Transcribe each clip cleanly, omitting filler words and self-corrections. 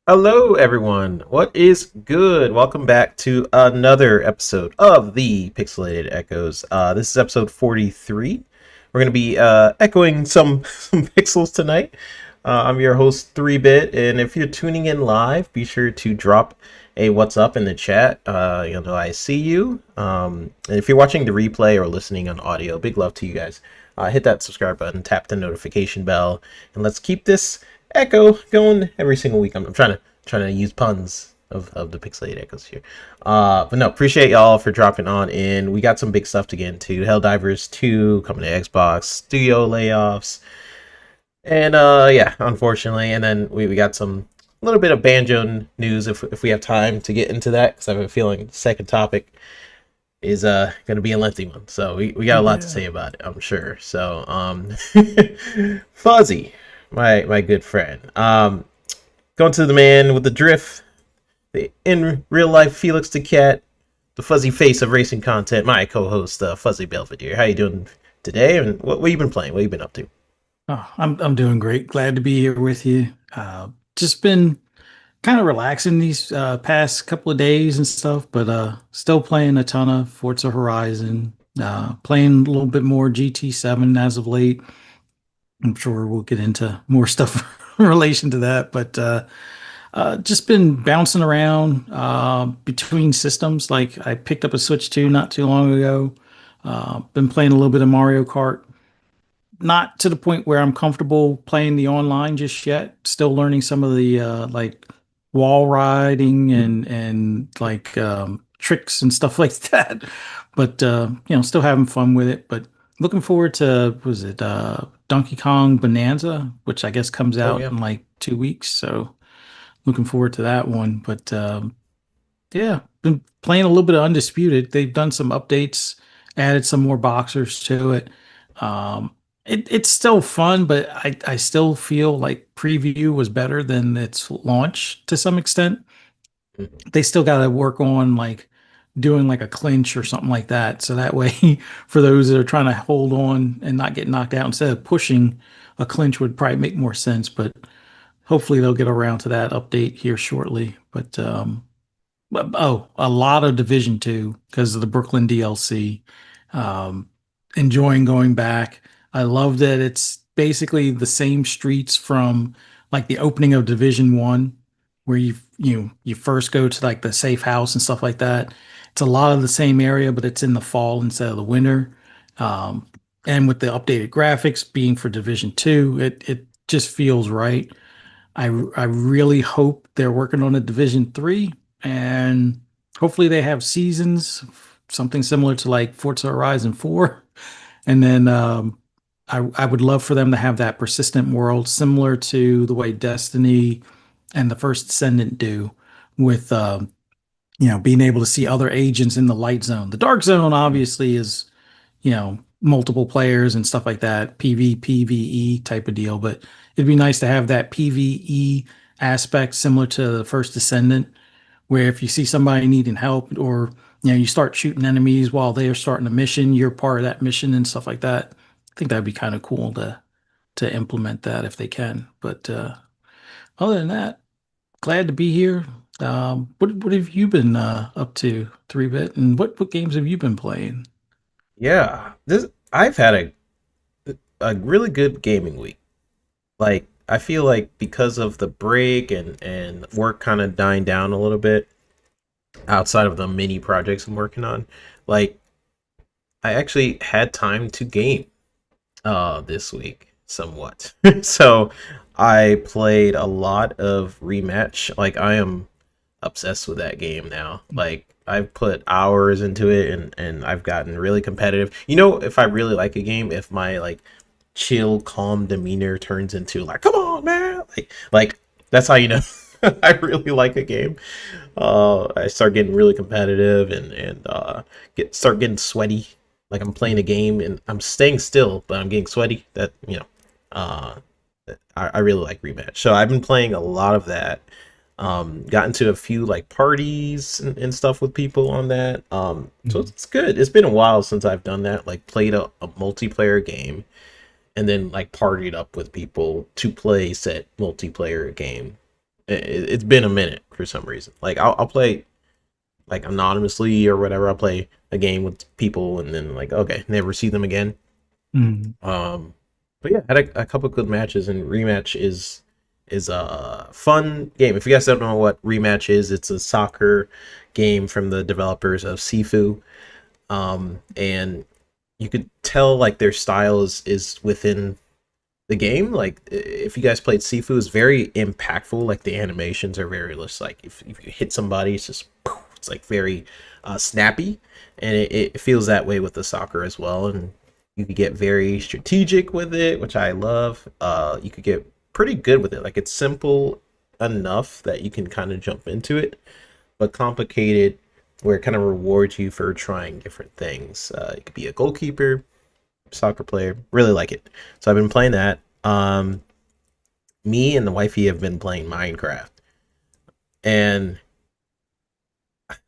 Hello, everyone. What is good? Welcome back to another episode of the Pixelated Echoes. This is episode 43. We're going to be echoing some pixels tonight. I'm your host, 3-Bit, and if you're tuning in live, be sure to drop a what's up in the chat. I see you. And if you're watching the replay or listening on audio, big love to you guys. Hit that subscribe button, tap the notification bell, and let's keep this echo going every single week. I'm trying to use puns of the Pixelated Echoes here. But no, appreciate y'all for dropping on in. We got some big stuff to get into. Helldivers 2 coming to Xbox, studio layoffs, and yeah, unfortunately. And then we got some a little bit of Banjo news if we have time to get into that, because I have a feeling the second topic is going to be a lengthy one. So we got a lot to say about it, I'm sure. So Fuzzy, my good friend. Going to the man with the drift, the in real life Felix the Cat, the fuzzy face of racing content, my co-host Fuzzy Belvedere. How you doing today? And what you been playing? What you been up to? Oh, I'm doing great. Glad to be here with you. Just been kind of relaxing these past couple of days and stuff, but still playing a ton of Forza Horizon. Playing a little bit more GT7 as of late. I'm sure we'll get into more stuff in relation to that, but just been bouncing around between systems. Like I picked up a Switch 2 not too long ago. Been playing a little bit of Mario Kart, not to the point where I'm comfortable playing the online just yet. Still learning some of the like wall riding and like tricks and stuff like that. But still having fun with it. But looking forward to was it Donkey Kong Bonanza, which I guess comes Oh out yeah. in like 2 weeks. So looking forward to that one. But yeah, been playing a little bit of Undisputed. They've done some updates, added some more boxers to it. It's still fun, but I still feel like preview was better than its launch to some extent. Mhm. They still got to work on like doing like a clinch or something like that. So that way, for those that are trying to hold on and not get knocked out, instead of pushing, a clinch would probably make more sense. But hopefully they'll get around to that update here shortly. Oh, a lot of Division 2 because of the Brooklyn DLC. Um, Enjoying going back. I love that it's basically the same streets from like the opening of Division 1, where you first go to like the safe house and stuff like that. It's a lot of the same area, but it's in the fall instead of the winter. Um, and with the updated graphics being for Division 2, it just feels right. I really hope they're working on a Division 3, and hopefully they have seasons, something similar to like Forza Horizon 4. And then I would love for them to have that persistent world similar to the way Destiny and the First Descendant do, with being able to see other agents in the light zone. The dark zone obviously is, multiple players and stuff like that, PvE type of deal. But it'd be nice to have that PvE aspect similar to the First Descendant, where if you see somebody needing help, or you start shooting enemies while they're starting a mission, you're part of that mission and stuff like that. I think that'd be kind of cool to implement that if they can. But other than that, glad to be here. What have you been up to, 3-bit, and what games have you been playing? Yeah. This I've had a really good gaming week. Like I feel like because of the break and work kind of dying down a little bit outside of the mini projects I'm working on, like I actually had time to game this week somewhat. So I played a lot of Rematch. Like I am obsessed with that game now. Like I've put hours into it and I've gotten really competitive. You know, if I really like a game, if my like chill, calm demeanor turns into like, come on, man, like that's how you know I really like a game. I start getting really competitive and get start getting sweaty. Like I'm playing a game and I'm staying still, but I'm getting sweaty. That uh, I really like Rematch. So I've been playing a lot of that. Got into a few like parties and stuff with people on that. So Mhm. it's good. It's been a while since I've done that. Like played a multiplayer game and then like partied up with people to play said multiplayer game. It's been a minute for some reason. Like I'll play like anonymously or whatever. I'll play a game with people and then like okay, never see them again. Mm. Um, but yeah, had a couple good matches, and rematch is a fun game. If you guys don't know what rematch is, it's a soccer game from the developers of Sifu. And you could tell like their style is within the game. Like if you guys played Sifu, it's very impactful. Like the animations are very just like if you hit somebody, it's just poof, it's like very snappy, and it feels that way with the soccer as well. And you could get very strategic with it, which I love. You could get pretty good with it. Like it's simple enough that you can kind of jump into it, but complicated where it kind of rewards you for trying different things. You could be a goalkeeper, soccer player. Really like it. So I've been playing that. Me and the wifey have been playing Minecraft, and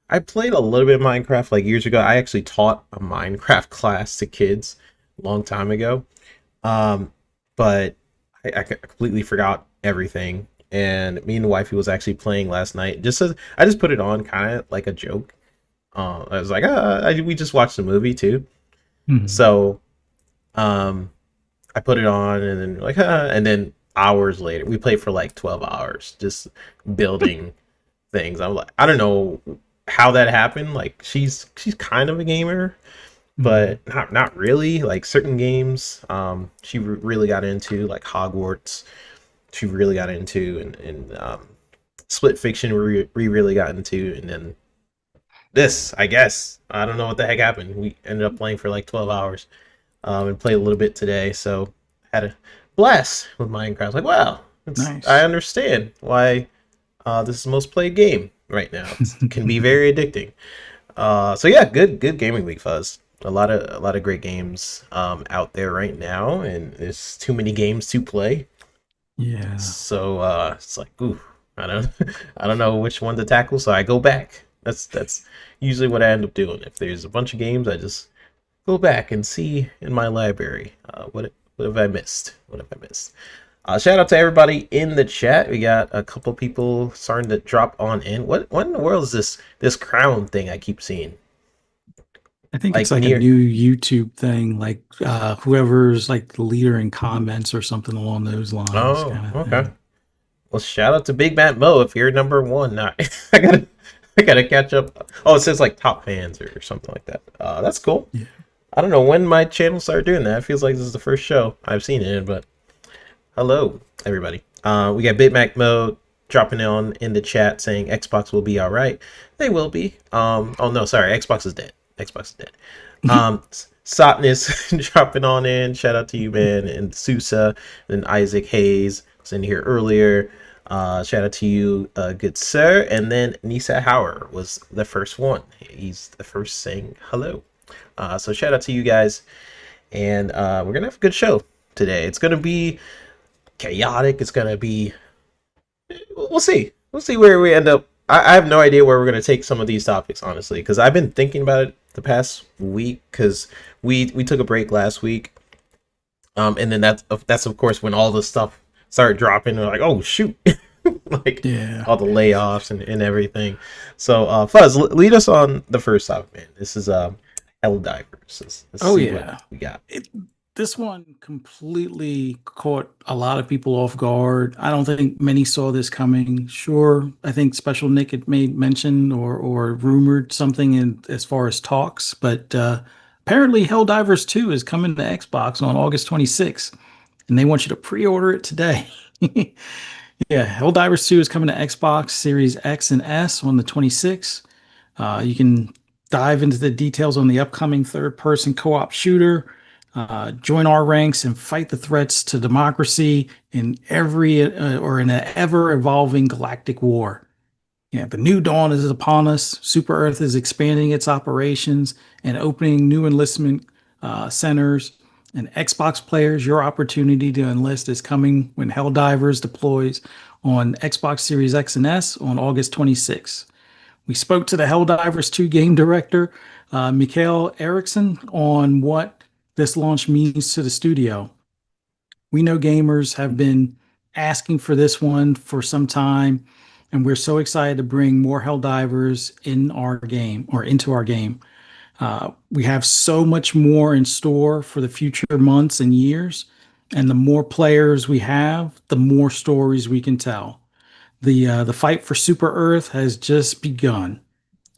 I played a little bit of Minecraft like years ago. I actually taught a Minecraft class to kids a long time ago. Um, but I completely forgot everything. And me and the wifey was actually playing last night. Just as I just put it on, kind of like a joke. I was like, we just watched the movie too. Mm. So um, I put it on, and then like, and then hours later, we played for like 12 hours, just building things. I'm like, I don't know how that happened. Like, she's kind of a gamer, Mm. but not really. Like certain games, she really got into, like Hogwarts. She really got into, and Split Fiction, we really got into, and then this, I guess. I don't know what the heck happened. We ended up playing for like 12 hours, and played a little bit today. So had a blast with Minecraft. Like, wow, I Nice. understand why this is the most played game right now. It can be very addicting. So yeah, good gaming week, Fuzz. A lot of great games out there right now, and there's too many games to play. Yeah. So it's like, ooh, I don't I don't know which one to tackle. So I go back. That's usually what I end up doing. If there's a bunch of games, I just go back and see in my library. What have I missed? What have I missed? Shout out to everybody in the chat. We got a couple people starting to drop on in. What in the world is this crown thing I keep seeing? I think it's Like like a near. new YouTube thing, like whoever's like the leader in comments or something along those lines, Oh, kind of okay. thing. Well, shout out to Big Matt Mo if you're number one. Nah, I gotta I gotta catch up. Oh, it says like top fans or something like that. That's cool. Yeah. I don't know when my channel started doing that. It feels like this is the first show I've seen it in, but hello, everybody. We got Big Mac Mode dropping on in the chat saying Xbox will be all right. They will be. Oh no, sorry, Xbox is dead. Xbox is dead. Sotness dropping on in. Shout out to you, man, and Sousa and Isaac Hayes was in here earlier. Shout out to you, good sir. And then Nisa Hauer was the first one. He's the first saying hello. So shout out to you guys, and we're gonna have a good show today. It's gonna be chaotic. It's gonna be. We'll see. We'll see where we end up. I have no idea where we're gonna take some of these topics, honestly, because I've been thinking about it the past week. Because we took a break last week, and then that's of course when all the stuff started dropping. We're like, oh shoot, like Yeah. all the layoffs and everything. So, Fuzz, lead us on the first topic, man. This is Helldivers. Let's Oh see what yeah. we got. This one completely caught a lot of people off guard. I don't think many saw this coming. Sure, I think Special Nick had made mention or rumored something in as far as talks, but apparently Helldivers 2 is coming to Xbox on August 26th, and they want you to pre-order it today. Yeah, Helldivers 2 is coming to Xbox Series X and S on the 26th. You can dive into the details on the upcoming third person co op shooter, join our ranks, and fight the threats to democracy in every or in an ever evolving galactic war. Yeah, the new dawn is upon us. Super Earth is expanding its operations and opening new enlistment centers. And Xbox players, your opportunity to enlist is coming when Helldivers deploys on Xbox Series X and S on August 26th. We spoke to the Helldivers 2 game director, Mikael Eriksson, on what this launch means to the studio. We know gamers have been asking for this one for some time, and we're so excited to bring more Helldivers in our game or into our game. We have so much more in store for the future months and years, and the more players we have, the more stories we can tell. The fight for Super Earth has just begun,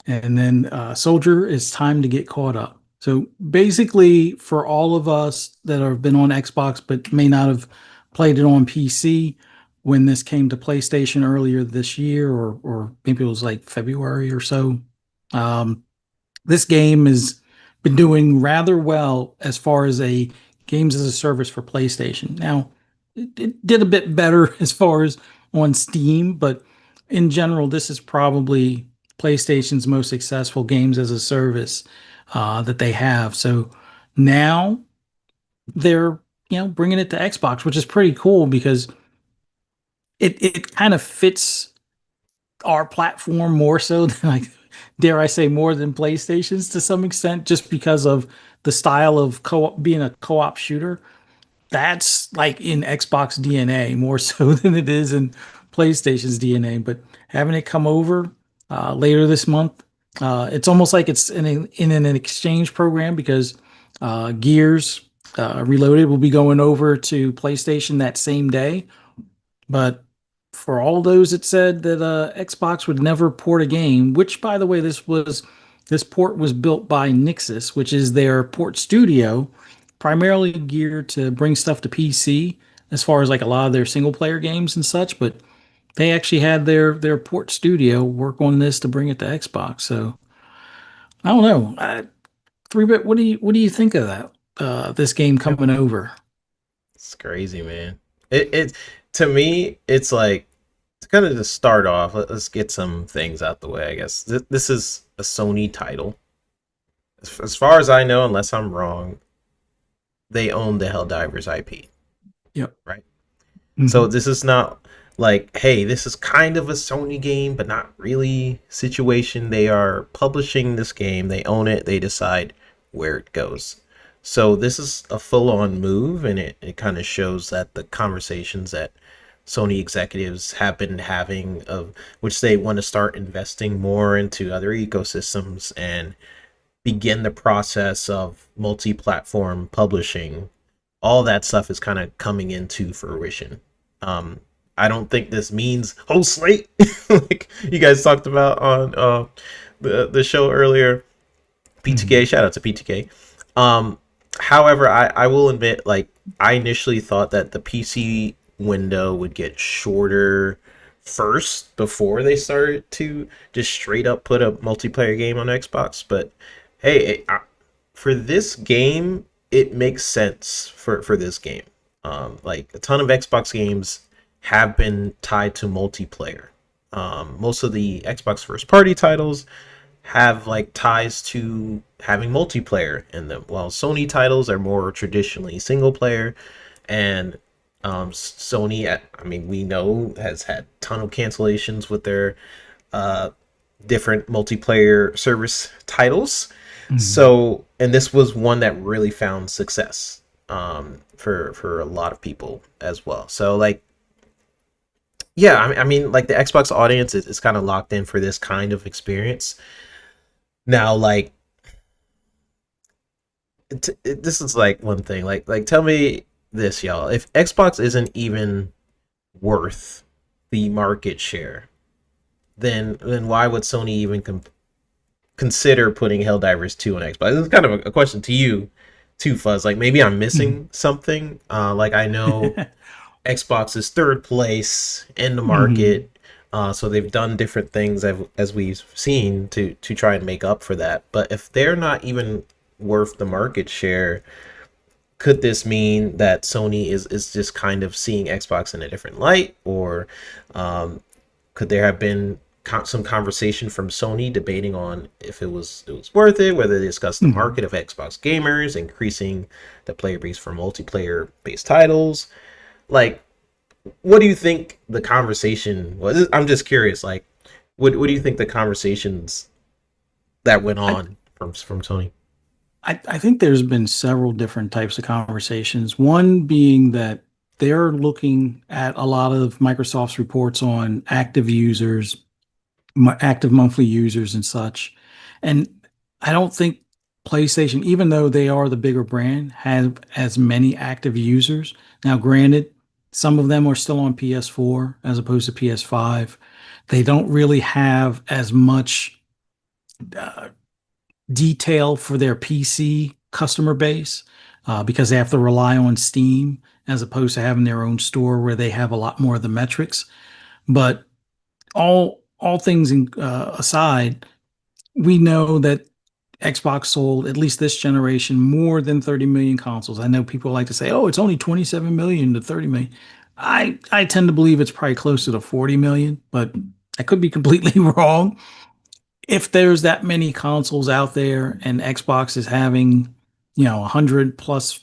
and then Soldier, it's time to get caught up. So basically, for all of us that have been on Xbox but may not have played it on PC, when this came to PlayStation earlier this year, or maybe it was like February or so, um, this game has been doing rather well as far as a games as a service for PlayStation. Now, it did a bit better as far as on Steam, but in general, this is probably PlayStation's most successful games as a service that they have. So now they're bringing it to Xbox, which is pretty cool because it kind of fits our platform more so than like dare I say more than PlayStation's to some extent, just because of the style of co-op being a co-op shooter. That's like in Xbox DNA more so than it is in PlayStation's DNA. But having it come over later this month, it's almost like it's in an exchange program because Gears Reloaded will be going over to PlayStation that same day. But for all those that said that Xbox would never port a game, which by the way, this port was built by Nixxes, which is their port studio, primarily geared to bring stuff to PC, as far as like a lot of their single player games and such. But they actually had their port studio work on this to bring it to Xbox. So I don't know. 3-bit. What do you think of that? This game Yep. coming over. It's crazy, man. It to me, it's like to kind of just start off. Let's get some things out the way. I guess this is a Sony title, as far as I know, unless I'm wrong. They own the Helldivers IP, Yep. right? So Hmm. this is not like, hey, this is kind of a Sony game, but not really situation. They are publishing this game, they own it, they decide where it goes. So this is a full on move, and it kind of shows that the conversations that Sony executives have been having of which they want to start investing more into other ecosystems and begin the process of multi-platform publishing. All that stuff is kind of coming into fruition. um I don't think this means whole slate like you guys talked about on the show earlier. PTK, Hmm. shout out to PTK. um However, I will admit, like, I initially thought that the PC window would get shorter first before they started to just straight up put a multiplayer game on Xbox. But hey, for this game, it makes sense for this game. Like a ton of Xbox games have been tied to multiplayer. Most of the Xbox first party titles have like ties to having multiplayer in them, while Sony titles are more traditionally single player. And Sony, I mean, we know has had ton of cancellations with their uh, different multiplayer service titles. Hmm. So, and this was one that really found success for a lot of people as well. So, like, yeah, I mean, like the Xbox audience is kind of locked in for this kind of experience. Now, like, this is like one thing. Like, tell me this, y'all. If Xbox isn't even worth the market share, then why would Sony even consider putting Helldivers 2 on Xbox? This is kind of a question to you, too, Fuzz. Like, maybe I'm missing something. Like, I know Xbox is third place in the Hmm. market. So they've done different things as we've seen to try and make up for that. But if they're not even worth the market share, could this mean that Sony is just kind of seeing Xbox in a different light, or could there have been some conversation from Sony debating on if it was worth it, whether they discuss the Hmm. market of Xbox gamers, increasing the player base for multiplayer based titles? Like, what do you think the conversation was? I'm just curious. Like, what do you think the conversations that went I, on from Sony? I think there's been several different types of conversations. One being that they're looking at a lot of Microsoft's reports on active users, active monthly users, and such. And I don't think PlayStation, even though they are the bigger brand, have as many active users. Now, granted, some of them are still on PS4 as opposed to PS5. They don't really have as much uh, detail for their PC customer base because they have to rely on Steam as opposed to having their own store where they have a lot more of the metrics. But all things aside, we know that Xbox sold at least this generation more than 30 million consoles. I know people like to say, "Oh, it's only 27 million to 30 million." I tend to believe it's probably closer to 40 million, but I could be completely wrong. If there's that many consoles out there and Xbox is having, 100 plus,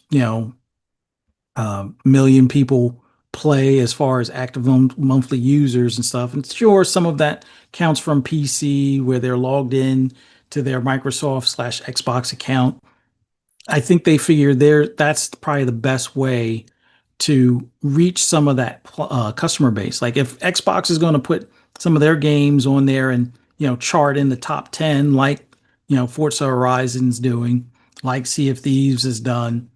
million people play as far as active monthly users and stuff. And sure, some of that counts from PC where they're logged in to their Microsoft slash Xbox account. I think they figure that's probably the best way to reach some of that customer base. Like if Xbox is going to put some of their games on there and chart in the top 10, like Forza Horizon's doing, like Sea of Thieves has done,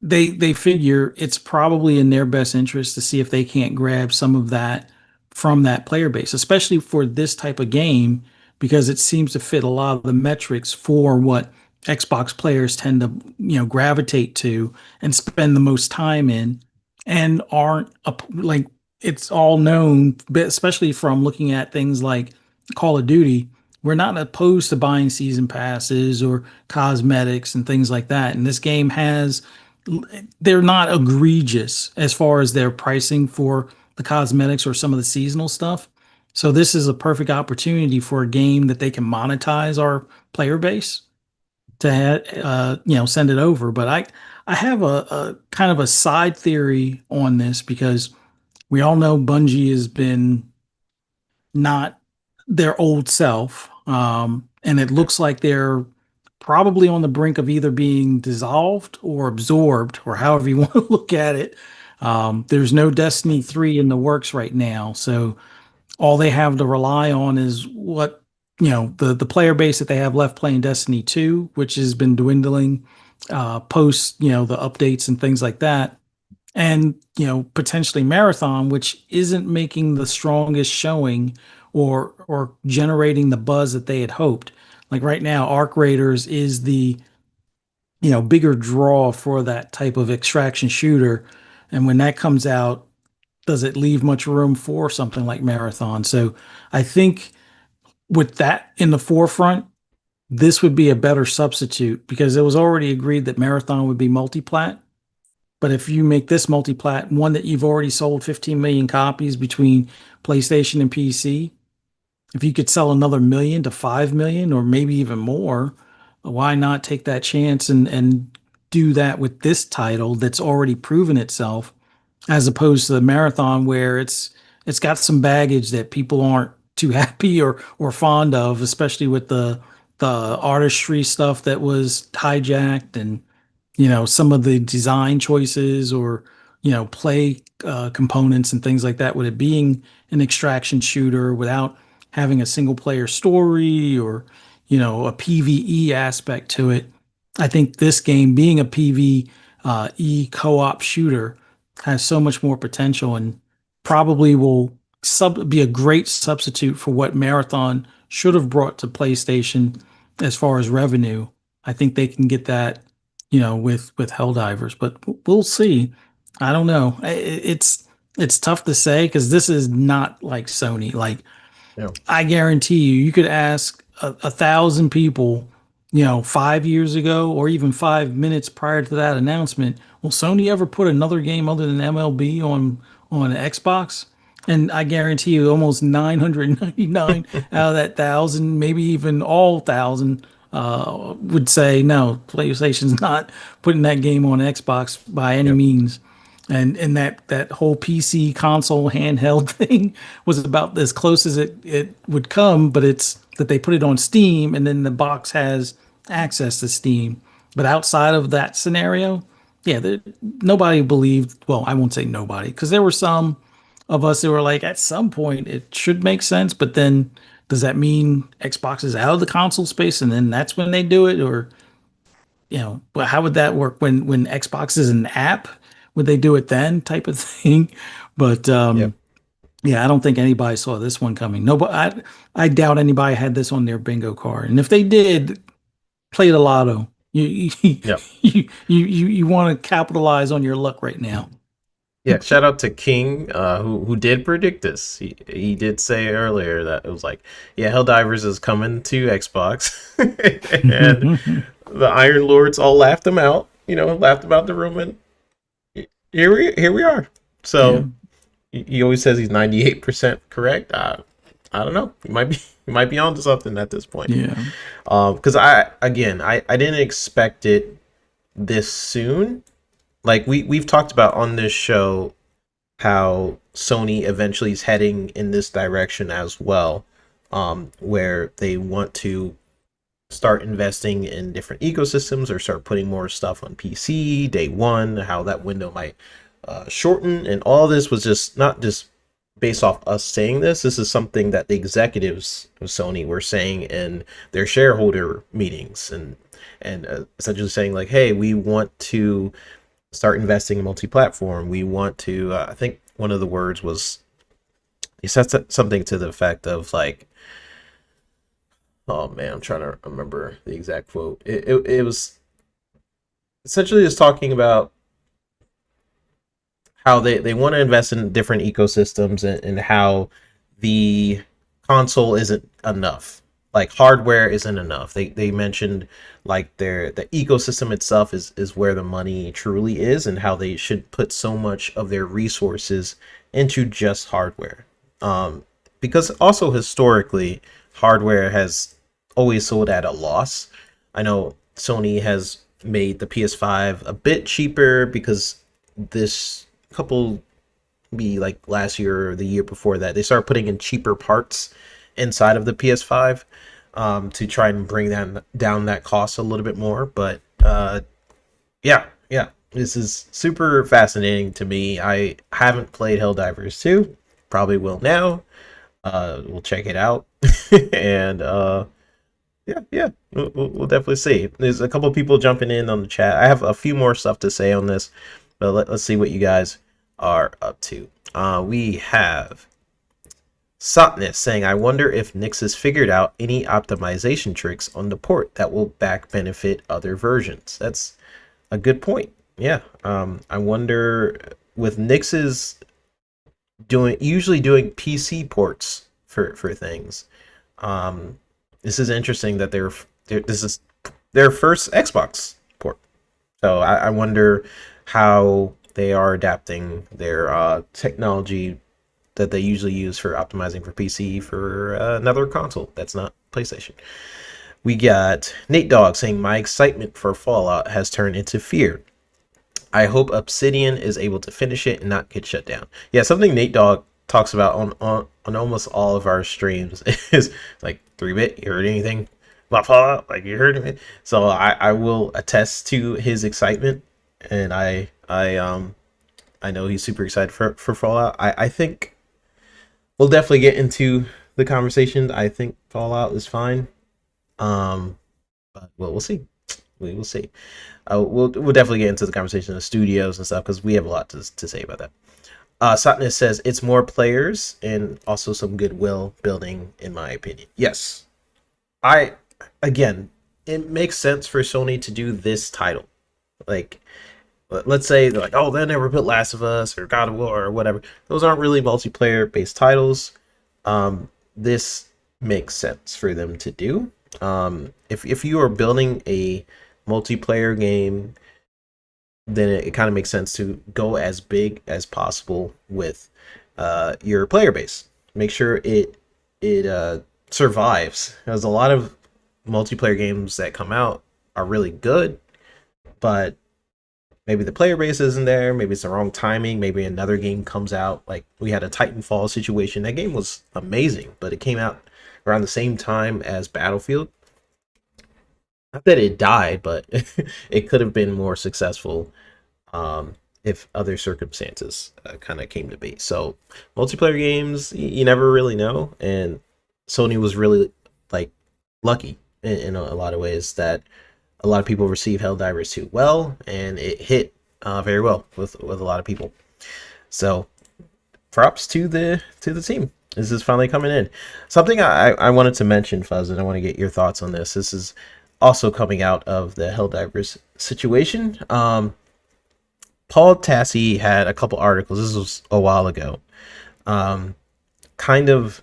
they figure it's probably in their best interest to see if they can't grab some of that from that player base, especially for this type of game, because it seems to fit a lot of the metrics for what Xbox players tend to, gravitate to and spend the most time in, and aren't like it's all known, but especially from looking at things like Call of Duty. We're not opposed to buying season passes or cosmetics and things like that. And this game has they're not egregious as far as their pricing for the cosmetics or some of the seasonal stuff. So this is a perfect opportunity for a game that they can monetize our player base to send it over. But I have a kind of a side theory on this because we all know Bungie has been not their old self. And it looks like they're probably on the brink of either being dissolved or absorbed, or however you want to look at it. There's no Destiny 3 in the works right now. So all they have to rely on is what, the player base that they have left playing Destiny 2, which has been dwindling post, the updates and things like that, and potentially Marathon, which isn't making the strongest showing or generating the buzz that they had hoped. Like right now, Arc Raiders is the bigger draw for that type of extraction shooter, and when that comes out, does it leave much room for something like Marathon? So I think with that in the forefront, this would be a better substitute because it was already agreed that Marathon would be multi-plat. But if you make this multi-plat, one that you've already sold 15 million copies between PlayStation and PC, if you could sell another million to 5 million or maybe even more, why not take that chance and do that with this title that's already proven itself as opposed to the Marathon where it's got some baggage that people aren't too happy or fond of, especially with the artistry stuff that was hijacked and some of the design choices or play components and things like that with it being an extraction shooter without having a single player story or a PvE aspect to it. I think this game being a PvE co-op shooter has so much more potential and probably will be a great substitute for what Marathon should have brought to PlayStation as far as revenue. I think they can get that, with Helldivers, but we'll see. I don't know. It's tough to say because this is not like Sony. Like Yeah. I guarantee you, you could ask a thousand people, 5 years ago or even 5 minutes prior to that announcement, will Sony ever put another game other than MLB on Xbox? And I guarantee you, almost 999 out of that thousand, maybe even all thousand, would say no. PlayStation's not putting that game on Xbox by any Yep. means. And that whole PC console handheld thing was about as close as it would come, but it's that they put it on Steam and then the box has access to Steam. But outside of that scenario, Yeah, nobody believed. Well, I won't say nobody, because there were some of us who were like, at some point, it should make sense. But then, does that mean Xbox is out of the console space, and then that's when they do it, or well, how would that work when Xbox is an app? Would they do it then, type of thing? But Yep. yeah, I don't think anybody saw this one coming. Nobody, I doubt anybody had this on their bingo card, and if they did, play the lotto. Yep. You want to capitalize on your luck right now. Yeah, shout out to King, who did predict this. He did say earlier that it was like, yeah, Helldivers is coming to Xbox, and the Iron Lords all laughed him out. Laughed him out the room, and here we are. Yeah, So he always says he's 98% correct. I don't know. He might be onto something at this point. yeah. Because I didn't expect it this soon. Like we've talked about on this show how Sony eventually is heading in this direction as well, where they want to start investing in different ecosystems or start putting more stuff on PC day one, how that window might shorten. And all this was just not just based off us saying this. This is something that the executives of Sony were saying in their shareholder meetings, and essentially saying like, hey, we want to start investing in multi-platform. We want to, I think one of the words was, he said something to the effect of like, oh man, I'm trying to remember the exact quote. It was essentially just talking about how they want to invest in different ecosystems, and how the console isn't enough. Like hardware isn't enough. They mentioned like the ecosystem itself is where the money truly is, and how they should put so much of their resources into just hardware. Because also historically, hardware has always sold at a loss. I know Sony has made the PS5 a bit cheaper because this couple be like last year or the year before that, they started putting in cheaper parts inside of the PS5, to try and bring down that cost a little bit more. But yeah, this is super fascinating to me. I haven't played Helldivers 2, probably will now. We'll check it out, and yeah, we'll definitely see. There's a couple people jumping in on the chat. I have a few more stuff to say on this, but let's see what you guys are up to. We have Sotness saying, I wonder if Nix has figured out any optimization tricks on the port that will back benefit other versions. That's a good point. Yeah. I wonder, with Nix's usually doing PC ports for things. This is interesting that this is their first Xbox port. So I wonder how they are adapting their technology that they usually use for optimizing for PC for another console that's not PlayStation. We got Nate Dogg saying, my excitement for Fallout has turned into fear. I hope Obsidian is able to finish it and not get shut down. Yeah, something Nate Dogg talks about on almost all of our streams is like, 3-bit, you heard anything about Fallout? Like, you heard it? So I will attest to his excitement, and I know he's super excited for Fallout. I think we'll definitely get into the conversation. I think Fallout is fine. But we'll see. We will see. We'll definitely get into the conversation of studios and stuff, because we have a lot to say about that. Satnus says it's more players and also some goodwill building, in my opinion. Yes, again, it makes sense for Sony to do this title. Like, let's say they're like, oh, they never put Last of Us or God of War or whatever. Those aren't really multiplayer based titles. This makes sense for them to do. If you are building a multiplayer game, then it kind of makes sense to go as big as possible with your player base. Make sure it survives. There's a lot of multiplayer games that come out are really good, but maybe the player base isn't there. Maybe it's the wrong timing. Maybe another game comes out. Like, we had a Titanfall situation. That game was amazing, but it came out around the same time as Battlefield. Not that it died, but it could have been more successful if other circumstances kind of came to be. So multiplayer games, you never really know, and Sony was really like lucky in a lot of ways that a lot of people received Helldivers 2 well, and it hit very well with a lot of people. So props to the team. This is finally coming in. Something I wanted to mention, Fuzz, and I want to get your thoughts on this. This is also coming out of the Helldivers situation. Paul Tassi had a couple articles. This was a while ago. Kind of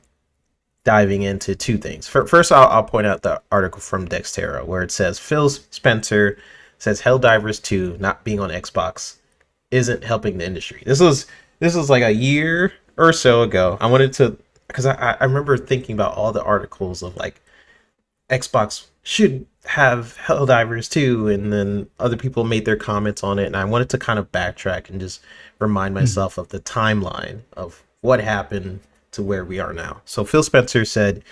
diving into two things. First, I'll point out the article from Dexterra where it says Phil Spencer says Helldivers 2 not being on Xbox isn't helping the industry. This was like a year or so ago. I wanted to because I remember thinking about all the articles of like Xbox should have Helldivers too, and then other people made their comments on it, and I wanted to kind of backtrack and just remind Mhm. myself of the timeline of what happened to where we are now. So Phil Spencer said,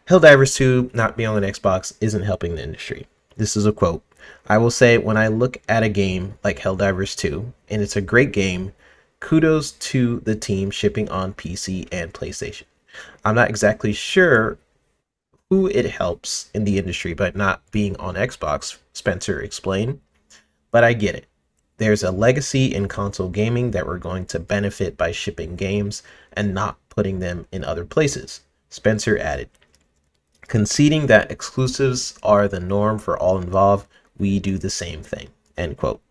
Helldivers 2 not being on an Xbox isn't helping the industry. This is a quote. I will say when I look at a game like Helldivers 2, and it's a great game, kudos to the team shipping on PC and PlayStation. I'm not exactly sure who it helps in the industry by not being on Xbox, Spencer explained, but I get it. There's a legacy in console gaming that we're going to benefit by shipping games and not putting them in other places. Spencer added, conceding that exclusives are the norm for all involved, we do the same thing. End quote.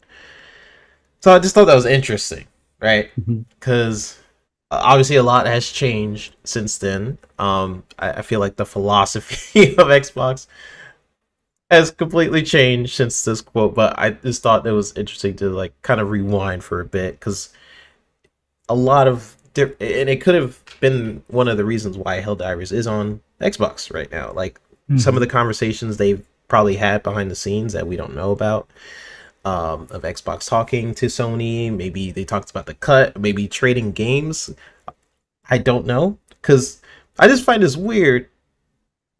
So I just thought that was interesting, right? Mhm. Because obviously a lot has changed since then. I feel like the philosophy of Xbox has completely changed since this quote, but I just thought it was interesting to like kind of rewind for a bit because a lot of and it could have been one of the reasons why Helldivers is on Xbox right now. Like some of Mhm. the conversations they've probably had behind the scenes that we don't know about, of Xbox talking to Sony. Maybe they talked about the cut, maybe trading games. I don't know because I just find this weird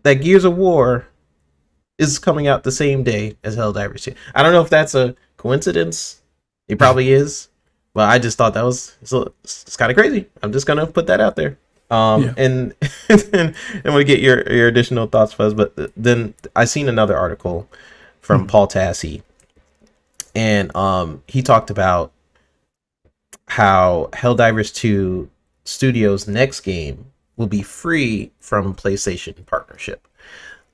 that Gears of War is coming out the same day as Helldivers 2. I don't know if that's a coincidence. It probably is, but I just thought that was it's kind of crazy. I'm just gonna put that out there. Yeah. And and we get your additional thoughts, Fuzz. But then I seen another article from Mhm. Paul Tassi, and he talked about how Helldivers 2 Studios' next game will be free from PlayStation partnership.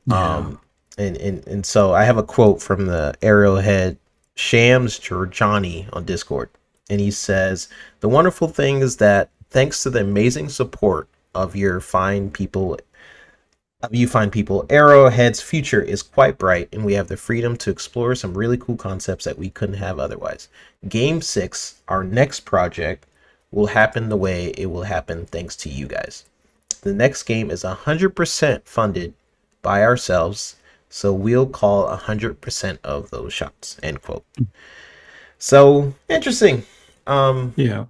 Yeah. Um, and so I have a quote from the Arrowhead Shams Georgiani on Discord, and he says, "The wonderful thing is that thanks to the amazing support of your fine people, Arrowhead's future is quite bright, and we have the freedom to explore some really cool concepts that we couldn't have otherwise. Game 6, our next project, will happen the way it will happen thanks to you guys. The next game is 100% funded by ourselves, so we'll call 100% of those shots." End quote. So interesting. Um, Yeah.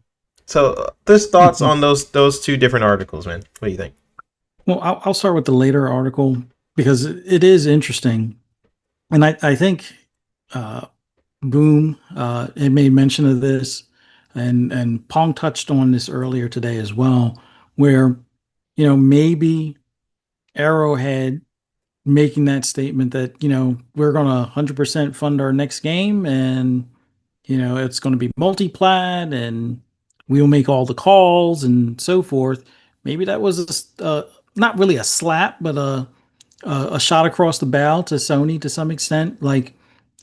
so there's thoughts on those two different articles, man. What do you think? Well, I'll start with the later article because it is interesting, and I think uh, Boom it made mention of this, and Pong touched on this earlier today as well, where maybe Arrowhead making that statement that we're going to 100% fund our next game, and it's going to be multi-plat, and we'll make all the calls and so forth. Maybe that was not really a slap, but a shot across the bow to Sony to some extent. Like,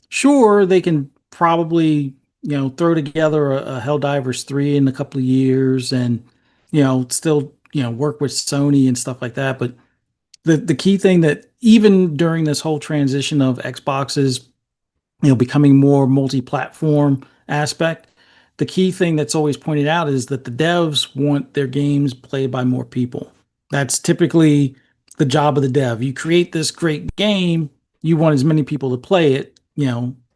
sure, they can probably throw together a Helldivers 3 in a couple of years, and still work with Sony and stuff like that. But the key thing that even during this whole transition of Xboxes becoming more multi-platform aspect, the key thing that's always pointed out is that the devs want their games played by more people. That's typically the job of the dev. You create this great game, you want as many people to play it,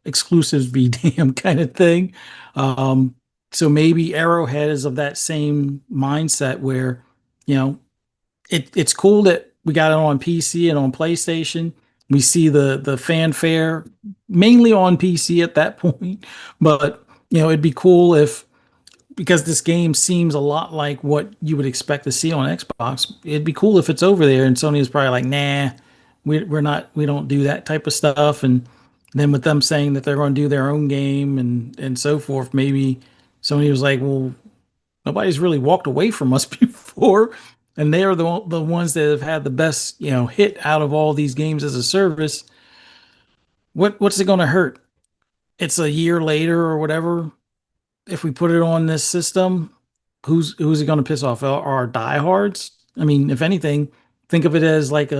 exclusives be damn kind of thing. Um, so maybe Arrowhead is of that same mindset where, you know, it's cool that we got it on PC and on PlayStation. We see the fanfare mainly on PC at that point, but it'd be cool if, because this game seems a lot like what you would expect to see on Xbox. It'd be cool if it's over there and Sony is probably like, nah, we're not, we don't do that type of stuff. And then with them saying that they're going to do their own game and so forth, maybe Sony was like, well, nobody's really walked away from us before, and they are the ones that have had the best hit out of all these games as a service. What's it going to hurt? It's a year later or whatever. If we put it on this system, who's it going to piss off? Our diehards? I mean, if anything, think of it as like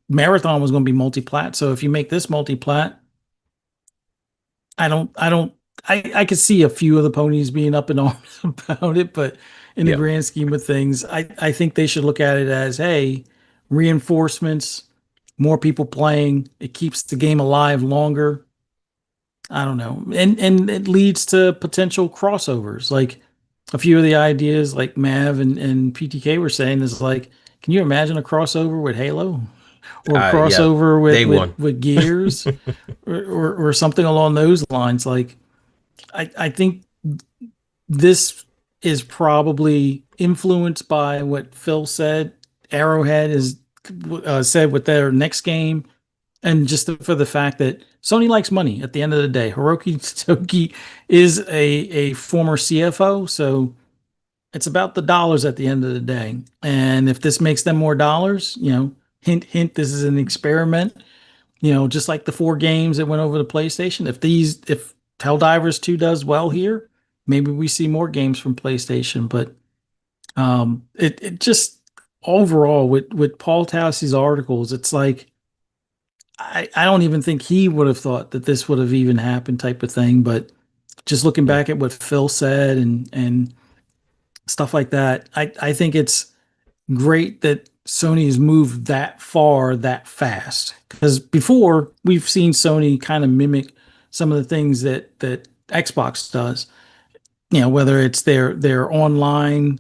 Marathon was going to be multi-plat. So if you make this multi-plat, I don't I could see a few of the ponies being up in arms about it, but in the Yeah. grand scheme of things, I think they should look at it as, hey, reinforcements, more people playing, it keeps the game alive longer. I don't know. And it leads to potential crossovers. Like a few of the ideas like Mav and PTK were saying is like, can you imagine a crossover with Halo or a Yeah. crossover Day one. with Gears or something along those lines? Like I think this is probably influenced by what Phil said. Arrowhead is said with their next game, and just for the fact that Sony likes money. At the end of the day, Hiroki Toki is a former CFO, so it's about the dollars at the end of the day. And if this makes them more dollars, hint hint, this is an experiment. Just like the 4 games that went over the PlayStation. If Helldivers 2 does well here, maybe we see more games from PlayStation. But it just overall with Paul Tassi's articles, it's like I don't even think he would have thought that this would have even happened type of thing. But just looking Yeah. back at what Phil said and stuff like that, I think it's great that Sony has moved that far that fast. Because before we've seen Sony kind of mimic some of the things that Xbox does. Whether it's their online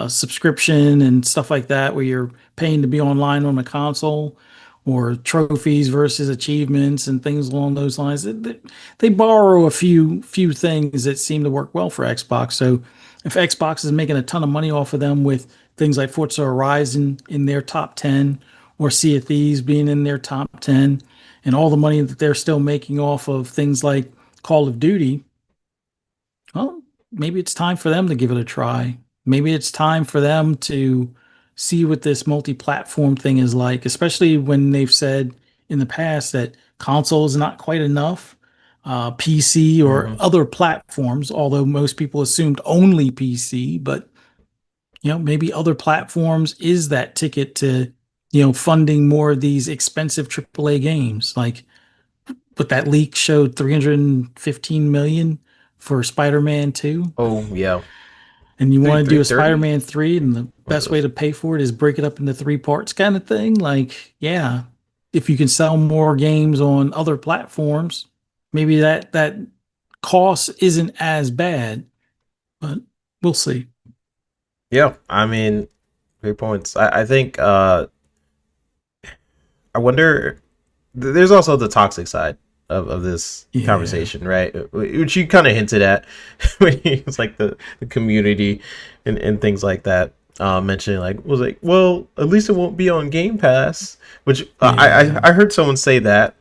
subscription and stuff like that, where you're paying to be online on a console, or trophies versus achievements and things along those lines. They borrow a few things that seem to work well for Xbox. So if Xbox is making a ton of money off of them with things like Forza Horizon in their top 10, or Sea of Thieves being in their top 10, and all the money that they're still making off of things like Call of Duty, well, maybe it's time for them to give it a try. Maybe it's time for them to see what this multi-platform thing is like, especially when they've said in the past that console is not quite enough. PC or Hmm. other platforms, although most people assumed only PC, but maybe other platforms is that ticket to, funding more of these expensive AAA games. Like, but that leak showed 315 million for Spider-Man 2, Oh yeah. and you want to do a 330. Spider-Man 3, and the One of best way those. to pay for it is break it up into 3 parts kind of thing. Like, yeah, if you can sell more games on other platforms, maybe that cost isn't as bad, but we'll see. Yeah. I mean, great points. I think I wonder. There's also the toxic side of this Yeah. conversation, right? Which you kind of hinted at when it's like the community and things like that. Mentioning like was like, well, at least it won't be on Game Pass. Which Yeah. I heard someone say that,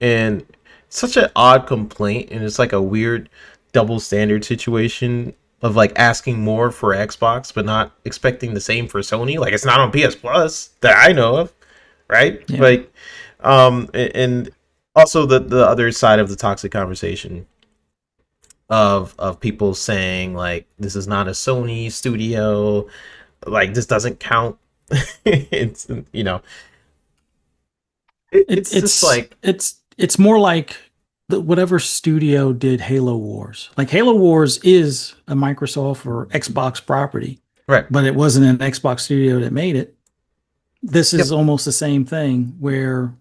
and it's such an odd complaint, and it's like a weird double standard situation of like asking more for Xbox but not expecting the same for Sony. Like it's not on PS Plus that I know of, right? Yeah. Like and also the other side of the toxic conversation of people saying like this is not a Sony studio, like this doesn't count. It's It, it's just it's like it's more like whatever studio did Halo Wars. Like Halo Wars is a Microsoft or Xbox property, right. but it wasn't an Xbox studio that made it. This is Yep. almost the same thing where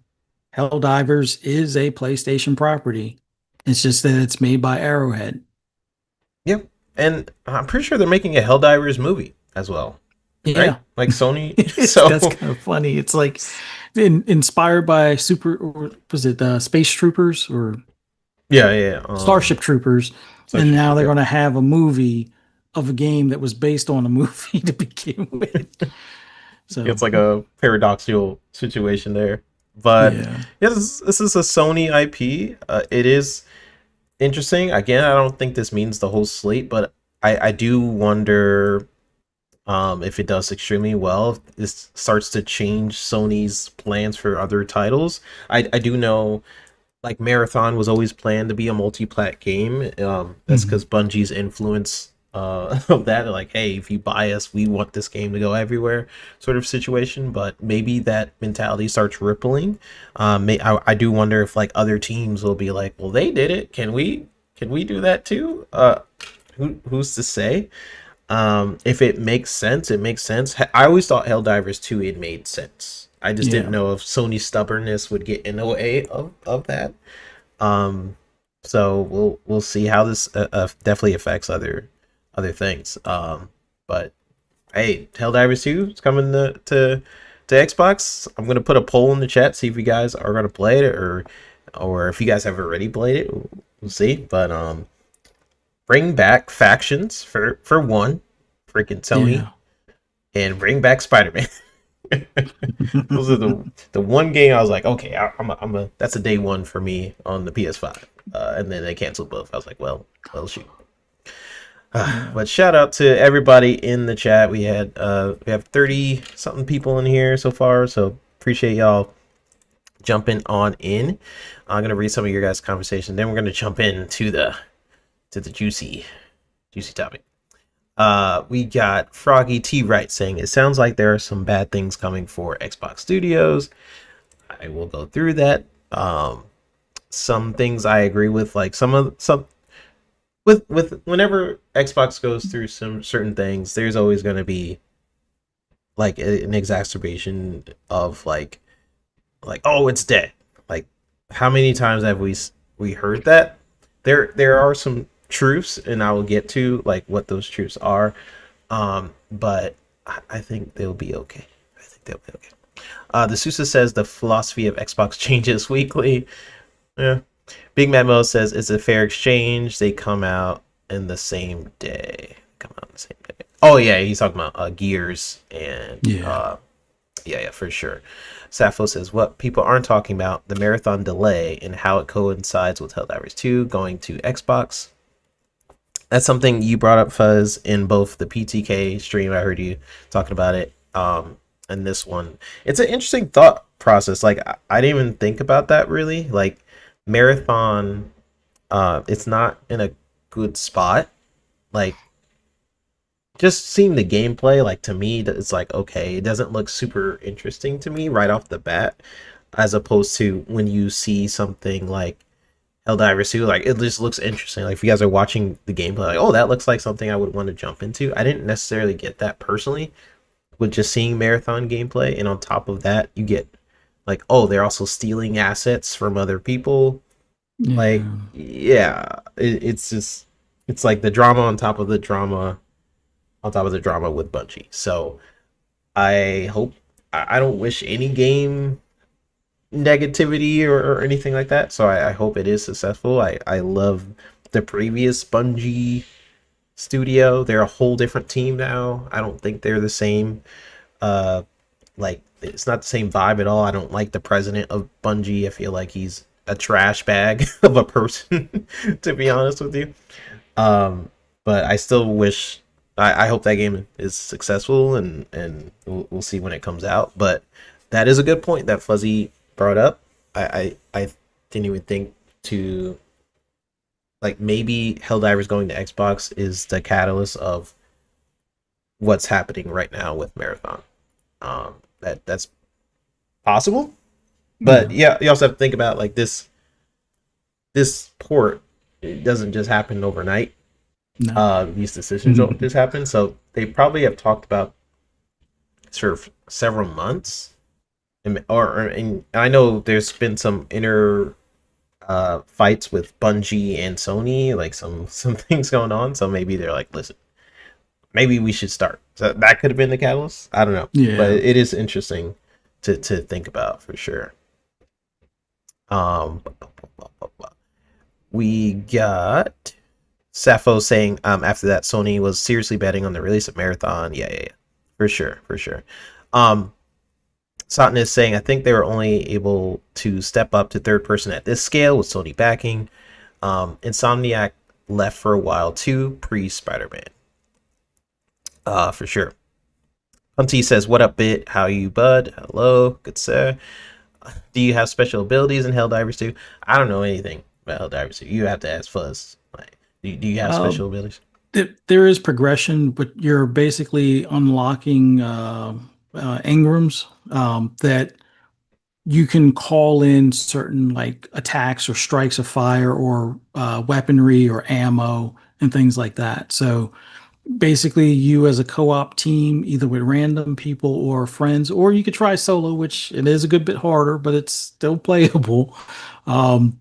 Helldivers is a PlayStation property. It's just that it's made by Arrowhead. Yep. And I'm pretty sure they're making a Helldivers movie as well, right? Yeah. Like Sony. It's So that's kind of funny. It's like inspired by super, or was it Space Troopers or yeah, yeah. Starship Troopers? So And now interesting. they're Yeah. going to have a movie of a game that was based on a movie to begin with. So It's like a paradoxical situation there. But yeah, yeah, this is a Sony IP. It is interesting. Again, I don't think this means the whole slate, but I do wonder if it does extremely well, if this starts to change Sony's plans for other titles. I do know like Marathon was always planned to be a multi-plat game. That's because mhm. Bungie's influence of that. They're like, hey, if you buy us, we want this game to go everywhere, sort of situation. But maybe that mentality starts rippling. I do wonder if like other teams will be like, well, they did it. Can we do that too? Who's to say? If it makes sense, it makes sense. I always thought Helldivers 2 it made sense. I just didn't Yeah, know if Sony's stubbornness would get in the way of that. Um, so we'll see how this definitely affects other things. But hey, Helldivers 2 is coming to Xbox. I'm gonna put a poll in the chat, see if you guys are gonna play it or if you guys have already played it. We'll see. But bring back factions for one, freaking Sony, yeah. and bring back Spider-Man. Those are the one game I was like, okay, I'm a that's a day one for me on the PS5. And then they canceled both. I was like, well, shoot. Yeah. But shout out to everybody in the chat. We have 30 something people in here so far, so appreciate y'all jumping on in. I'm gonna read some of your guys' conversation. Then we're gonna jump into the juicy topic. We got Froggy T Wright saying it sounds like there are some bad things coming for Xbox Studios. I will go through that. Some things I agree with, like some with whenever Xbox goes through some certain things, there's always going to be like an exacerbation of like oh it's dead. Like how many times have we heard that? There are some truths, and I will get to like what those truths are. But I think they'll be okay. I think they'll be okay. The Sousa says the philosophy of Xbox changes weekly. Yeah. Big Memo says it's a fair exchange. They come out in the same day. Come out in the same day. Oh yeah, he's talking about Gears and Yeah. yeah, for sure. Sappho says what people aren't talking about the marathon delay and how it coincides with Helldivers 2 going to Xbox. That's something you brought up, Fuzz, in both the PTK stream. I heard you talking about it. And this one, it's an interesting thought process. Like I didn't even think about that really. Like marathon, it's not in a good spot. Like just seeing the gameplay, like to me, it's like okay, it doesn't look super interesting to me right off the bat, as opposed to when you see something like Helldivers 2, like it just looks interesting. Like if you guys are watching the gameplay, like, oh, that looks like something I would want to jump into. I didn't necessarily get that personally with just seeing marathon gameplay, and on top of that, you get like, oh, they're also stealing assets from other people. Like, Yeah. yeah, it's just it's like the drama on top of the drama on top of the drama with Bungie. So I hope I don't wish any game negativity or anything like that. So I hope it is successful. I love the previous Bungie studio. They're a whole different team now. I don't think they're the same. Uh, like it's not the same vibe at all. I don't like the president of Bungie. I feel like he's a trash bag of a person, to be honest with you. Um, but I still wish. I hope that game is successful, and we'll see when it comes out. But that is a good point that Fuzzy brought up. I didn't even think to like maybe Helldivers going to Xbox is the catalyst of what's happening right now with Marathon. That's possible, but Yeah. yeah, you also have to think about like this port. It doesn't just happen overnight. No. These decisions don't just happen, so they probably have talked about for several months. And I know there's been some inner fights with Bungie and Sony, like some things going on. So maybe they're like, listen, maybe we should start. So that could have been the catalyst. I don't know, but Yeah. it is interesting to think about for sure. Um, we got Sappho saying after that Sony was seriously betting on the release of Marathon. Yeah. For sure, for sure. Um Satan is saying I think they were only able to step up to third person at this scale with Sony backing. Insomniac left for a while too, pre Spider-Man. For sure. Hunty says, "What up, Bit? How you, bud? Hello, good sir. Do you have special abilities in Helldivers 2? I don't know anything about Helldivers 2. You have to ask Fuzz. Like, do you have Uh, special abilities? there is progression, but you're basically unlocking engrams that you can call in certain like attacks or strikes of fire or weaponry or ammo and things like that. So basically, you as a co-op team, either with random people or friends, or you could try solo, which it is a good bit harder, but it's still playable. Um,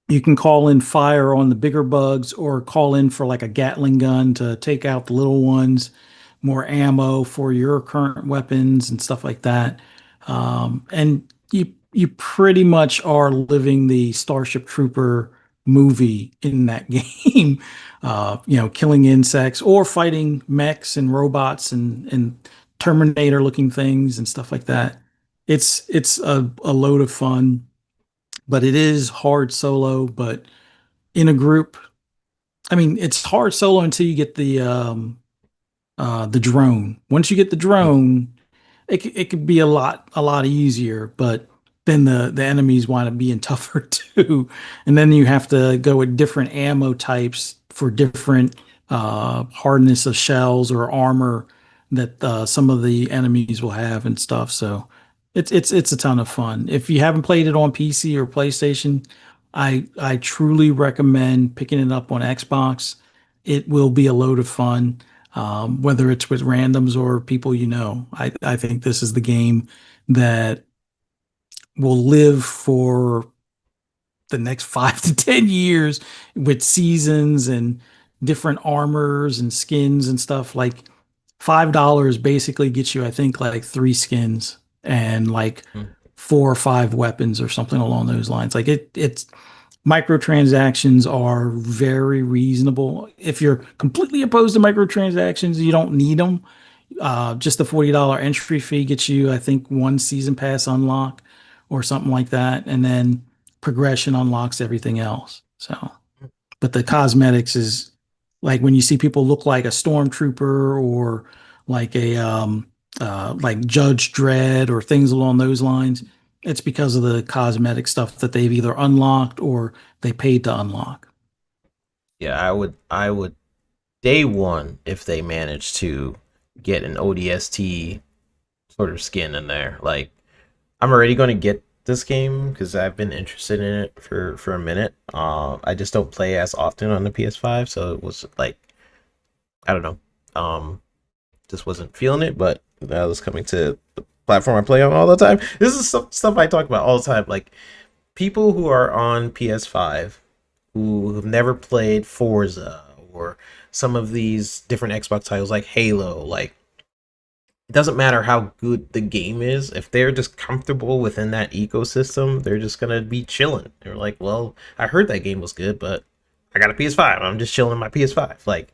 you can call in fire on the bigger bugs or call in for like a Gatling gun to take out the little ones, more ammo for your current weapons and stuff like that. And you pretty much are living the Starship Trooper movie in that game. Killing insects or fighting mechs and robots and Terminator looking things and stuff like that. It's a load of fun, but it is hard solo. But in a group, I mean, it's hard solo until you get the drone. Once you get the drone, it could be a lot easier, but then the enemies wind up being tougher too. And then you have to go with different ammo types for different hardness of shells or armor that some of the enemies will have and stuff. So it's a ton of fun. If you haven't played it on PC or PlayStation, I truly recommend picking it up on Xbox. It will be a load of fun, whether it's with randoms or people you know. I think this is the game that will live for the next 5 to 10 years with seasons and different armors and skins and stuff. Like $5 basically gets you, I think, like 3 skins and like Mm. 4 or 5 weapons or something along those lines. Like it's microtransactions are very reasonable. If you're completely opposed to microtransactions, you don't need them. Just the $40 entry fee gets you, I think, one season pass unlock or something like that, and then progression unlocks everything else. So, but the cosmetics is like when you see people look like a stormtrooper or like a like Judge Dredd or things along those lines. It's because of the cosmetic stuff that they've either unlocked or they paid to unlock. Yeah, I would day one if they manage to get an ODST sort of skin in there. Like, I'm already going to get this game because I've been interested in it for a minute. I just don't play as often on the PS5, so it was like, I don't know. Just wasn't feeling it, but that was coming to the platform I play on all the time. This is stuff I talk about all the time. Like, people who are on PS5 who have never played Forza or some of these different Xbox titles like Halo, like, it doesn't matter how good the game is. If they're just comfortable within that ecosystem, they're just gonna be chilling. They're like, well, I heard that game was good, but I got a PS5. I'm just chilling my PS5. Like,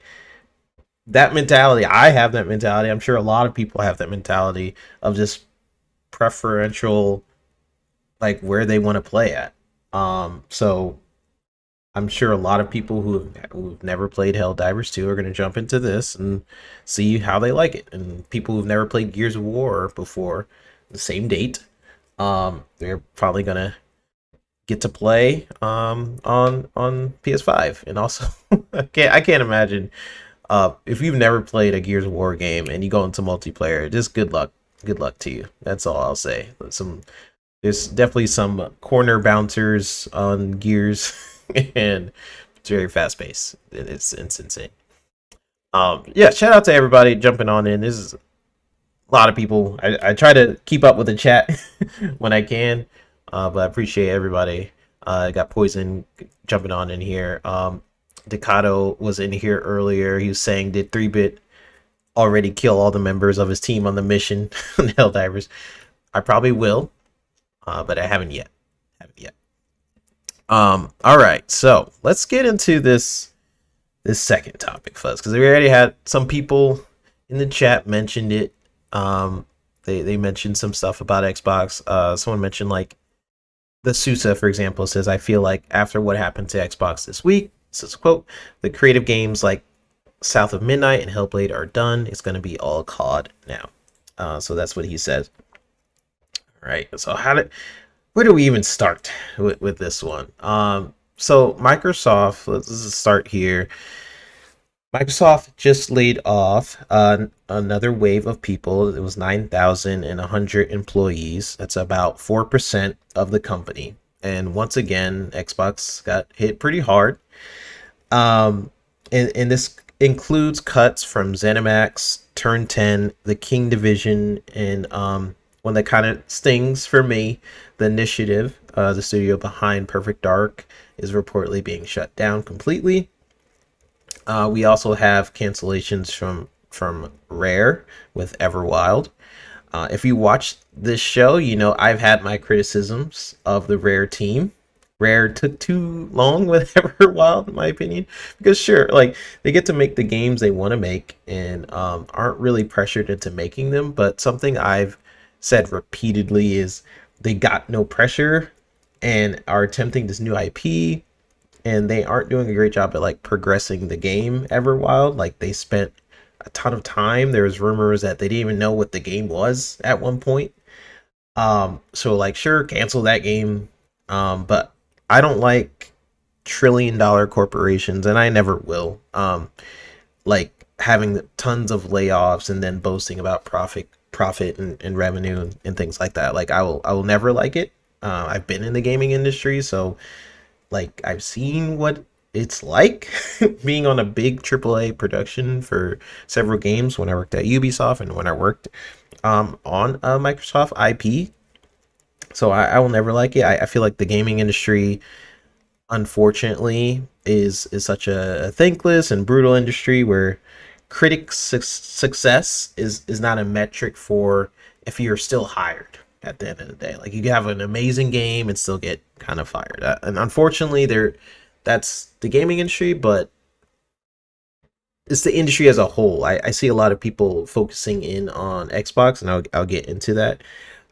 that mentality, I have that mentality. I'm sure a lot of people have that mentality of just preferential, like, where they want to play at. So I'm sure a lot of people who've never played Helldivers 2 are going to jump into this and see how they like it. And people who've never played Gears of War before, the same date, they're probably going to get to play on PS5. And also, I can't imagine if you've never played a Gears of War game and you go into multiplayer, just good luck. Good luck to you. That's all I'll say. There's definitely some corner bouncers on Gears, and it's very fast paced. It's insane. Yeah, shout out to everybody jumping on in. This is a lot of people. I try to keep up with the chat when I can, but I appreciate everybody. I got Poison jumping on in here. Decado was in here earlier. He was saying, did 3-Bit already kill all the members of his team on the mission on Helldivers? I probably will, but I haven't yet. All right, so let's get into this this second topic, Fuzz, because we already had some people in the chat mentioned it. They mentioned some stuff about Xbox. Someone mentioned like the Sousa, for example, says, I feel like after what happened to Xbox this week, this is a quote, the creative games like South of Midnight and Hellblade are done. It's going to be all COD now. So that's what he says. All right. So where do we even start with this one? So Microsoft, let's start here. Microsoft just laid off another wave of people. It was 9,100 employees. That's about 4% of the company. And once again, Xbox got hit pretty hard. And this includes cuts from ZeniMax, Turn 10, the King Division, and one that kind of stings for me, the Initiative, the studio behind Perfect Dark, is reportedly being shut down completely. We also have cancellations from Rare with Everwild. If you watch this show, you know I've had my criticisms of the Rare team. Rare took too long with Everwild, in my opinion, because sure, like they get to make the games they want to make and aren't really pressured into making them. But something I've said repeatedly is they got no pressure and are attempting this new IP, and they aren't doing a great job at like progressing the game Everwild. Like they spent a ton of time. There was rumors that they didn't even know what the game was at one point. So like sure, cancel that game. But I don't like trillion-dollar corporations, and I never will. Like having tons of layoffs and then boasting about profit and revenue and things like that. Like I will never like it. I've been in the gaming industry, so like I've seen what it's like being on a big AAA production for several games when I worked at Ubisoft and when I worked on a Microsoft IP. So I will never like it. I feel like the gaming industry, unfortunately, is such a thankless and brutal industry where critics' success is not a metric for if you're still hired at the end of the day. Like you can have an amazing game and still get kind of fired. And unfortunately, that's the gaming industry, but it's the industry as a whole. I see a lot of people focusing in on Xbox, and I'll get into that,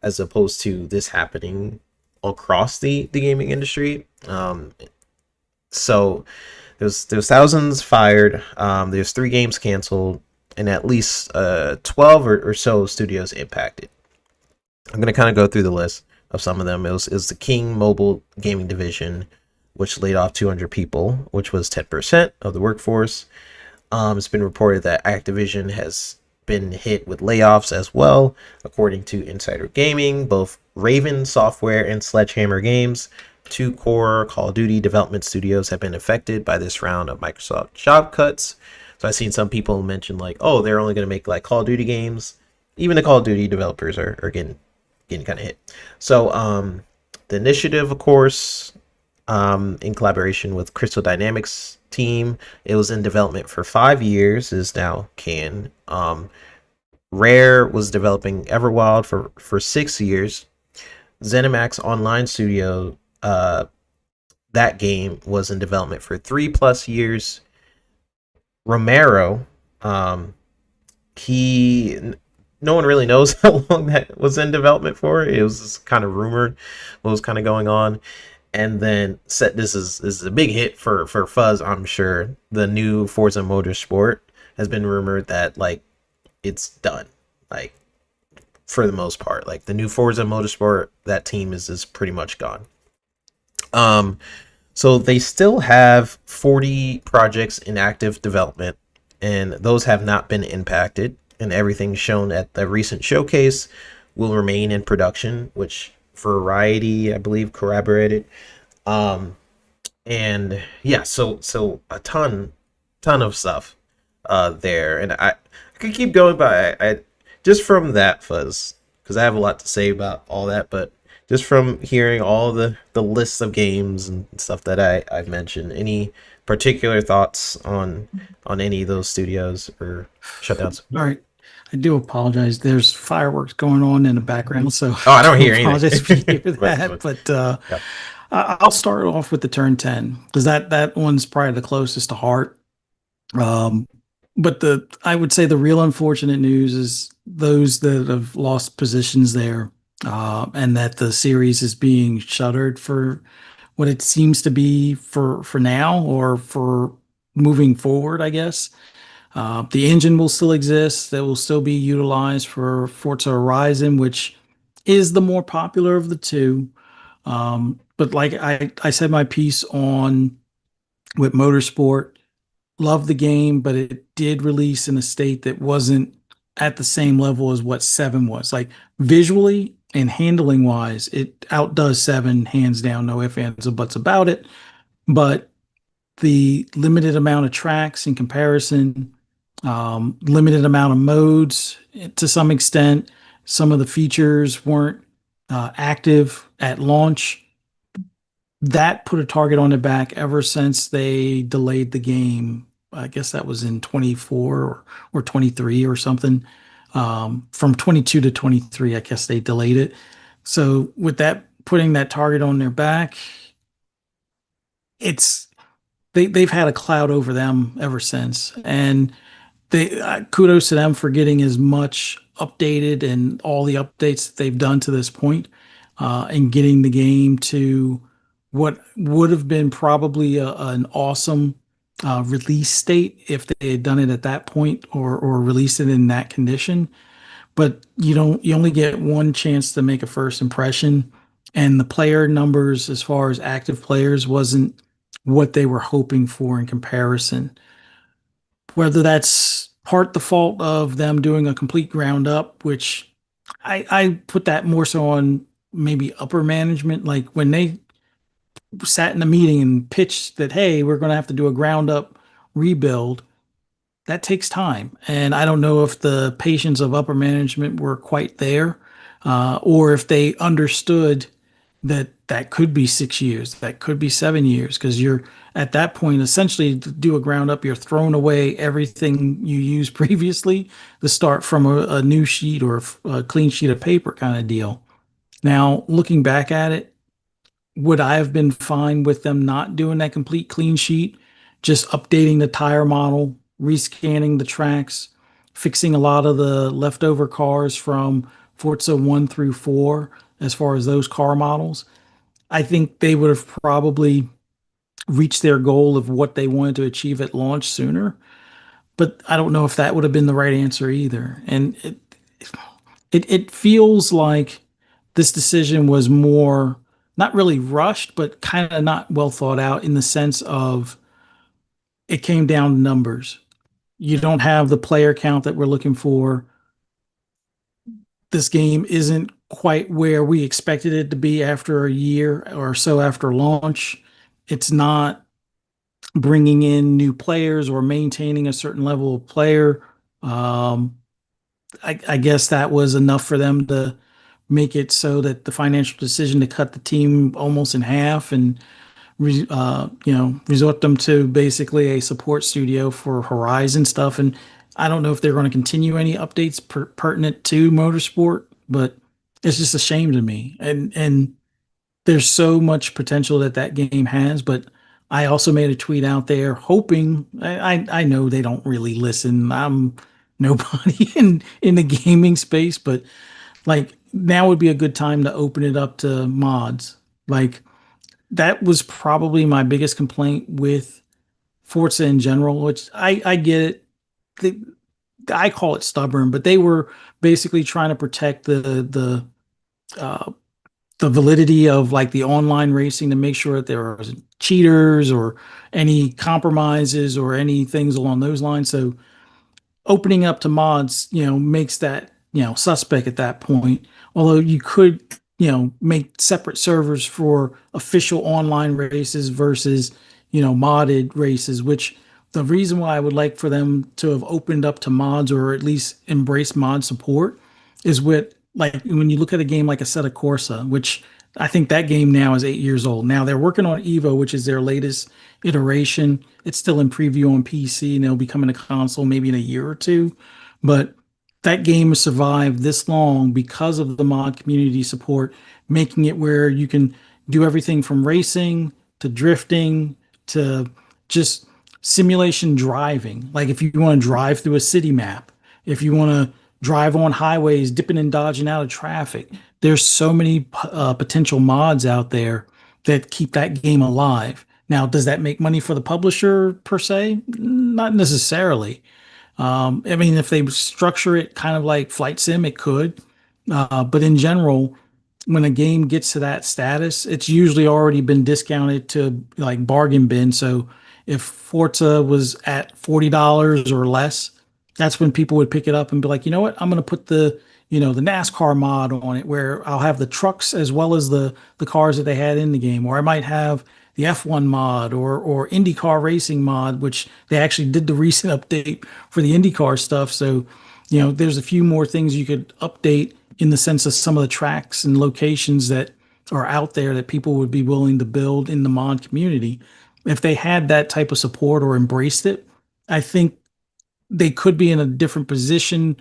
as opposed to this happening across the gaming industry. So there's thousands fired. There's 3 games canceled, and at least 12 or so studios impacted. I'm gonna kind of go through the list of some of them. It was the King Mobile Gaming Division, which laid off 200 people, which was 10% of the workforce. It's been reported that Activision has been hit with layoffs as well, according to Insider Gaming. Both Raven Software and Sledgehammer Games, 2 core Call of Duty development studios, have been affected by this round of Microsoft job cuts. So I've seen some people mention like, oh, they're only going to make like Call of Duty games. Even the Call of Duty developers are getting kind of hit. So the Initiative, of course, in collaboration with Crystal Dynamics team, it was in development for 5 years, is now canned. Rare was developing Everwild for 6 years. ZeniMax Online Studio, that game was in development for 3+ years. Romero, no one really knows how long that was in development for. It was just kind of rumored what was kind of going on. And then this is a big hit for Fuzz, I'm sure. The new Forza Motorsport has been rumored that like it's done, like for the most part. Like the new Forza Motorsport, that team is pretty much gone. So they still have 40 projects in active development, and those have not been impacted. And everything shown at the recent showcase will remain in production, which Variety, I believe, corroborated. And yeah, so a ton of stuff there, and I could keep going, but I just from that, Fuzz, because I have a lot to say about all that, but just from hearing all the lists of games and stuff that I've mentioned, any particular thoughts on any of those studios or shutdowns? All right. I do apologize. There's fireworks going on in the background, so Oh, I don't do hear apologize if you anything. hear that. But Yeah. I'll start off with the Turn 10 because that one's probably the closest to heart. Um, but I would say the real unfortunate news is those that have lost positions there, and that the series is being shuttered for what it seems to be for now or for moving forward, I guess. The engine will still exist. That will still be utilized for Forza Horizon, which is the more popular of the two. But like I said my piece on with Motorsport, loved the game, but it did release in a state that wasn't at the same level as what 7 was. Like visually and handling wise, it outdoes 7 hands down, no ifs, ands, or buts about it. But the limited amount of tracks in comparison, limited amount of modes to some extent. Some of the features weren't active at launch. That put a target on their back ever since they delayed the game. I guess that was in 24 or 23 or something. From 22 to 23, I guess they delayed it. So with that putting that target on their back, it's they've had a cloud over them ever since. And they kudos to them for getting as much updated and all the updates that they've done to this point, and getting the game to what would have been probably an awesome release state if they had done it at that point or released it in that condition. But you only get one chance to make a first impression, and the player numbers as far as active players wasn't what they were hoping for in comparison. Whether that's part the fault of them doing a complete ground up, which I put that more so on maybe upper management. Like when they sat in a meeting and pitched that, hey, we're going to have to do a ground up rebuild, that takes time. And I don't know if the patience of upper management were quite there, or if they understood that that could be 6 years, that could be 7 years, because you're at that point essentially to do a ground up, you're throwing away everything you used previously to start from a new sheet or a clean sheet of paper kind of deal. Now, looking back at it, would I have been fine with them not doing that complete clean sheet, just updating the tire model, rescanning the tracks, fixing a lot of the leftover cars from Forza 1 through 4 as far as those car models? I think they would have probably reached their goal of what they wanted to achieve at launch sooner. But I don't know if that would have been the right answer either. And it feels like this decision was more not really rushed, but kind of not well thought out in the sense of it came down to numbers. You don't have the player count that we're looking for. This game isn't quite where we expected it to be after a year or so after launch. It's not bringing in new players or maintaining a certain level of player. Um, I guess that was enough for them to make it so that the financial decision to cut the team almost in half and resort them to basically a support studio for Horizon stuff. And I don't know if they're going to continue any updates pertinent to Motorsport, but it's just a shame to me. And there's so much potential that that game has, but I also made a tweet out there hoping I know they don't really listen. I'm nobody in the gaming space, but like now would be a good time to open it up to mods. Like that was probably my biggest complaint with Forza in general, which I get it. They, I call it stubborn, but they were basically trying to protect uh, the validity of like the online racing to make sure that there are cheaters or any compromises or any things along those lines. So opening up to mods, makes that, suspect at that point. Although you could, make separate servers for official online races versus, modded races, which the reason why I would like for them to have opened up to mods or at least embrace mod support is with like when you look at a game like Assetto Corsa, which I think that game now is 8 years old. Now they're working on Evo, which is their latest iteration. It's still in preview on PC and it'll be coming to console maybe in a year or two. But that game has survived this long because of the mod community support, making it where you can do everything from racing to drifting to just simulation driving. Like if you want to drive through a city map, if you want to drive on highways, dipping and dodging out of traffic, there's so many potential mods out there that keep that game alive. Now, does that make money for the publisher per se? Not necessarily. I mean, if they structure it kind of like Flight Sim, it could. But in general, when a game gets to that status, it's usually already been discounted to like bargain bin. So if Forza was at $40 or less, that's when people would pick it up and be like, you know what, I'm going to put the NASCAR mod on it where I'll have the trucks as well as the cars that they had in the game, or I might have the F1 mod or IndyCar racing mod, which they actually did the recent update for the IndyCar stuff. So, there's a few more things you could update in the sense of some of the tracks and locations that are out there that people would be willing to build in the mod community. If they had that type of support or embraced it, I think they could be in a different position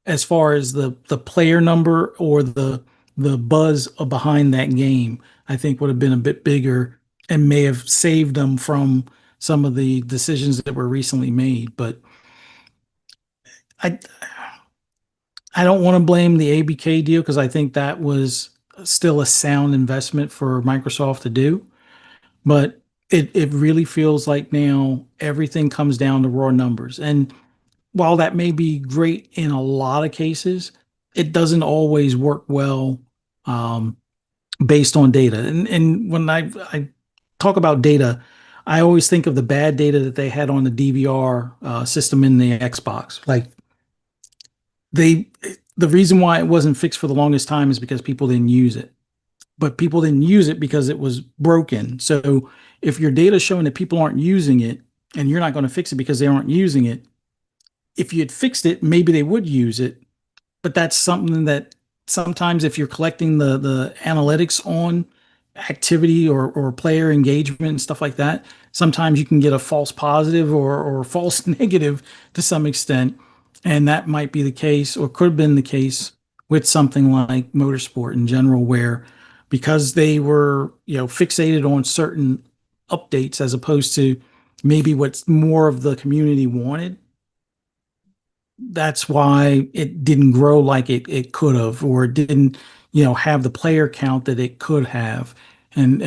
as far as the player number or the buzz behind that game. I think would have been a bit bigger and may have saved them from some of the decisions that were recently made. But I I don't want to blame the ABK deal because I think that was still a sound investment for Microsoft to do. But it really feels like now everything comes down to raw numbers. And while that may be great in a lot of cases, it doesn't always work well um, based on data. And when I talk about data, I always think of the bad data that they had on the DVR system in the Xbox. Like they, the reason why it wasn't fixed for the longest time is because people didn't use it. But people didn't use it because it was broken. So if your data is showing that people aren't using it, and you're not going to fix it because they aren't using it, if you had fixed it, maybe they would use it. But that's something that sometimes if you're collecting the analytics on activity or player engagement and stuff like that, sometimes you can get a false positive or false negative to some extent. And that might be the case or could have been the case with something like motorsport in general, where because they were, fixated on certain updates as opposed to maybe what's more of the community wanted, that's why it didn't grow like it could have, or it didn't, have the player count that it could have. And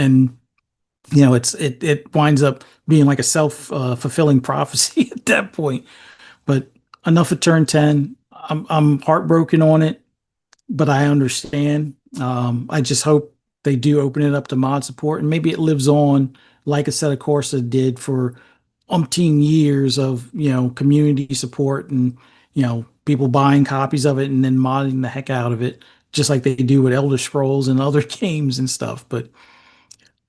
it winds up being like a self fulfilling prophecy at that point. But enough of turn 10. I'm heartbroken on it, but I understand. I just hope they do open it up to mod support and maybe it lives on like a set of Corsa did for umpteen years of, community support and, people buying copies of it and then modding the heck out of it, just like they do with Elder Scrolls and other games and stuff. But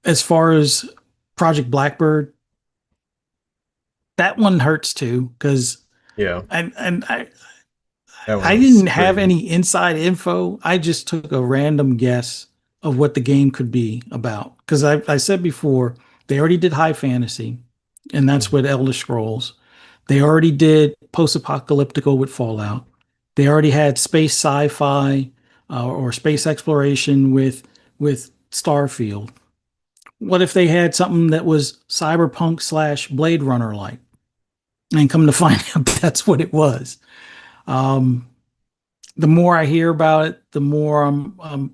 as far as Project Blackbird, that one hurts too because Yeah, I that one I was didn't have crazy. any inside info. I just took a random guess of what the game could be about. Because I said before, they already did high fantasy, and that's Mhm. with Elder Scrolls. They already did post-apocalyptical with Fallout. They already had space sci-fi or space exploration with Starfield. What if they had something that was cyberpunk slash Blade Runner like? And come to find out, that's what it was. Um, the more I hear about it, the more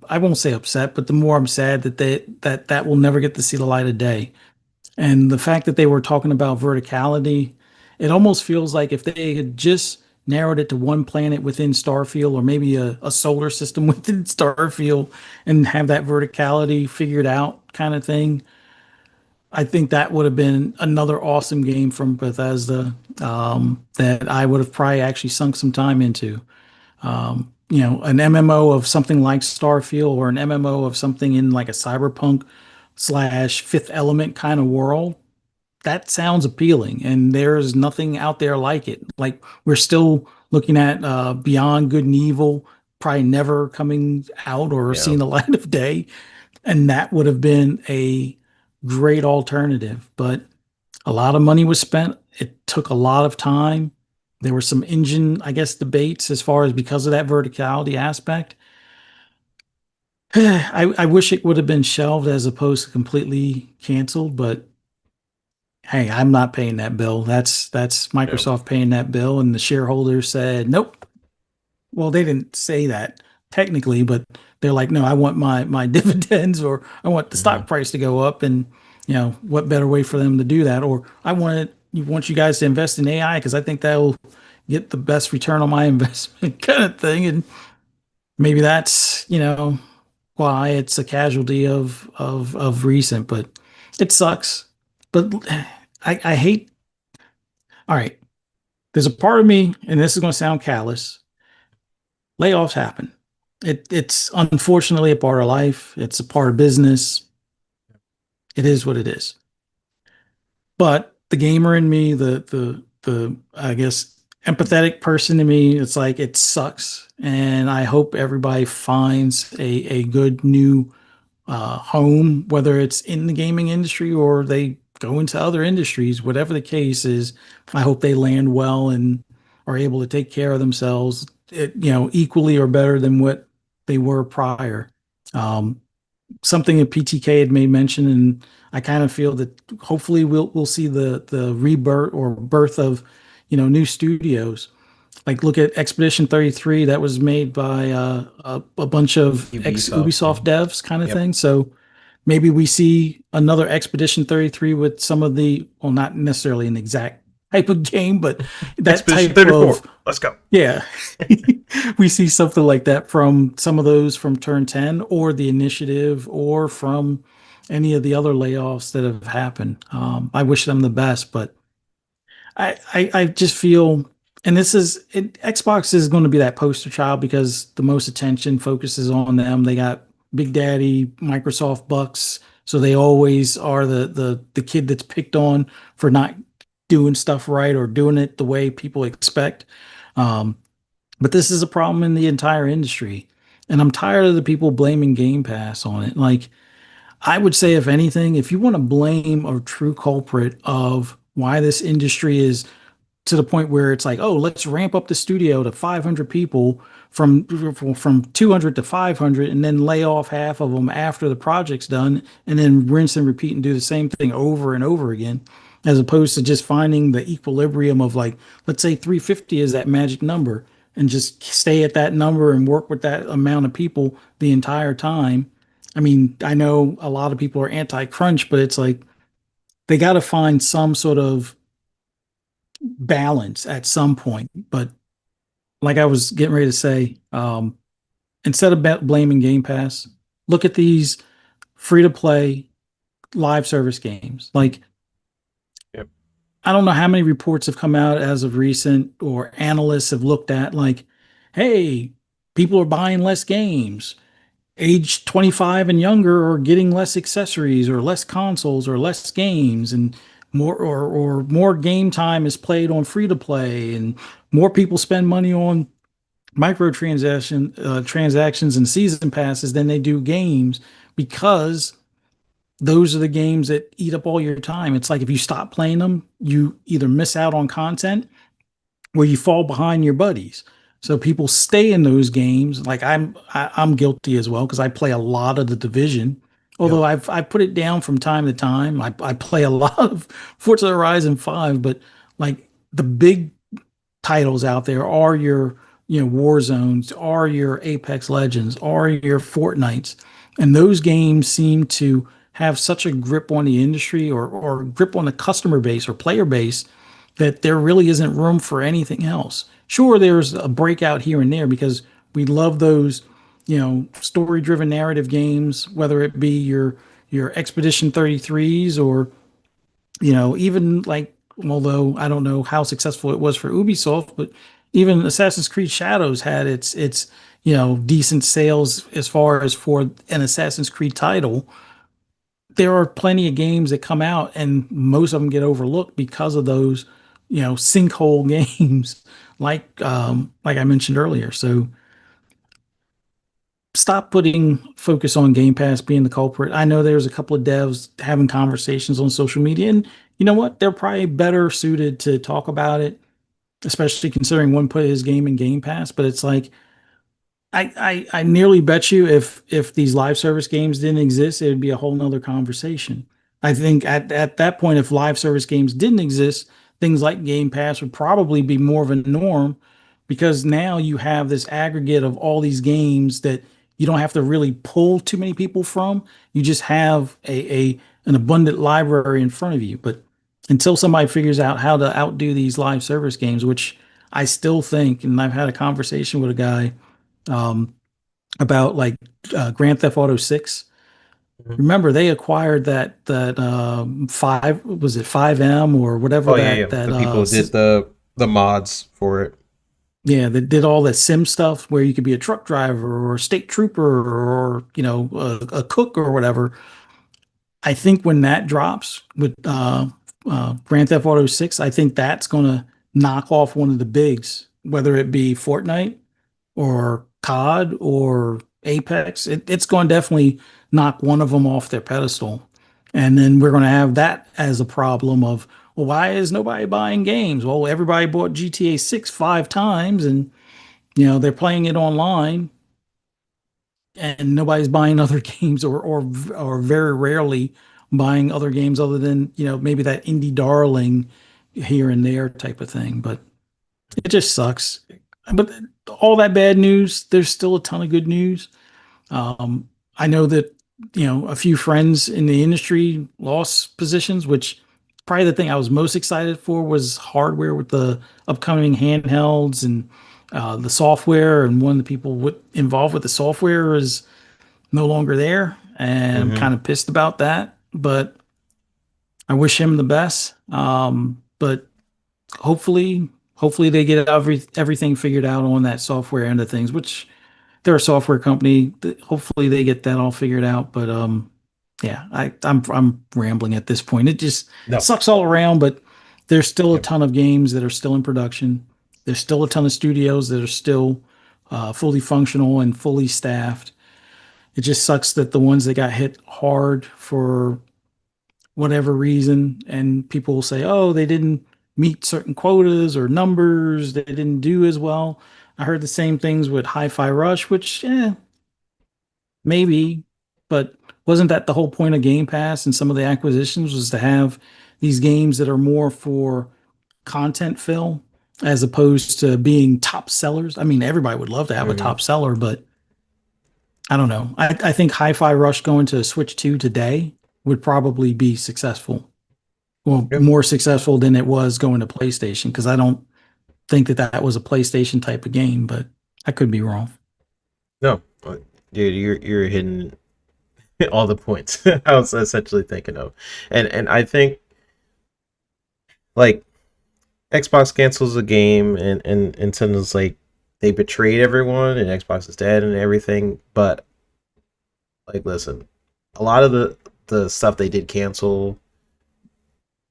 I won't say upset, but the more I'm sad that that will never get to see the light of day. And the fact that they were talking about verticality, it almost feels like if they had just narrowed it to one planet within Starfield or maybe a solar system within Starfield and have that verticality figured out kind of thing, I think that would have been another awesome game from Bethesda that I would have probably actually sunk some time into. An MMO of something like Starfield or an MMO of something in like a cyberpunk slash Fifth Element kind of world. That sounds appealing, and there's nothing out there like it. Like we're still looking at Beyond Good and Evil, probably never coming out or Yeah, seeing the light of day, and that would have been a great alternative. But a lot of money was spent. It took a lot of time. There were some engine, I guess, debates as far as because of that verticality aspect. I wish it would have been shelved as opposed to completely canceled, but hey, I'm not paying that bill. That's Yeah. Microsoft paying that bill, and the shareholders said, nope. Well, they didn't say that technically, but they're like, no, I want my dividends, or I want the Hmm. stock price to go up, and what better way for them to do that? Or I want you guys to invest in AI because I think that will get the best return on my investment, kind of thing. And maybe that's why it's a casualty of recent, but it sucks. But I hate. All right, there's a part of me, and this is going to sound callous. Layoffs happen. It's unfortunately a part of life. It's a part of business. It is what it is. But the gamer in me, the I guess empathetic person in me, it's like it sucks, and I hope everybody finds a good new home, whether it's in the gaming industry or they go into other industries. Whatever the case is, I hope they land well and are able to take care of themselves, equally or better than what they were prior. Um, Something that PTK had made mention, and I kind of feel that hopefully we'll see the rebirth or birth of new studios. Like look at Expedition 33, that was made by a bunch of ex Ubisoft. Ubisoft devs, kind of Yep. thing. So maybe we see another Expedition 33 with some of the, well, not necessarily an exact type of game, but that Expedition type 34. of, Let's go. yeah. We see something like that from some of those from Turn 10 or the initiative or from any of the other layoffs that have happened. I wish them the best, but I just feel, and Xbox is going to be that poster child because the most attention focuses on them. They got Big Daddy, Microsoft bucks, so they always are the kid that's picked on for not doing stuff right or doing it the way people expect. Um, but this is a problem in the entire industry, and I'm tired of the people blaming Game Pass on it. Like I would say, if anything, if you want to blame a true culprit of why this industry is to the point where it's like, oh, let's ramp up the studio to 500 people from 200 to 500 and then lay off half of them after the project's done and then rinse and repeat and do the same thing over and over again, as opposed to just finding the equilibrium of, like, let's say 350 is that magic number and just stay at that number and work with that amount of people the entire time. I mean, I know a lot of people are anti-crunch, but it's like they got to find some sort of balance at some point. But like I was getting ready to say, instead of blaming Game Pass, look at these free to play live service games. Like, Yep. I don't know how many reports have come out as of recent or analysts have looked at, like, hey, people are buying less games. Age 25 and younger are getting less accessories or less consoles or less games, and more game time is played on free to play, and more people spend money on transactions and season passes than they do games, because those are the games that eat up all your time. It's like if you stop playing them, you either miss out on content where you fall behind your buddies. So people stay in those games. Like I'm guilty as well because I play a lot of the Division. Yep. Although I put it down from time to time. I play a lot of Forza Horizon 5, but like the big titles out there are your War Zones, are your Apex Legends, are your Fortnites, and those games seem to have such a grip on the industry, or grip on the customer base or player base, that there really isn't room for anything else. Sure, there's a breakout here and there because we love those, story driven narrative games, whether it be your Expedition 33s or even like, although I don't know how successful it was for Ubisoft, but even Assassin's Creed Shadows had its decent sales as far as for an Assassin's Creed title. There are plenty of games that come out and most of them get overlooked because of those, sinkhole games like I mentioned earlier. So stop putting focus on Game Pass being the culprit. I know there's a couple of devs having conversations on social media, and you know what? They're probably better suited to talk about it, especially considering one put his game in Game Pass. But it's like I nearly bet you if these live service games didn't exist, it would be a whole nother conversation. I think at that point, if live service games didn't exist, things like Game Pass would probably be more of a norm because now you have this aggregate of all these games that you don't have to really pull too many people from. You just have a an abundant library in front of you. But until somebody figures out how to outdo these live service games, which I still think, and I've had a conversation with a guy um, about like Grand Theft Auto 6. Mhm. Remember, they acquired that five was it 5M or whatever Oh yeah, yeah. that The people who did the mods for it. yeah, that did all that sim stuff where you could be a truck driver or a state trooper or a cook or whatever. I think when that drops with Grand Theft Auto 6, I think that's going to knock off one of the bigs, whether it be Fortnite or COD or Apex. It's going to definitely knock one of them off their pedestal. And then we're going to have that as a problem of, well, why is nobody buying games? Well, everybody bought GTA 6 5 times and, they're playing it online and nobody's buying other games or very rarely buying other games other than, maybe that indie darling here and there type of thing. But it just sucks. But all that bad news, there's still a ton of good news. I know that, a few friends in the industry lost positions, which probably the thing I was most excited for was hardware with the upcoming handhelds and the software. And one of the people involved with the software is no longer there. And I'm Hmm. kind of pissed about that, but I wish him the best. But hopefully they get everything figured out on that software end of things, which they're a software company. Hopefully they get that all figured out. But yeah, I'm rambling at this point. It just No. sucks all around. But there's still a Yep. ton of games that are still in production. There's still a ton of studios that are still fully functional and fully staffed. It just sucks that the ones that got hit hard for whatever reason, and people will say, "Oh, they didn't meet certain quotas or numbers. They didn't do as well." I heard the same things with Hi-Fi Rush, which maybe, but wasn't that the whole point of Game Pass and some of the acquisitions was to have these games that are more for content fill as opposed to being top sellers? I mean, everybody would love to have a Hmm. top seller, but I don't know. I think Hi-Fi Rush going to Switch 2 today would probably be successful. Well, Yep. more successful than it was going to PlayStation because I don't think that that was a PlayStation type of game, but I could be wrong. No. Dude, you're hitting all the points I was essentially thinking of. And I think like Xbox cancels a game and Nintendo's like they betrayed everyone and Xbox is dead and everything, but like listen, a lot of the stuff they did cancel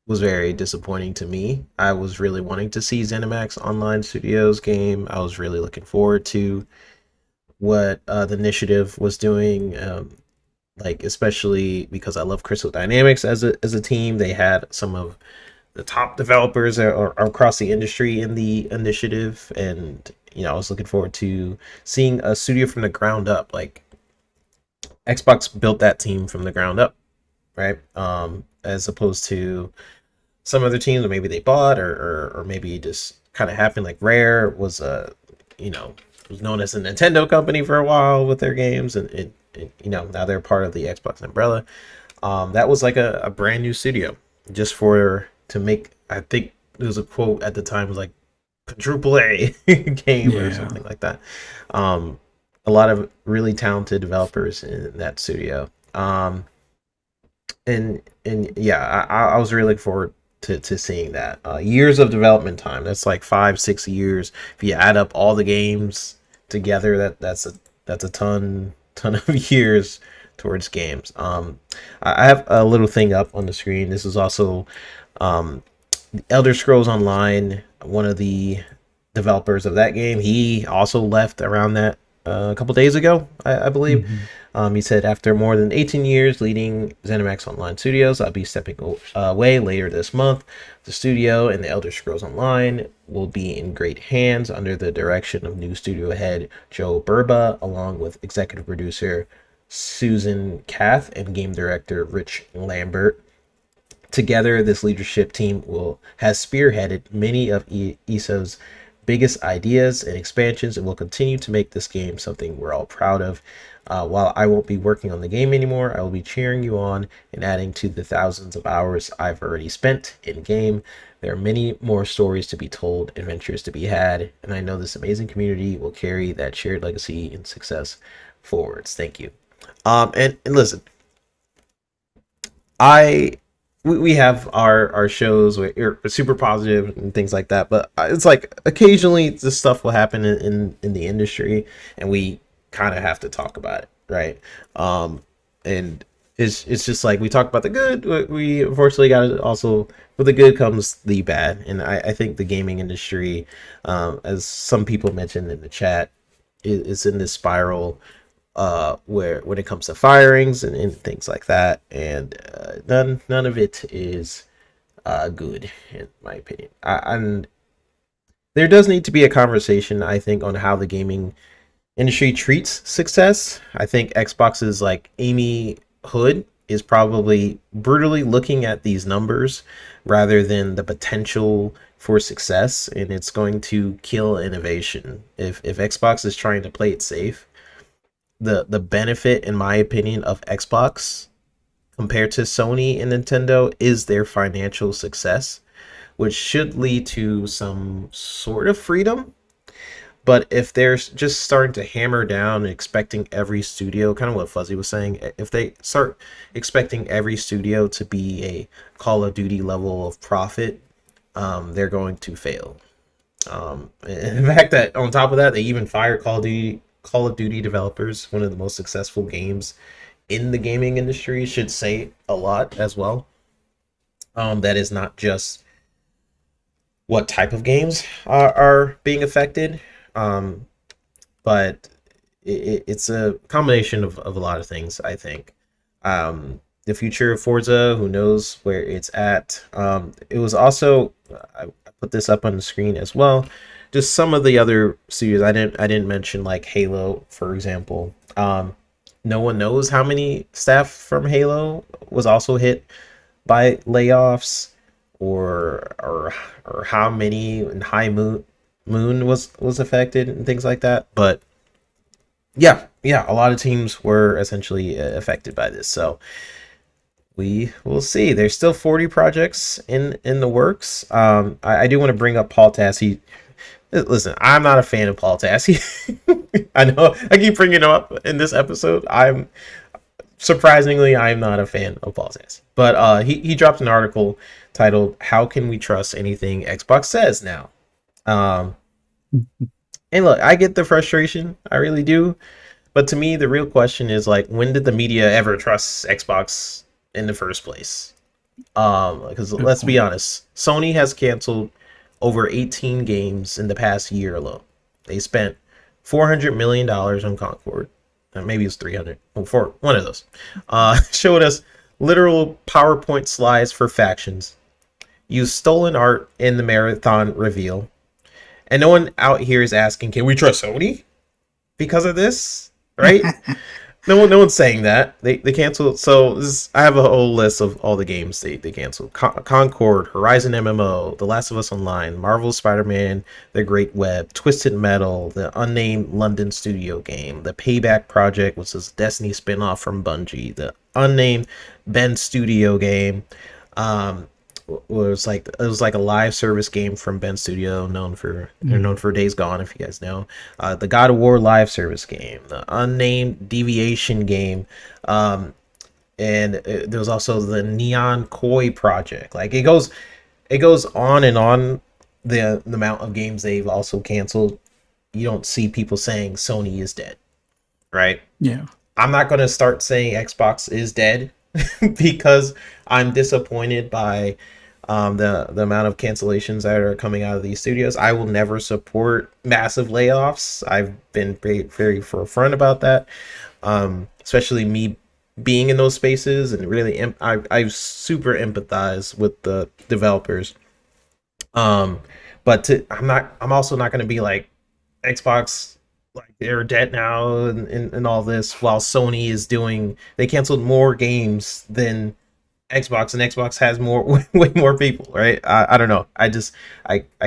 was very disappointing to me. I was really wanting to see ZeniMax Online Studios game. I was really looking forward to what the initiative was doing. Like especially because I love Crystal Dynamics as a team. They had some of the top developers are across the industry in the initiative, and I was looking forward to seeing a studio from the ground up. Like Xbox built that team from the ground up, right? As opposed to some other teams, or maybe they bought, or maybe it just kind of happened. Like Rare was a, you know, was known as a Nintendo company for a while with their games, and now they're part of the Xbox umbrella. That was like a brand new studio just for to make. I think there was a quote at the time was like quadruple A game or Yeah. something like that. Um, a lot of really talented developers in that studio. And yeah, I was really looking forward to seeing that. Years of development time. That's like 5 6 years. If you add up all the games together, that's a ton of years towards games. I have a little thing up on the screen. This is also um, Elder Scrolls Online. One of the developers of that game, he also left around that a couple days ago, I believe. Mhm. He said, after more than 18 years leading ZeniMax Online Studios, I'll be stepping away later this month. The studio and the Elder Scrolls Online will be in great hands under the direction of new studio head Joe Burba, along with executive producer Susan Kath and game director Rich Lambert. Together, this leadership team has spearheaded many of ESO's biggest ideas and expansions and will continue to make this game something we're all proud of. While I won't be working on the game anymore, I will be cheering you on and adding to the thousands of hours I've already spent in game. There are many more stories to be told, adventures to be had, and I know this amazing community will carry that shared legacy and success forwards. Thank you. And listen, I we have our shows where are super positive and things like that, but it's like occasionally this stuff will happen in the industry, and we kind of have to talk about it, right? And it's just like we talk about the good, but we unfortunately got to also, with the good comes the bad, and I think the gaming industry, as some people mentioned in the chat, is in this spiral where when it comes to firings and things like that, and none of it is good in my opinion. And there does need to be a conversation, I think, on how the gaming industry treats success. I think Xbox's like Amy Hood is probably brutally looking at these numbers rather than the potential for success, and it's going to kill innovation if Xbox is trying to play it safe. The benefit, in my opinion, of Xbox compared to Sony and Nintendo is their financial success, which should lead to some sort of freedom. But if they're just starting to hammer down, expecting every studio, kind of what Fuzzy was saying, if they start expecting every studio to be a Call of Duty level of profit, they're going to fail. In fact, that on top of that, they even fire Call of Duty developers. One of the most successful games in the gaming industry should say a lot as well. That is not just what type of games are being affected, but it's a combination of a lot of things, I think. The future of Forza, who knows where it's at. It was also, I put this up on the screen as well, just some of the other studios I didn't mention, like Halo, for example. No one knows how many staff from Halo was also hit by layoffs, or how many in High Moon was affected and things like that. But yeah, a lot of teams were essentially affected by this. So we will see. There's still 40 projects in the works. I do want to bring up Paul Tassi. Listen, I'm not a fan of Paul Tassi. I know I keep bringing him up in this episode. I'm not a fan of Paul Tassi. But he dropped an article titled "How Can We Trust Anything Xbox Says Now?" And look, I get the frustration, I really do. But to me, the real question is like, when did the media ever trust Xbox in the first place? Because let's be honest, Sony has canceled over 18 games in the past year alone. They spent $400 million on Concord. Maybe it's 300. For one of those. Showed us literal PowerPoint slides for factions. Used stolen art in the marathon reveal. And no one out here is asking, can we trust Sony because of this? Right? No one's saying that. They canceled. So I have a whole list of all the games they canceled. Concord, Horizon MMO, The Last of Us Online, Marvel's Spider-Man, The Great Web, Twisted Metal, the unnamed London studio game, the Payback Project, which is Destiny spinoff from Bungie, the unnamed Ben Studio game, was like it was like a live service game from Ben Studio, they're known for Days Gone, if you guys know. The God of War live service game, the unnamed Deviation game, and there was also the Neon Koi project. Like it goes on and on. The amount of games they've also canceled. You don't see people saying Sony is dead, right? Yeah. I'm not going to start saying Xbox is dead because I'm disappointed by the amount of cancellations that are coming out of these studios. I will never support massive layoffs. I've been very forefront about that, especially me being in those spaces, and really I super empathize with the developers. I'm also not going to be like Xbox, like they're dead now, and all this, while Sony is they canceled more games than Xbox, and Xbox has more way more people, right? I don't know. I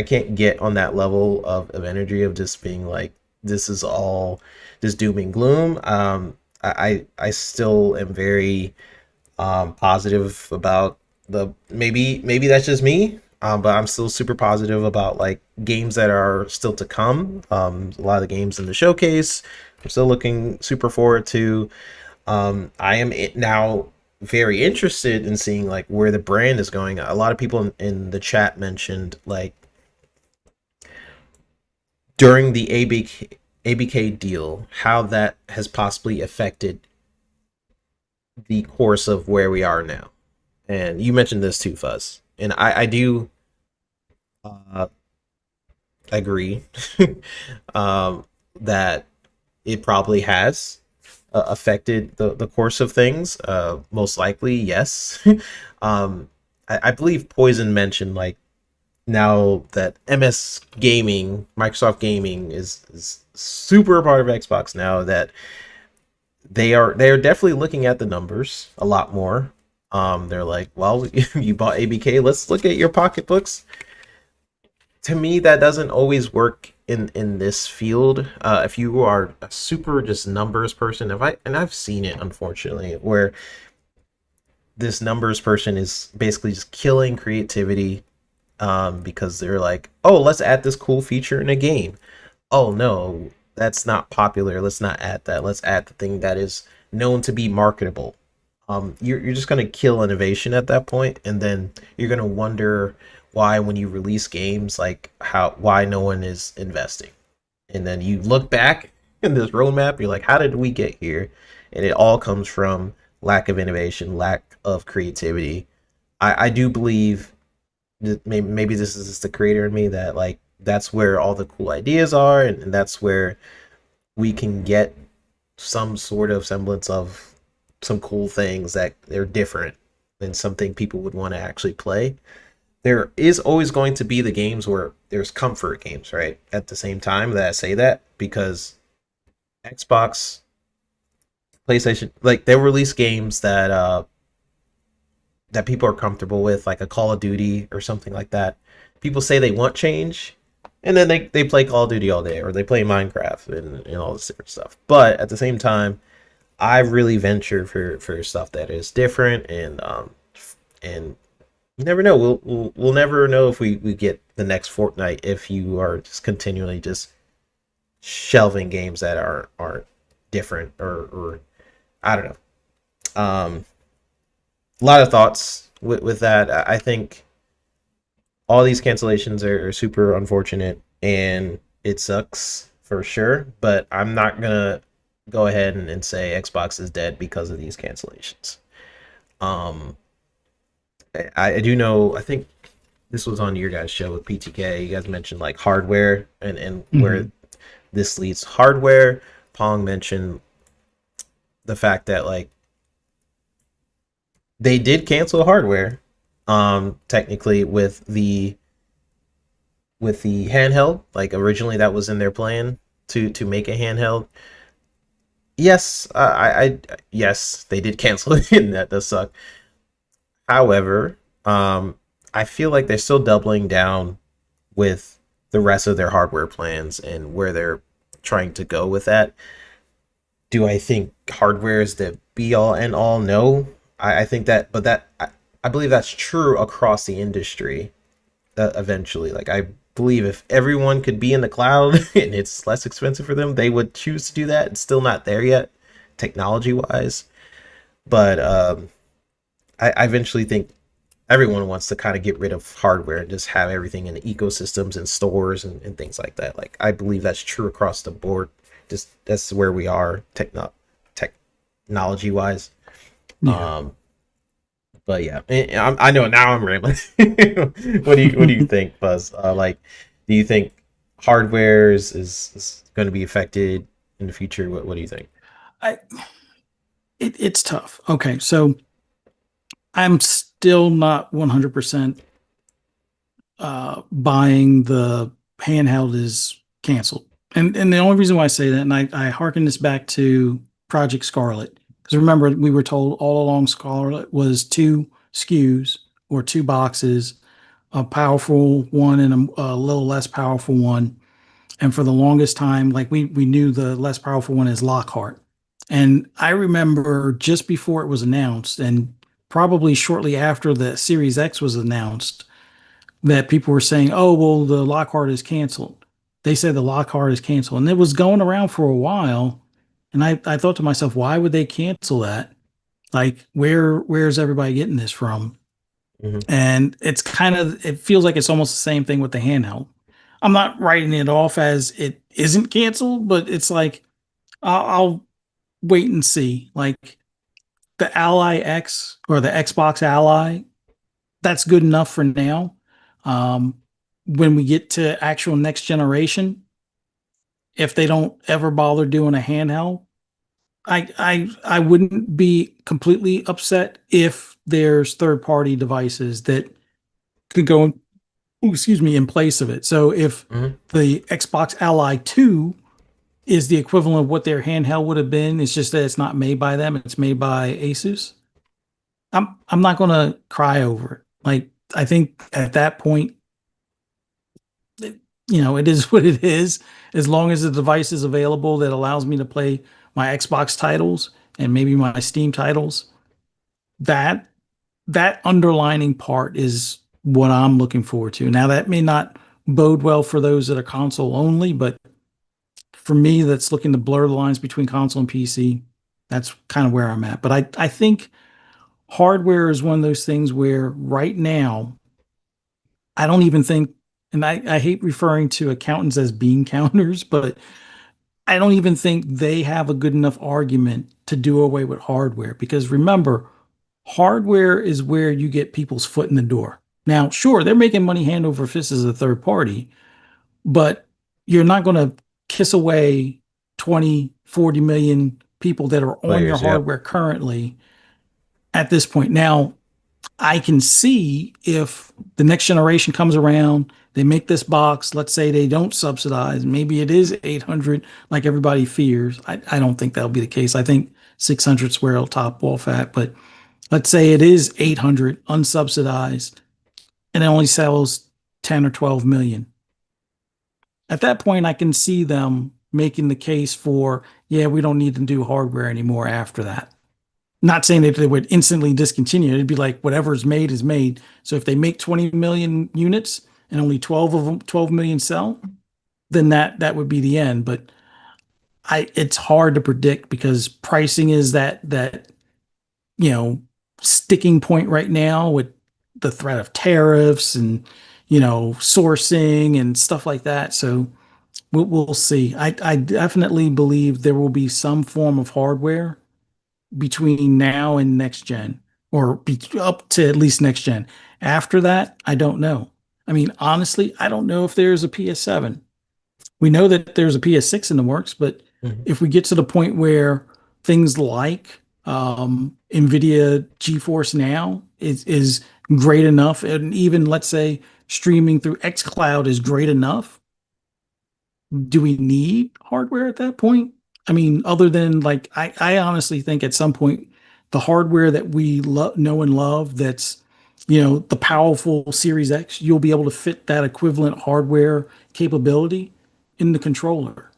can't get on that level of energy of just being like this is all just doom and gloom. I still am very positive about the maybe that's just me. But I'm still super positive about like games that are still to come. A lot of the games in the showcase, I'm still looking super forward to. I am now very interested in seeing like where the brand is going. A lot of people in the chat mentioned like during the ABK deal, how that has possibly affected the course of where we are now. And you mentioned this too, Fuzz, and I do uh, agree um, that it probably has affected the course of things. Most likely, yes. I believe Poison mentioned like now that MS Gaming, Microsoft Gaming is super part of Xbox now that they are definitely looking at the numbers a lot more. They're like, well, you bought ABK, let's look at your pocketbooks. To me, that doesn't always work in this field. If you are a super just numbers person, if I and I've seen it unfortunately, where this numbers person is basically just killing creativity because they're like, oh, let's add this cool feature in a game. Oh no, that's not popular. Let's not add that. Let's add the thing that is known to be marketable. You're just gonna kill innovation at that point, and then you're gonna wonder why when you release games like how why no one is investing. And then you look back in this roadmap, you're like, how did we get here? And it all comes from lack of innovation, lack of creativity. I do believe that maybe this is just the creator in me that like that's where all the cool ideas are, and that's where we can get some sort of semblance of some cool things that they're different than something people would want to actually play. There is always going to be the games where there's comfort games, right? At the same time that I say that, because Xbox, PlayStation, like they release games that people are comfortable with, like a Call of Duty or something like that. People say they want change, and then they play Call of Duty all day, or they play Minecraft and all this different stuff. But at the same time, I really venture for stuff that is different, and you never know. We'll never know if we get the next Fortnite if you are just continually just shelving games that aren't different or I don't know. A lot of thoughts with that. I think all these cancellations are super unfortunate and it sucks for sure. But I'm not gonna go ahead and say Xbox is dead because of these cancellations. Um, I do know. I think this was on your guys' show with PTK. You guys mentioned like hardware and where Mhm. this leads hardware. Pong mentioned the fact that like they did cancel hardware, technically with the handheld. Like originally that was in their plan to make a handheld. Yes, yes, they did cancel it, and that does suck. However, I feel like they're still doubling down with the rest of their hardware plans and where they're trying to go with that. Do I think hardware is the be all and all? No. I think that, but I believe that's true across the industry eventually. Like, I believe if everyone could be in the cloud and it's less expensive for them, they would choose to do that. It's still not there yet, technology wise. But I eventually think everyone wants to kind of get rid of hardware and just have everything in ecosystems and stores and things like that. Like I believe that's true across the board. Just that's where we are technology wise. Yeah. Um, but yeah, I know now I'm rambling. What do you think, Buzz? Like, do you think hardware is going to be affected in the future? What do you think? I it's tough. Okay, so I'm still not 100% buying the handheld is canceled. And the only reason why I say that, and I hearken this back to Project Scarlet, because remember we were told all along Scarlet was too SKUs or two boxes, a powerful one and a little less powerful one. And for the longest time, like we knew the less powerful one is Lockhart. And I remember just before it was announced, and probably shortly after the Series X was announced, that people were saying, "Oh, well, the Lockhart is canceled." They said the Lockhart is canceled, and it was going around for a while. And I thought to myself, why would they cancel that? Like, where's everybody getting this from? Hmm. And it feels like it's almost the same thing with the handheld. I'm not writing it off as it isn't canceled, but it's like I'll wait and see. Like the Ally X or the Xbox Ally, that's good enough for now. Um, when we get to actual next generation, if they don't ever bother doing a handheld, I wouldn't be completely upset if there's third party devices that could go, excuse me, in place of it. So if Hmm. the Xbox Ally 2 is the equivalent of what their handheld would have been, it's just that it's not made by them, it's made by Asus. I'm not going to cry over it. Like I think at that point, it, it is what it is. As long as the device is available that allows me to play my Xbox titles and maybe my Steam titles, that that underlining part is what I'm looking forward to. Now that may not bode well for those that are console only, but for me, that's looking to blur the lines between console and PC. That's kind of where I'm at. But I think hardware is one of those things where right now, I don't even think, and I hate referring to accountants as bean counters, but I don't even think they have a good enough argument to do away with hardware. Because remember, hardware is where you get people's foot in the door. Now, sure, they're making money hand over fist as a third party, but you're not going to kiss away 20, 40 million people that are on your Players, yep. hardware currently at this point. Now, I can see if the next generation comes around, they make this box, let's say they don't subsidize, maybe it is 800 like everybody fears. I don't think that'll be the case. I think 600 is where it'll top off at, but let's say it is 800 unsubsidized and it only sells 10 or 12 million. At that point, I can see them making the case for, yeah, we don't need to do hardware anymore after that. Not saying that they would instantly discontinue. It'd be like whatever is made is made. So if they make 20 million units and only 12 of them, 12 million sell, then that would be the end. But it's hard to predict because pricing is that you know sticking point right now with the threat of tariffs and sourcing and stuff like that. So we'll see. I definitely believe there will be some form of hardware between now and next gen, or up to at least next gen. After that, I don't know. I mean, honestly, I don't know if there's a PS7. We know that there's a PS6 in the works, but Hmm. if we get to the point where things like NVIDIA GeForce Now is great enough, and even let's say streaming through xCloud is great enough, do we need hardware at that point? I mean, other than like, I honestly think at some point, the hardware that we know and love, that's, the powerful Series X, you'll be able to fit that equivalent hardware capability in the controller.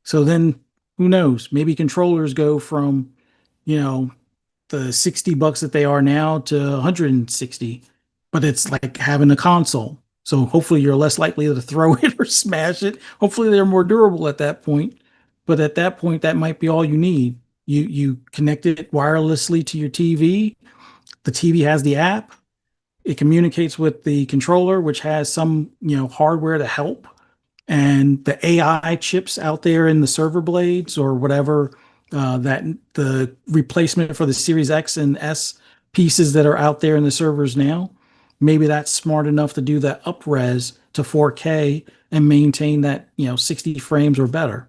So then who knows? Maybe controllers go from, you know, the $60 that they are now to 160, but it's like having a console. So hopefully you're less likely to throw it or smash it. Hopefully they're more durable at that point. But at that point, that might be all you need. You connect it wirelessly to your TV. The TV has the app. It communicates with the controller, which has some, hardware to help, and the AI chips out there in the server blades or whatever, that the replacement for the Series X and S pieces that are out there in the servers now, maybe that's smart enough to do that upres to 4K and maintain that 60 frames or better.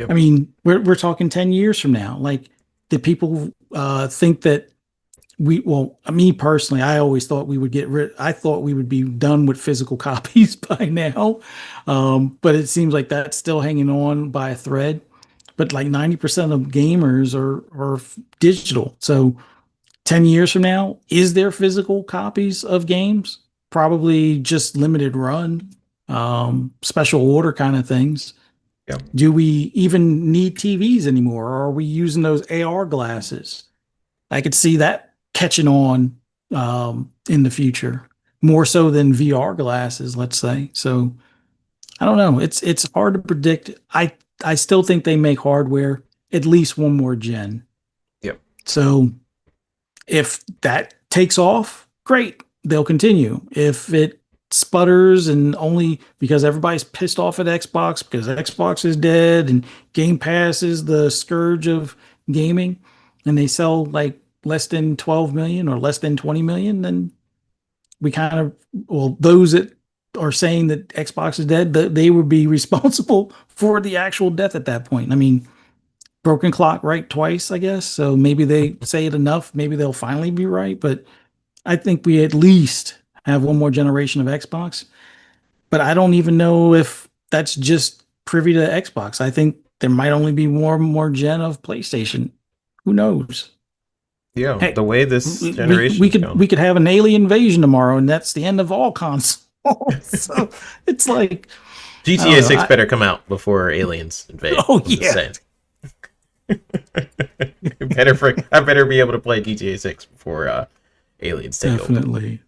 I Yep. mean, we're talking 10 years from now. Like, did people think that well, me personally, I always thought we would I thought we would be done with physical copies by now. But it seems like that's still hanging on by a thread. But like 90% of gamers are digital. So 10 years from now, is there physical copies of games? Probably just limited run, special order kind of things. Yeah. Do we even need TVs anymore? Or are we using those AR glasses? I could see that catching on in the future more so than VR glasses, let's say. So I don't know. It's hard to predict. I still think they make hardware at least one more gen. Yep. So if that takes off, great, they'll continue. If it sputters and only because everybody's pissed off at Xbox because Xbox is dead and Game Pass is the scourge of gaming and they sell like less than 12 million or less than 20 million, then we kind of, well, those that are saying that Xbox is dead, they would be responsible for the actual death at that point. I mean, broken clock right twice, I guess. So maybe they say it enough. Maybe they'll finally be right. But I think we at least have one more generation of Xbox. But I don't even know if that's just privy to Xbox. I think there might only be more gen of PlayStation. Who knows? Yeah, the Heck, way this we generation's could gone. we could have an alien invasion tomorrow, and that's the end of all consoles. So it's like I don't GTA know. 6 better come out before aliens invade. Oh I'm just yeah, saying. I better be able to play GTA 6 before aliens take over. definitely.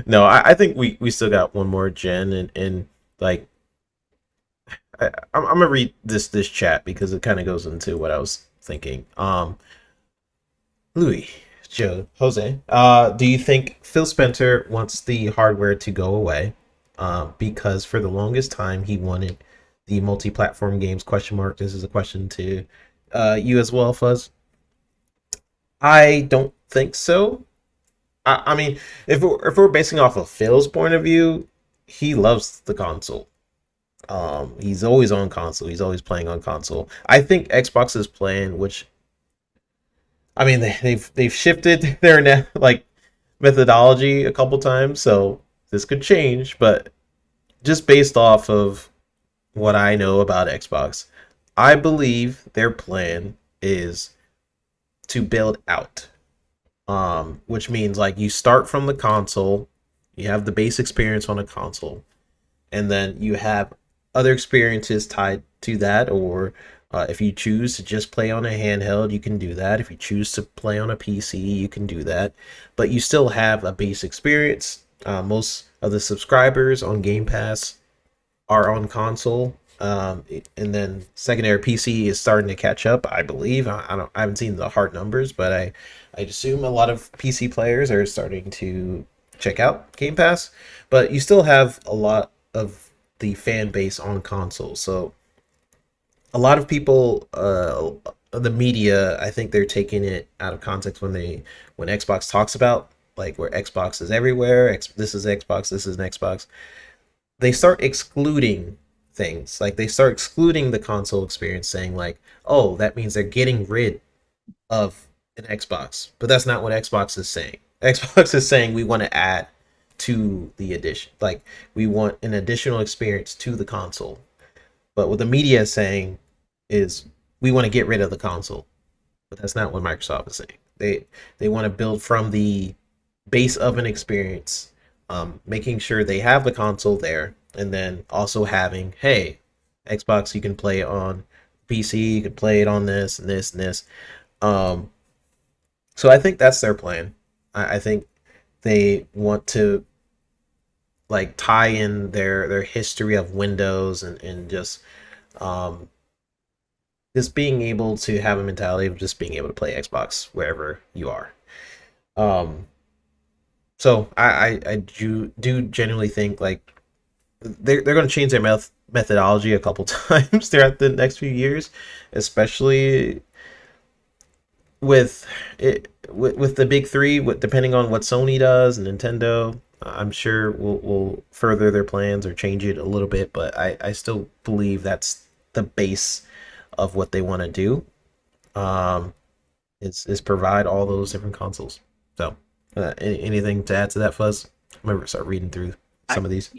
No, I think we still got one more gen and like I'm gonna read this chat because it kind of goes into what I was thinking. Louis, Joe, Jose, do you think Phil Spencer wants the hardware to go away? Because for the longest time he wanted the multi-platform games? Question mark. This is a question to you as well, Fuzz. I don't think so. I mean, if we're basing off of Phil's point of view, he loves the console. He's always on console. He's always playing on console. I think Xbox's plan, which I mean, they've shifted their like methodology a couple times, so this could change. But just based off of what I know about Xbox, I believe their plan is to build out. Which means like you start from the console, you have the base experience on a console, and then you have other experiences tied to that, or if you choose to just play on a handheld, you can do that. If you choose to play on a PC, you can do that. But you still have a base experience. Most of the subscribers on Game Pass are on console, and then secondary PC is starting to catch up. I believe I haven't seen the hard numbers, but I assume a lot of PC players are starting to check out Game Pass. But you still have a lot of the fan base on console, so a lot of people, the media, I think they're taking it out of context when Xbox talks about like where Xbox is everywhere. This is Xbox. This is an Xbox. They start excluding things. Like they start excluding the console experience, saying like, "Oh, that means they're getting rid of an Xbox." But that's not what Xbox is saying. Xbox is saying we want to add to the addition. Like we want an additional experience to the console. But what the media is saying is we want to get rid of the console. But that's not what Microsoft is saying. They want to build from the base of an experience, making sure they have the console there, and then also having, hey, Xbox, you can play it on PC, you can play it on this and this and this. Um, so I think that's their plan. I think they want to like tie in their history of Windows and um, just being able to have a mentality of just being able to play Xbox wherever you are. Um, so I do genuinely think like they're going to change their methodology a couple times throughout the next few years, especially with with the big three. Depending on what Sony does and Nintendo, I'm sure will further their plans or change it a little bit. But I still believe that's the base of what they want to do. Um, is provide all those different consoles. So, anything to add to that, Fuzz? I'm gonna start reading through I, some of these.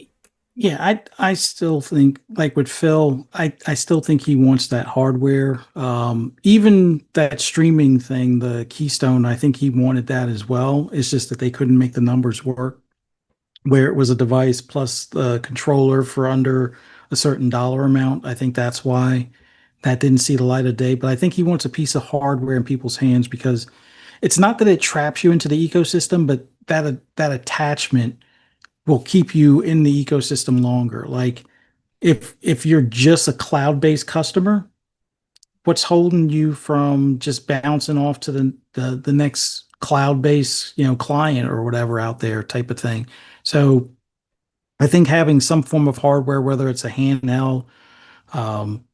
Yeah, I still think like with Phil, I still think he wants that hardware. Even that streaming thing, the Keystone, I think he wanted that as well. It's just that they couldn't make the numbers work where it was a device plus the controller for under a certain dollar amount. I think that's why that didn't see the light of day. But I think he wants a piece of hardware in people's hands because it's not that it traps you into the ecosystem, but that attachment will keep you in the ecosystem longer. Like if you're just a cloud-based customer, what's holding you from just bouncing off to the next cloud-based, client or whatever out there type of thing. So I think having some form of hardware, whether it's a handheld, um,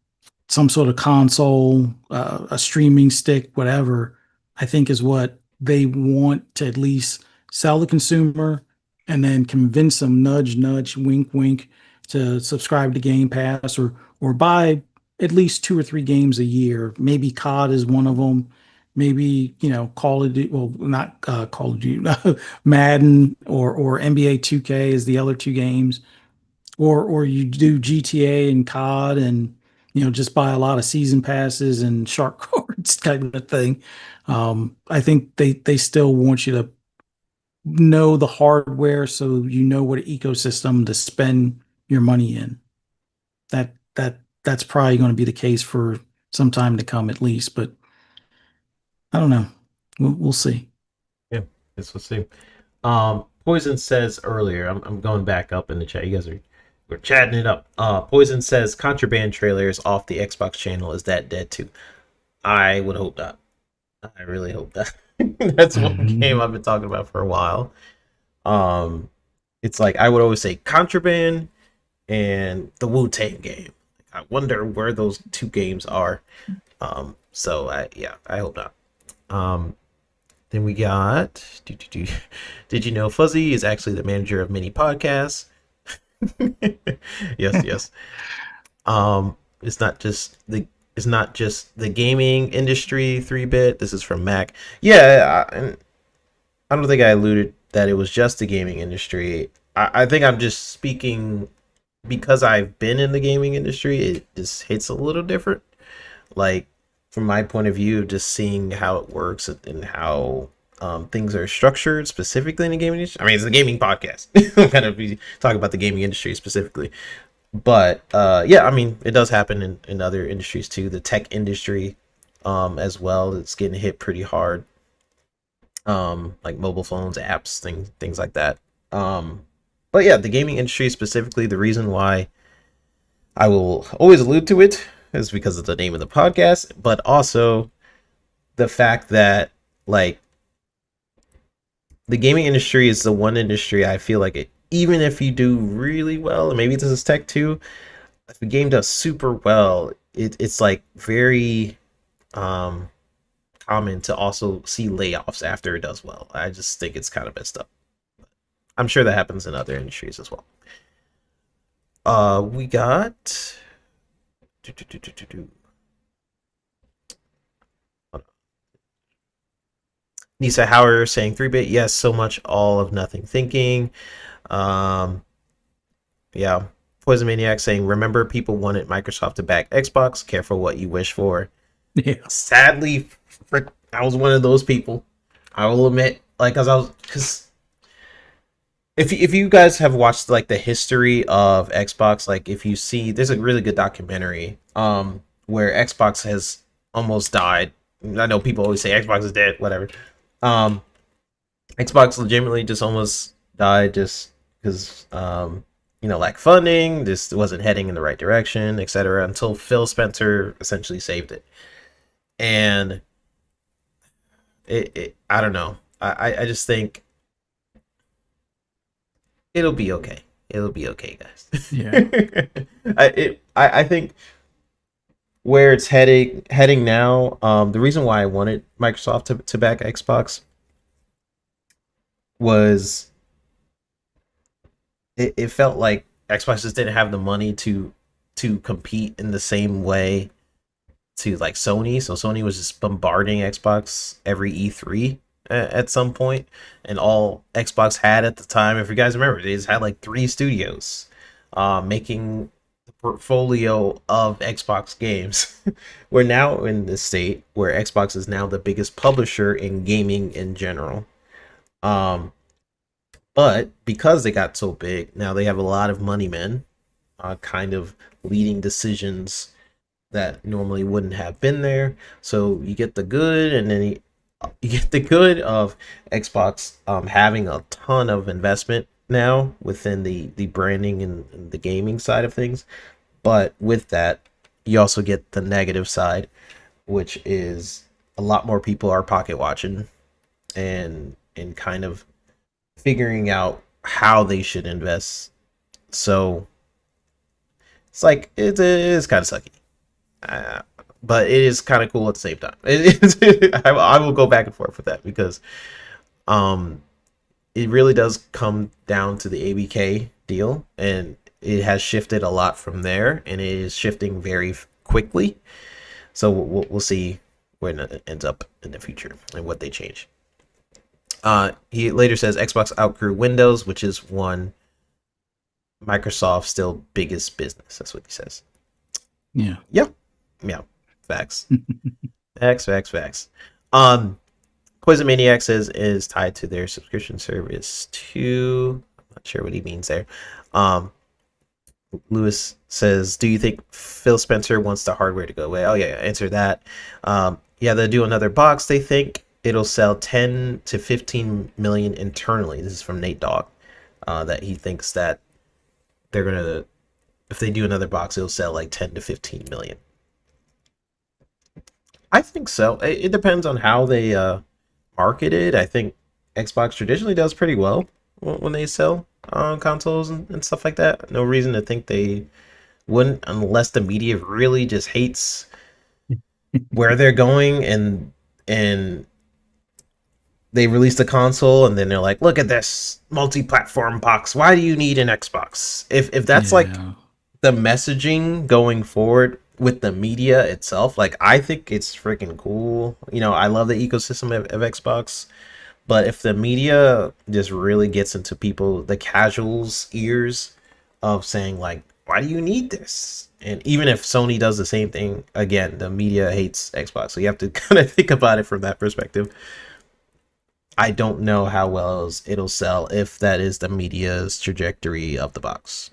some sort of console, a streaming stick, whatever, I think is what they want to at least sell the consumer and then convince them, nudge, nudge, wink, wink, to subscribe to Game Pass or buy at least 2 or 3 games a year. Maybe COD is one of them. Maybe, Call of Duty, well, not Call of Duty, Madden or NBA 2K is the other two games or you do GTA and COD and just buy a lot of season passes and shark cards kind of thing. I think they still want you to know the hardware so you know what ecosystem to spend your money in. That's probably going to be the case for some time to come at least, but I don't know. We'll see. Yeah, guess we'll see. Poison says earlier, I'm going back up in the chat. You guys are we're chatting it up. Poison says contraband trailers off the Xbox channel. Is that dead too? I would hope not. I really hope not. That's one game I've been talking about for a while. Um, it's like I would always say contraband and the Wu-Tang game. I wonder where those two games are. So I hope not. Um, then we got. Did you know Fuzzy is actually the manager of many podcasts? Yes, yes. It's not just the gaming industry 3-bit. This is from Mac. Yeah, and I don't think I alluded that it was just the gaming industry. I think I'm just speaking because I've been in the gaming industry. It just hits a little different. Like from my point of view, just seeing how it works and how things are structured specifically in the gaming industry. I mean, it's a gaming podcast. I'm kind of talking about the gaming industry specifically. But yeah, I mean, it does happen in other industries too. The tech industry as well. It's getting hit pretty hard. Like mobile phones, apps, things like that. But yeah, the gaming industry specifically, the reason why I will always allude to it is because of the name of the podcast, but also the fact that like the gaming industry is the one industry I feel like even if you do really well, and maybe this is tech too, if the game does super well, it's like very um common to also see layoffs after it does well. I just think it's kind of messed up. I'm sure that happens in other industries as well. We got Nisa Hauer saying 3-bit, yes, so much all of nothing thinking. Um, yeah. Poison Maniac saying, remember people wanted Microsoft to back Xbox. Careful what you wish for. Yeah. Sadly, I was one of those people. I will admit, like, because if you guys have watched like the history of Xbox, like if you see, there's a really good documentary, where Xbox has almost died. I know people always say Xbox is dead, whatever. Um, Xbox legitimately just almost died just because lack funding, just wasn't heading in the right direction, etc. Until Phil Spencer essentially saved it. And I don't know. I just think it'll be okay. It'll be okay, guys. Yeah. I think where it's heading now, the reason why I wanted Microsoft to back Xbox was it felt like Xbox just didn't have the money to compete in the same way to like Sony. So Sony was just bombarding Xbox every E3 at some point, and all Xbox had at the time, if you guys remember, they just had like 3 studios. making the portfolio of Xbox games. We're now in this state where Xbox is now the biggest publisher in gaming in general. Um, but because they got so big, now they have a lot of money men, kind of leading decisions that normally wouldn't have been there. So you get the good, and then you get the good of Xbox having a ton of investment now within the branding and the gaming side of things. But with that, you also get the negative side, which is a lot more people are pocket watching and kind of figuring out how they should invest. So it's like it is kind of sucky. Uh, but it is kind of cool at the same time. I will go back and forth with that because um, it really does come down to the ABK deal, and it has shifted a lot from there, and it is shifting very quickly. So we'll see where it ends up in the future and what they change. He later says Xbox outgrew Windows, which is one Microsoft's still biggest business. That's what he says. Yeah. Yep. Yeah. Facts. Facts. Um, Poison Maniac says is tied to their subscription service too. I'm not sure what he means there. Lewis says, "Do you think Phil Spencer wants the hardware to go away?" Oh yeah, answer that. Yeah, they'll do another box. They think it'll sell 10 to 15 million internally. This is from Nate Dogg. That he thinks that they're gonna, if they do another box, it'll sell like 10 to 15 million. I think so. It depends on how they market it. I think Xbox traditionally does pretty well when they sell consoles and stuff like that. No reason to think they wouldn't, unless the media really just hates where they're going and they release the console and then they're like, look at this multi-platform box. Why do you need an Xbox? If that's like Yeah. the messaging going forward with the media itself, like I think it's freaking cool. You know, I love the ecosystem of Xbox, but if the media just really gets into people, the casuals' ears of saying like, why do you need this? And even if Sony does the same thing, again, the media hates Xbox. So you have to kind of think about it from that perspective. I don't know how well it'll sell if that is the media's trajectory of the box.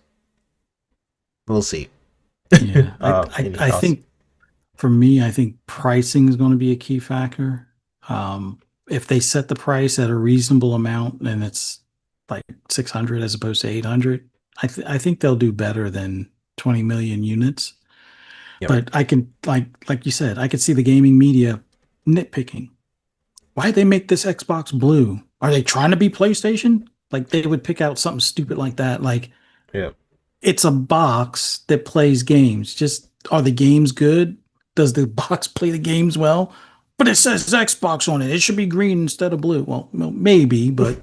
We'll see. Yeah. Any I thoughts? think for me, I think pricing is going to be a key factor. If they set the price at a reasonable amount and it's like 600 as opposed to 800, I think they'll do better than 20 million units. Yep. But I can, like you said, I could see the gaming media nitpicking. Why'd they make this Xbox blue? Are they trying to be PlayStation? Like they would pick out something stupid like that. Like Yep. it's a box that plays games. Just are the games good? Does the box play the games well? But it says Xbox on it. It should be green instead of blue. Well, maybe, but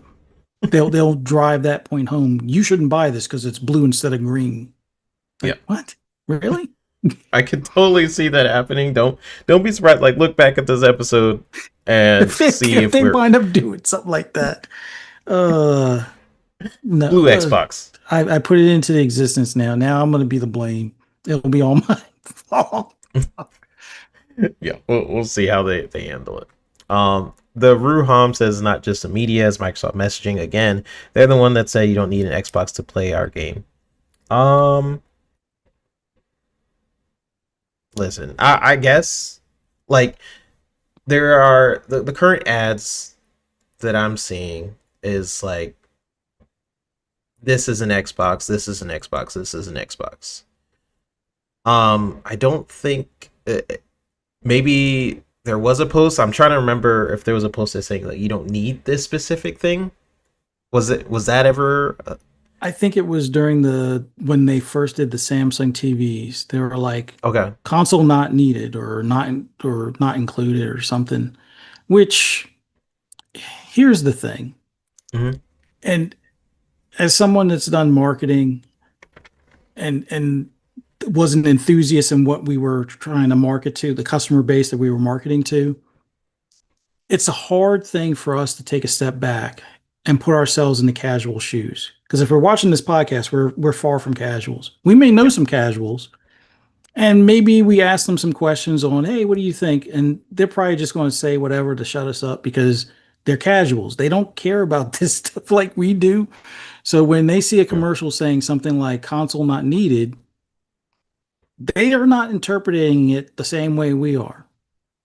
they'll drive that point home. You shouldn't buy this because it's blue instead of green. Yeah. Like what? Really? I can totally see that happening. Don't be surprised. Like look back at this episode and see If if they we're wind up doing something like that, uh, no. blue Xbox. I put it into the existence now. Now I'm going to be the blame. It'll be all my fault. Yeah, we'll see how they handle it. The Ruham says not just the media, as Microsoft messaging again. They're the one that say you don't need an Xbox to play our game. Um, Listen, I guess like there are the current ads that I'm seeing is like this is an Xbox, this is an Xbox, this is an Xbox. I don't think maybe there was a post. I'm trying to remember if there was a post that saying like you don't need this specific thing. Was that ever? I think it was during when they first did the Samsung TVs. They were like Okay. console not needed or not included or something. Which here's the thing, Hmm. and as someone that's done marketing and was an enthusiast in what we were trying to market to, the customer base that we were marketing to, it's a hard thing for us to take a step back and put ourselves in the casual shoes. Because if we're watching this podcast, we're far from casuals. We may know Yeah. some casuals, and maybe we ask them some questions on, hey, what do you think? And they're probably just going to say whatever to shut us up because they're casuals. They don't care about this stuff like we do. So when they see a Yeah. commercial saying something like console not needed, they are not interpreting it the same way we are.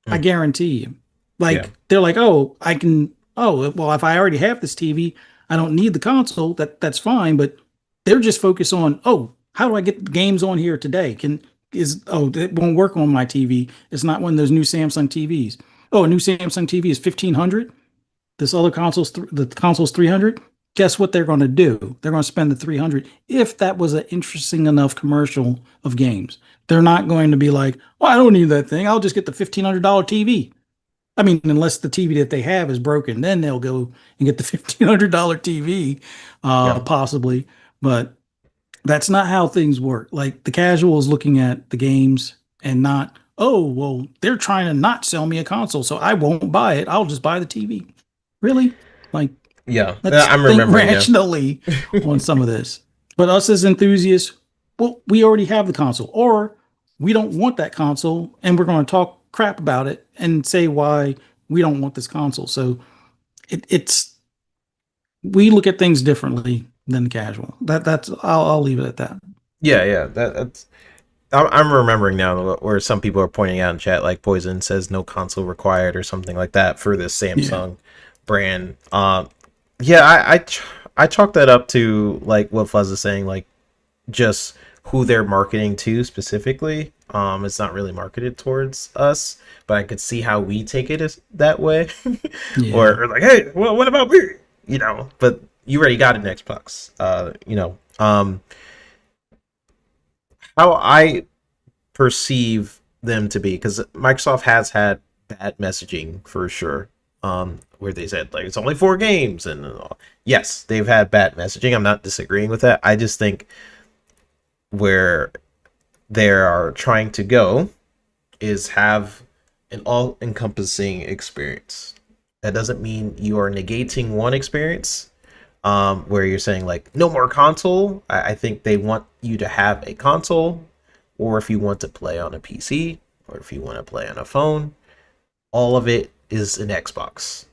I Mm. guarantee you. Yeah. Like they're like, oh, I can. Oh, well, if I already have this TV, I don't need the console. That's fine. But they're just focused on, oh, how do I get the games on here today? It won't work on my TV. It's not one of those new Samsung TVs. Oh, a new Samsung TV is 1,500. This other the console's 300. Guess what they're going to do? They're going to spend the 300 if that was an interesting enough commercial of games. They're not going to be like, well, I don't need that thing. I'll just get the $1,500 TV. I mean, unless the TV that they have is broken, then they'll go and get the $1,500 TV, Yeah. possibly. But that's not how things work. Like the casual is looking at the games and not, oh, well, they're trying to not sell me a console, so I won't buy it. I'll just buy the TV. Really? Like, Yeah. let's I'm think remembering now. rationally on some of this. But us as enthusiasts, well, we already have the console, or we don't want that console, and we're going to talk crap about it and say why we don't want this console. So it's we look at things differently than the casual. I'll leave it at that. Yeah, yeah. That's I'm remembering now where some people are pointing out in chat, like Poison says no console required or something like that for this Yeah. Samsung brand. Yeah, I chalk that up to like what Fuzz is saying, like just who they're marketing to specifically. It's not really marketed towards us, but I could see how we take it as that way, Yeah. or like, hey, well, what about me? But you already got an Xbox. How I perceive them to be, because Microsoft has had bad messaging for sure, where they said like it's only 4 games, and yes, they've had bad messaging. I'm not disagreeing with that. I just think where they are trying to go is have an all-encompassing experience. That doesn't mean you are negating one experience, where you're saying like no more console. I think they want you to have a console, or if you want to play on a PC, or if you want to play on a phone, all of it is an Xbox.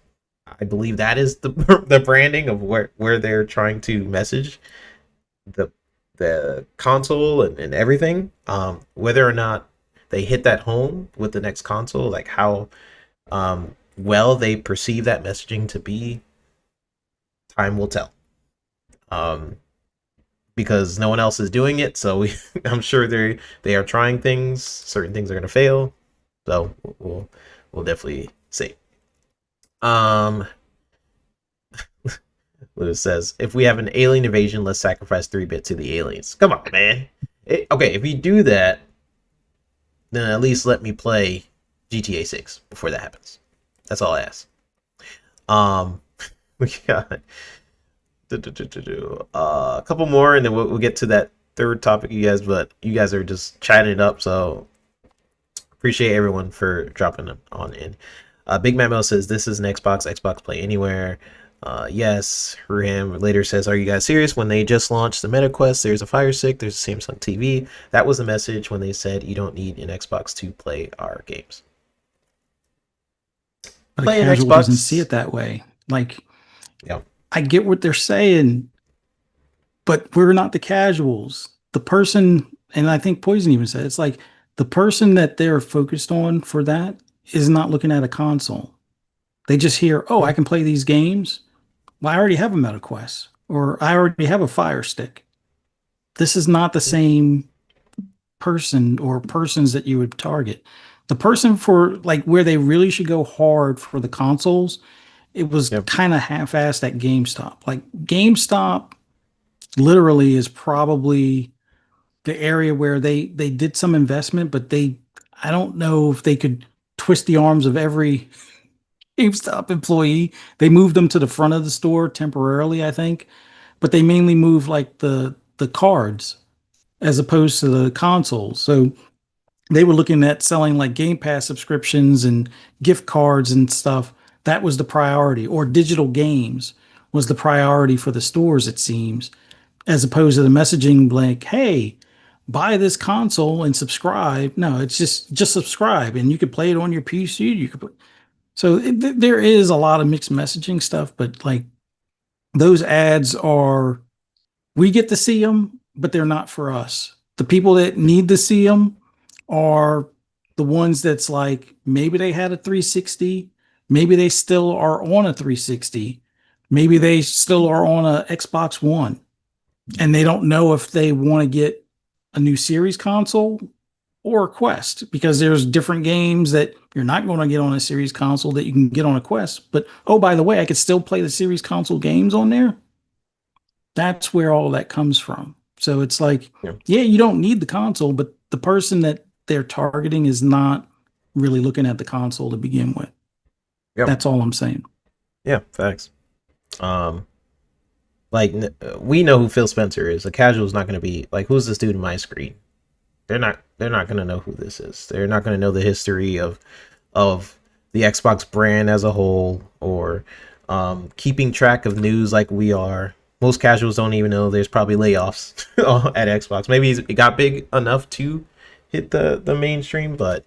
I believe that is the the branding of where they're trying to message the the console and everything. Whether or not they hit that home with the next console, like how well they perceive that messaging to be, time will tell. Um, because no one else is doing it, so I'm sure they are trying things. Certain things are gonna fail, so we'll definitely see. Um, Lewis says, if we have an alien invasion, let's sacrifice 3-bit to the aliens. Come on, man. Okay, if you do that, then at least let me play GTA 6 before that happens. That's all I ask. Um, we got a couple more, and then we'll get to that third topic, you guys. But you guys are just chatting it up, so appreciate everyone for dropping on in. Big Mamo says this is an Xbox Play Anywhere. Yes, Ruham later says, are you guys serious? When they just launched the MetaQuest, there's a Fire Stick, there's a Samsung TV. That was the message when they said you don't need an Xbox to play our games. But a Play an casual doesn't see Xbox. it that way. Like, Yeah. I get what they're saying, but we're not the casuals. The person, and I think Poison even said, it's like the person that they're focused on for that is not looking at a console. They just hear, oh, I can play these games. Well, I already have a MetaQuest, or I already have a Fire Stick. This is not the same person or persons that you would target. The person for like where they really should go hard for the consoles, it was Yep. kind of half-assed at GameStop. Like GameStop literally is probably the area where they did some investment, but they I don't know if they could twist the arms of every GameStop employee. They moved them to the front of the store temporarily, I think, but they mainly moved like the cards as opposed to the consoles. So they were looking at selling like Game Pass subscriptions and gift cards and stuff. That was the priority, or digital games, was the priority for the stores, it seems, as opposed to the messaging like, hey, buy this console and subscribe. No, it's just subscribe and you could play it on your PC. You could there is a lot of mixed messaging stuff, but like those ads are, we get to see them, but they're not for us. The people that need to see them are the ones that's like maybe they had a 360, maybe they still are on a 360, maybe they still are on a Xbox One, and they don't know if they want to get a new series console or a Quest, because there's different games that you're not going to get on a series console that you can get on a Quest. But oh, by the way, I could still play the series console games on there. That's where all that comes from. So it's like, Yeah. yeah, you don't need the console, but the person that they're targeting is not really looking at the console to begin with. Yep. That's all I'm saying. Yeah. Facts. Um, like we know who Phil Spencer is. A casual is not going to be like, who's this dude in my screen? They're not. They're not going to know who this is. They're not going to know the history of the Xbox brand as a whole, or keeping track of news like we are. Most casuals don't even know there's probably layoffs at Xbox. Maybe it got big enough to hit the mainstream, but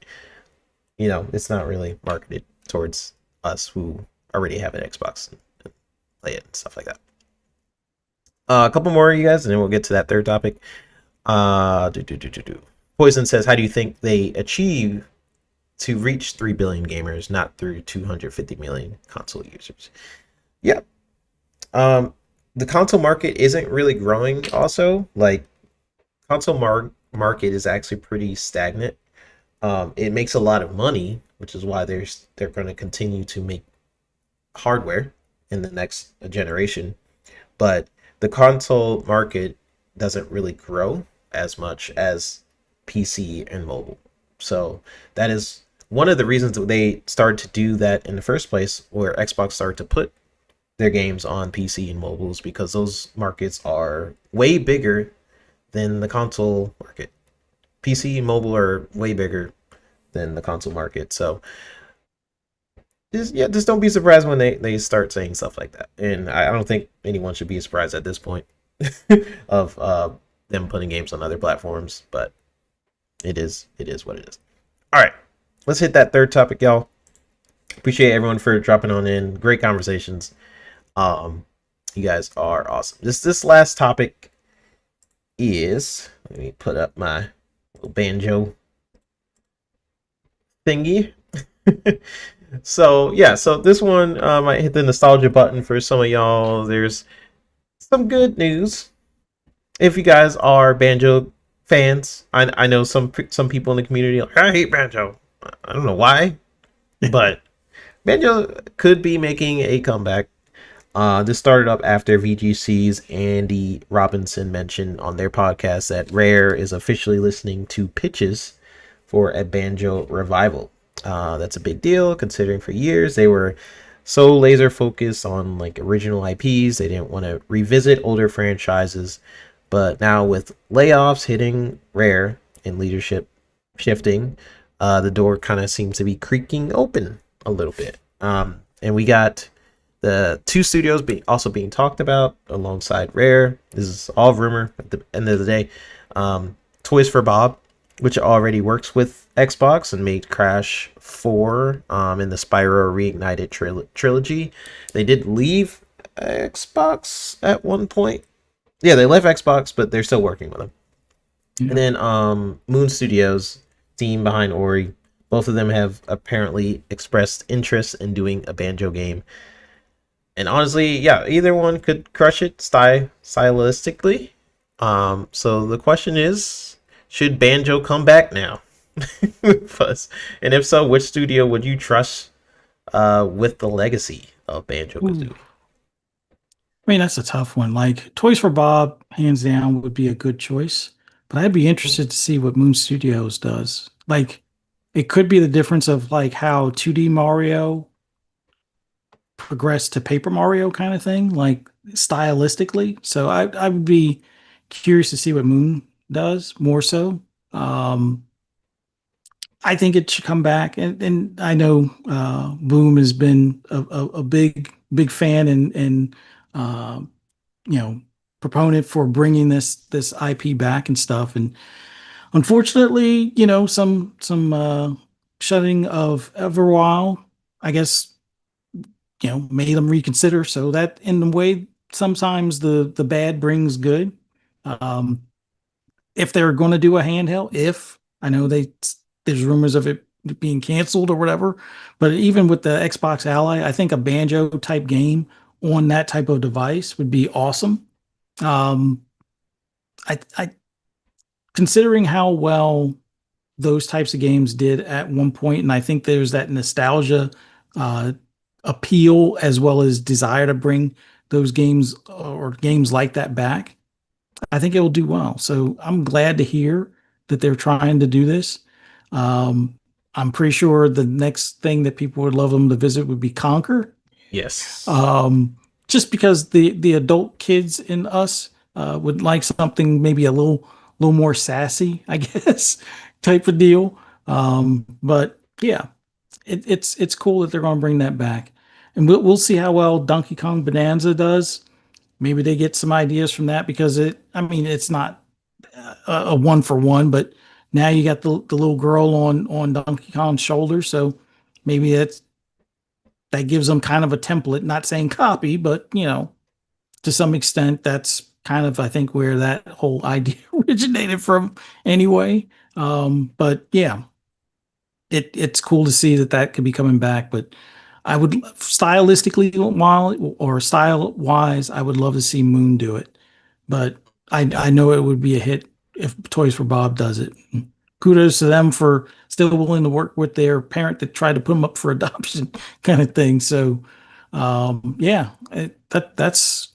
you know, it's not really marketed towards us who already have an Xbox and play it and stuff like that. A couple more, you guys, and then we'll get to that third topic. Poison says, how do you think they achieve to reach 3 billion gamers, not through 250 million console users? Yeah. The console market isn't really growing also. Like, market is actually pretty stagnant. It makes a lot of money, which is why they're going to continue to make hardware in the next generation. But the console market doesn't really grow as much as PC and mobile. So that is one of the reasons that they started to do that in the first place, where Xbox started to put their games on PC and mobiles, because those markets are way bigger than the console market. PC and mobile are way bigger than the console market. So just don't be surprised when they start saying stuff like that. And I don't think anyone should be surprised at this point of them putting games on other platforms, but it is what it is. All right, let's hit that third topic, y'all. Appreciate everyone for dropping on in. Great conversations. You guys are awesome. This last topic is, let me put up my little banjo thingy. So yeah, so this one might hit the nostalgia button for some of y'all. There's some good news if you guys are Banjo fans. I know some people in the community are like, I hate Banjo. I don't know why, but Banjo could be making a comeback. This started up after VGC's Andy Robinson mentioned on their podcast that Rare is officially listening to pitches for a Banjo revival. That's a big deal, considering for years they were so laser focused on like original IPs. They didn't want to revisit older franchises. But now with layoffs hitting Rare and leadership shifting, the door kind of seems to be creaking open a little bit. And we got the two studios also being talked about alongside Rare. This is all rumor at the end of the day. Toys for Bob, which already works with Xbox and made Crash 4 in the Spyro Reignited trilogy. They did leave Xbox at one point. Yeah, they left Xbox, but they're still working with them. Yeah. And then Moon Studios, team behind Ori, both of them have apparently expressed interest in doing a Banjo game. And honestly, yeah, either one could crush it stylistically. So the question is, should Banjo come back now? And if so, which studio would you trust with the legacy of Banjo-Kazooie? I mean, that's a tough one. Like Toys for Bob, hands down, would be a good choice. But I'd be interested to see what Moon Studios does. Like, it could be the difference of like how 2D Mario progressed to Paper Mario kind of thing, like stylistically. So I would be curious to see what Moon does more so. I think it should come back, and I know Boom has been a big fan and uh, you know, proponent for bringing this IP back and stuff. And unfortunately, some shutting of Everwild, I guess, made them reconsider. So that in a way, sometimes the bad brings good. Um, if they're going to do a handheld, if I know there's rumors of it being canceled or whatever, but even with the Xbox Ally, I think a banjo type game on that type of device would be awesome. Um, I considering how well those types of games did at one point, and I think there's that nostalgia uh, appeal as well as desire to bring those games or games like that back. I think it will do well. So I'm glad to hear that they're trying to do this. Um, I'm pretty sure the next thing that people would love them to visit would be Conquer. Yes. Um, just because the adult kids in us would like something maybe a little more sassy, I guess, type of deal. But yeah, it's cool that they're going to bring that back, and we'll see how well Donkey Kong Bonanza does. Maybe they get some ideas from that because I mean, it's not a one for one, but now you got the little girl on Donkey Kong's shoulder, so maybe that gives them kind of a template. Not saying copy, but to some extent, that's kind of I think where that whole idea originated from, anyway. But yeah, it's cool to see that could be coming back. But I would stylistically, while or style wise, I would love to see Moon do it. But I know it would be a hit if Toys for Bob does it. Kudos to them for still willing to work with their parent that tried to put them up for adoption, kind of thing. So, yeah, that's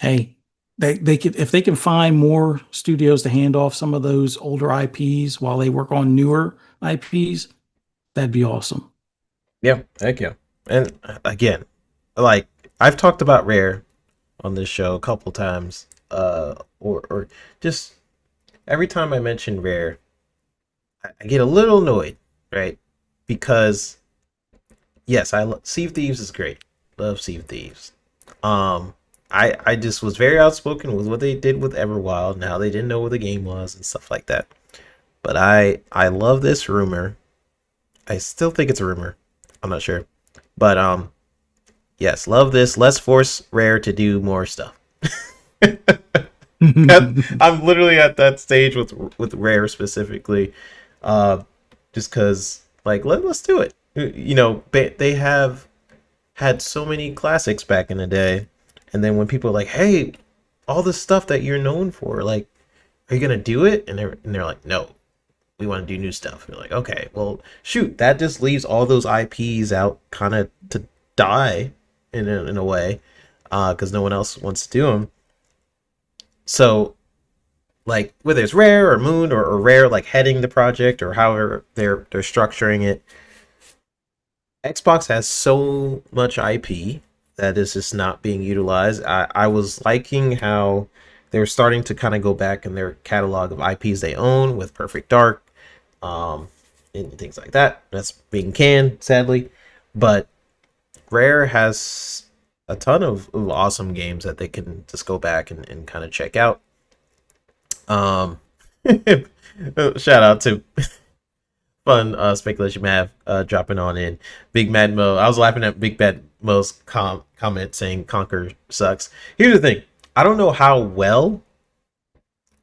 hey, they could if they can find more studios to hand off some of those older IPs while they work on newer IPs, that'd be awesome. Yeah, heck yeah. And again, like I've talked about Rare on this show a couple times, or just every time I mention Rare, I get a little annoyed, right? Because yes, Sea of Thieves is great. Love Sea of Thieves. Um, I just was very outspoken with what they did with Everwild and how they didn't know what the game was and stuff like that. But I love this rumor. I still think it's a rumor. I'm not sure. But yes, love this. Let's force Rare to do more stuff. I'm literally at that stage with Rare specifically, uh, just because like let's do it. They have had so many classics back in the day, and then when people are like, "Hey, all the stuff that you're known for, like, are you gonna do it?" and they're like, "No, we want to do new stuff." You're like, "Okay, well, shoot, that just leaves all those IPs out, kind of to die in a way, because no one else wants to do them." So like whether it's Rare or Moon or Rare like heading the project or however they're structuring it, Xbox has so much IP that is just not being utilized. I was liking how they were starting to kind of go back in their catalog of IPs they own with Perfect Dark, um, and things like that. That's being canned, sadly. But Rare has a ton of awesome games that they can just go back and kind of check out. Um, Shout out to fun speculation math dropping on in Big Mad Mo. I was laughing at Big Mad Mo's comment saying Conquer sucks. Here's the thing: I don't know how well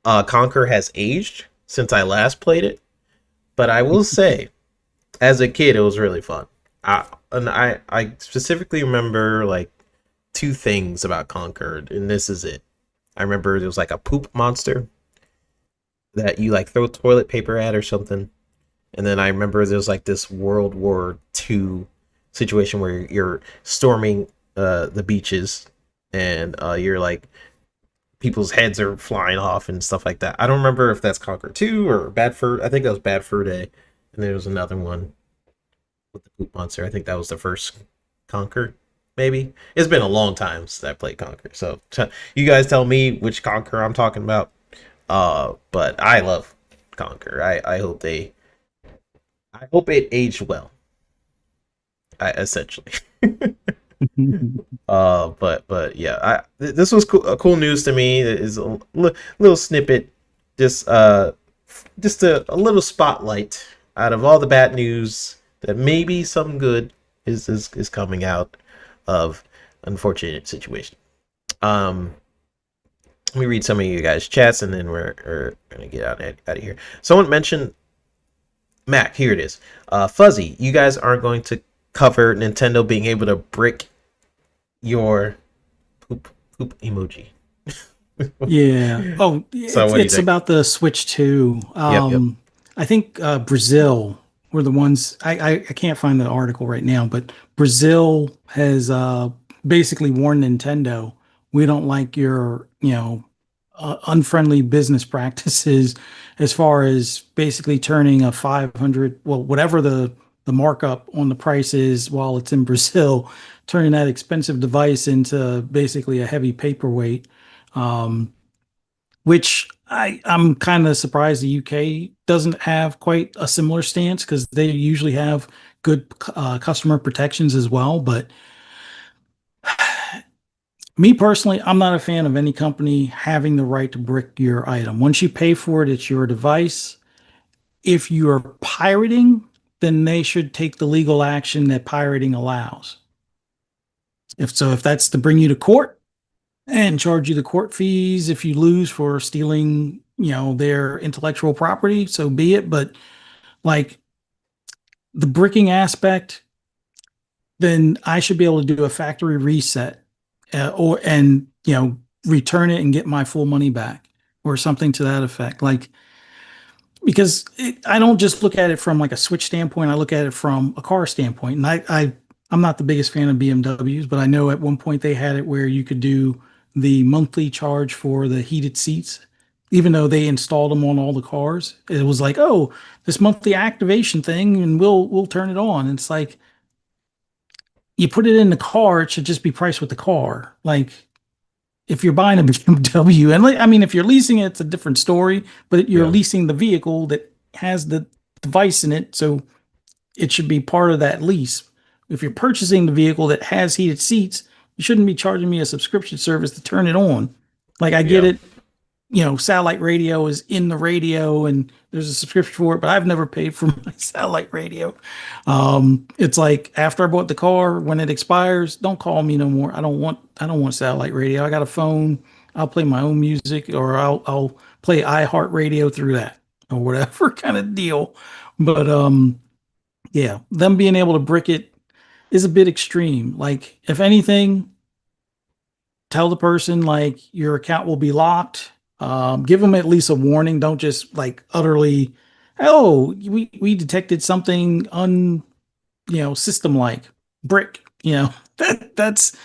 Conquer has aged since I last played it, but I will say, as a kid, it was really fun. I specifically remember like two things about Conquer, and this is it. I remember there was like a poop monster that you like throw toilet paper at or something. And then I remember there was like this World War II situation where you're storming the beaches and you're like people's heads are flying off and stuff like that. I don't remember if that's Conquer 2 or Bad Fur. I think that was Bad Fur Day. And there was another one with the poop monster. I think that was the first Conquer. Maybe it's been a long time since I played Conquer, so you guys tell me which Conquer I'm talking about. But I love Conquer. I hope it aged well. Essentially. But yeah, this was cool news to me. It is a little snippet, just just a little spotlight out of all the bad news that maybe some good is coming out of unfortunate situation. Um, Let me read some of you guys' chats, and then we're gonna get out of here. Someone mentioned Mac. Here it is. Fuzzy, you guys aren't going to cover Nintendo being able to brick your poop emoji. Yeah. Oh, So what do you it's think? about the Switch 2. Yep. I think Brazil were the ones. I can't find the article right now, but Brazil has basically warned Nintendo, we don't like your, unfriendly business practices as far as basically turning a 500, well, whatever the markup on the price is while it's in Brazil, turning that expensive device into basically a heavy paperweight. Um, which I'm kind of surprised the UK doesn't have quite a similar stance because they usually have good customer protections as well. But me personally, I'm not a fan of any company having the right to brick your item. Once you pay for it, it's your device. If you are pirating, then they should take the legal action that pirating allows. If that's to bring you to court and charge you the court fees if you lose for stealing, their intellectual property, so be it. But like the bricking aspect, then I should be able to do a factory reset, or and return it and get my full money back or something to that effect. Like because I don't just look at it from like a Switch standpoint. I look at it from a car standpoint, and I'm not the biggest fan of BMWs, but I know at one point they had it where you could do the monthly charge for the heated seats, even though they installed them on all the cars. It was like, oh, this monthly activation thing, and we'll turn it on. And it's like you put it in the car, it should just be priced with the car. Like if you're buying a BMW, and like, I mean, if you're leasing it, it's a different story, but you're Yeah. leasing the vehicle that has the device in it, so it should be part of that lease. If you're purchasing the vehicle that has heated seats, you shouldn't be charging me a subscription service to turn it on. Like I get Yeah. it, satellite radio is in the radio and there's a subscription for it, but I've never paid for my satellite radio. It's like after I bought the car, when it expires, don't call me no more. I don't want satellite radio. I got a phone. I'll play my own music or I'll play iHeartRadio through that or whatever kind of deal. But yeah, them being able to brick it is a bit extreme. Like if anything, tell the person like your account will be locked. Give them at least a warning. Don't just like utterly, oh, we detected something system like brick. That's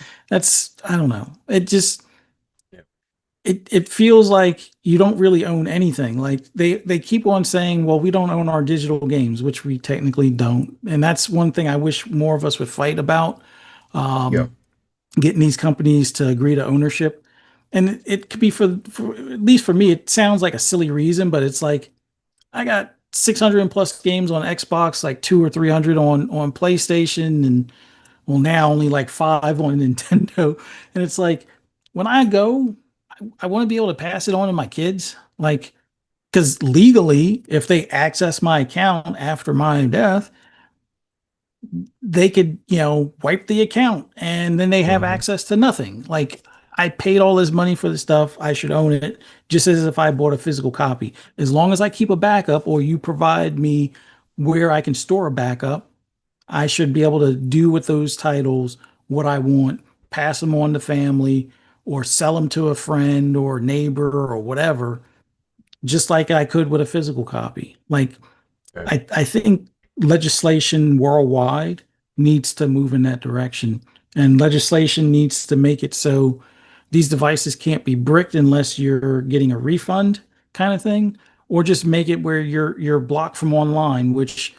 I don't know. It just Yeah. it feels like you don't really own anything. Like they keep on saying, well, we don't own our digital games, which we technically don't. And that's one thing I wish more of us would fight about. Yeah. Um, Getting these companies to agree to ownership. And it could be for at least for me, it sounds like a silly reason, but it's like I got 600 plus games on Xbox, like two or 300 on PlayStation, and well, now only like five on Nintendo. And it's like when I go, I want to be able to pass it on to my kids. Like, because legally, if they access my account after my death, they could, wipe the account and then they have Hmm. access to nothing. Like I paid all this money for the stuff, I should own it just as if I bought a physical copy. As long as I keep a backup or you provide me where I can store a backup, I should be able to do with those titles what I want, pass them on to family or sell them to a friend or neighbor or whatever, just like I could with a physical copy. Like Okay. I think legislation worldwide needs to move in that direction. And legislation needs to make it so these devices can't be bricked unless you're getting a refund kind of thing, or just make it where you're blocked from online, which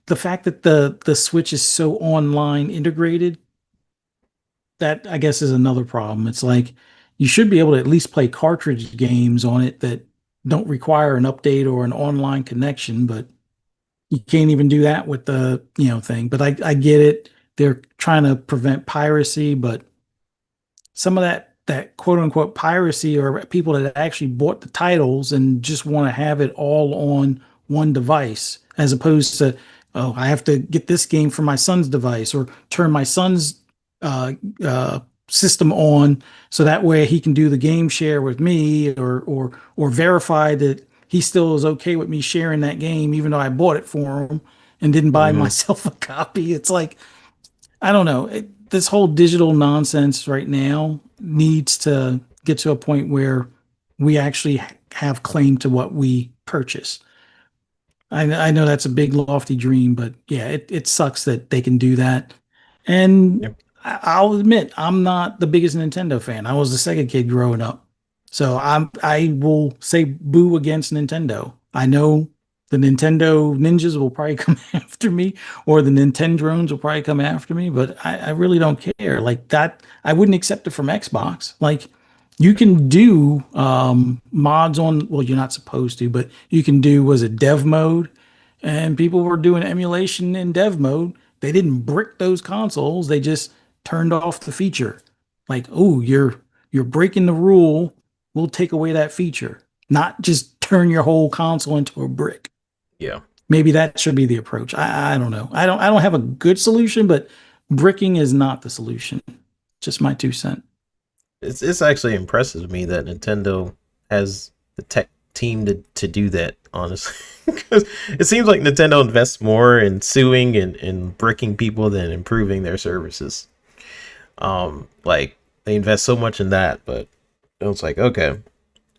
the fact that the Switch is so online integrated, that I guess is another problem. It's like you should be able to at least play cartridge games on it that don't require an update or an online connection, but you can't even do that with the thing. But I get it. they're trying to prevent piracy, but some of that quote unquote piracy or people that actually bought the titles and just want to have it all on one device as opposed to, oh, I have to get this game from my son's device or turn my son's uh, uh, system on so that way he can do the game share with me or verify that he still is okay with me sharing that game even though I bought it for him and didn't buy Hmm. myself a copy. It's like I don't know. This whole digital nonsense right now needs to get to a point where we actually have claim to what we purchase. I know that's a big lofty dream, but yeah, it sucks that they can do that. And Yep. I'll admit, I'm not the biggest Nintendo fan. I was a Sega kid growing up. So I will say boo against Nintendo. I know the Nintendo ninjas will probably come after me, or the Nintendrones will probably come after me, but I really don't care. Like that, I wouldn't accept it from Xbox. Like you can do mods on, well, you're not supposed to, but you can do, was it dev mode? And people were doing emulation in dev mode. They didn't brick those consoles. They just turned off the feature. Like, oh, you're breaking the rule. We'll take away that feature. Not just turn your whole console into a brick. Yeah. Maybe that should be the approach. I don't know. I don't have a good solution, but bricking is not the solution. Just my 2 cents. It's actually impressive to me that Nintendo has the tech team to do that, honestly. Because it seems like Nintendo invests more in suing and bricking people than improving their services. Like they invest so much in that, but it's like, okay.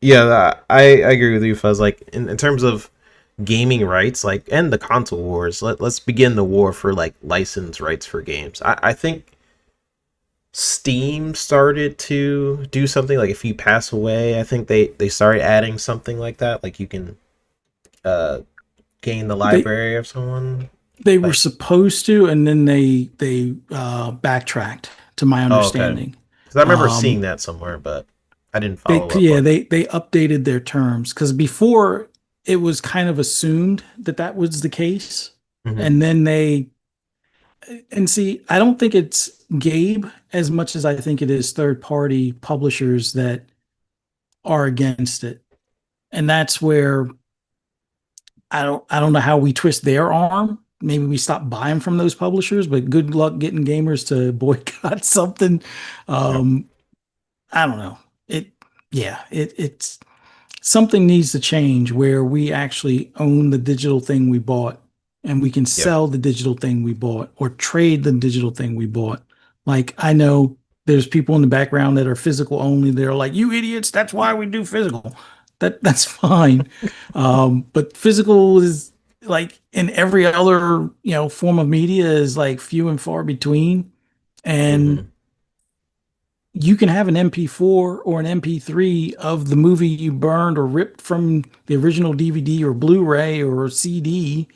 Yeah, I agree with you, Fuzz. Like in terms of gaming rights, like and the console wars, let's begin the war for like license rights for games. I think Steam started to do something like if you pass away, I think they started adding something like that. Like you can uh gain the They library of someone. they were Like, supposed to, and then they backtracked, to my oh, okay. understanding. Because I remember seeing Um, that somewhere, but I didn't they follow up yeah on it. they updated their terms because before it was kind of assumed that that was the case, Hmm. and then they and see, I don't think it's Gabe as much as I think it is third party publishers that are against it, and that's where I don't know how we twist their arm. Maybe we stop buying from those publishers, but good luck getting gamers to boycott something. Yep. Um, I don't know. It's something needs to change where we actually own the digital thing we bought and we can Yep. sell the digital thing we bought or trade the digital thing we bought. Like I know there's people in the background that are physical only. They're like, you idiots, that's why we do physical. That's fine. But physical is like in every other, form of media is like few and far between. And Hmm. you can have an MP4 or an MP3 of the movie you burned or ripped from the original DVD or Blu-ray or CD,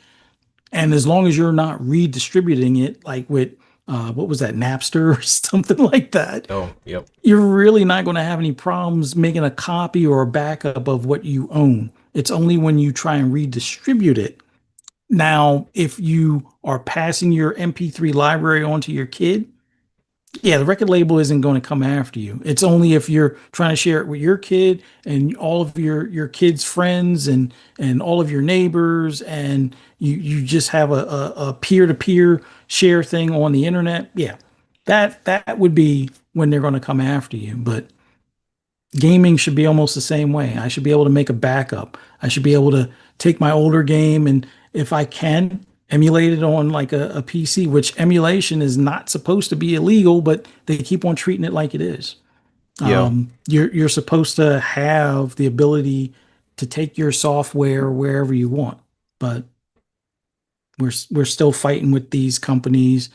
and as long as you're not redistributing it, like with what was that, Napster or something like that, Oh, yep. you're really not going to have any problems making a copy or a backup of what you own. It's only when you try and redistribute it. Now, if you are passing your MP3 library on to your kid, yeah, the record label isn't going to come after you. It's only if you're trying to share it with your kid and all of your kids' friends and all of your neighbors, and you just have a peer-to-peer share thing on the internet. Yeah, that would be when they're going to come after you. But gaming should be almost the same way. I should be able to make a backup. I should be able to take my older game and if I can emulate it on like a PC, which emulation is not supposed to be illegal, but they keep on treating it like it is. Yeah. You're supposed to have the ability to take your software wherever you want, but we're still fighting with these companies.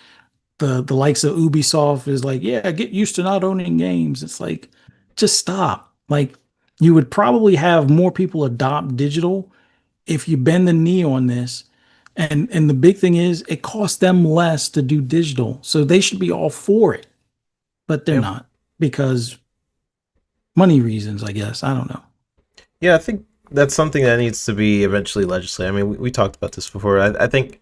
The likes of Ubisoft is like, yeah, get used to not owning games. It's like, just stop. Like, you would probably have more people adopt digital if you bend the knee on this. And the big thing is, it costs them less to do digital, so they should be all for it, but they're Yeah. not because money reasons, I guess. I don't know. Yeah, I think that's something that needs to be eventually legislated. I mean, we talked about this before. I think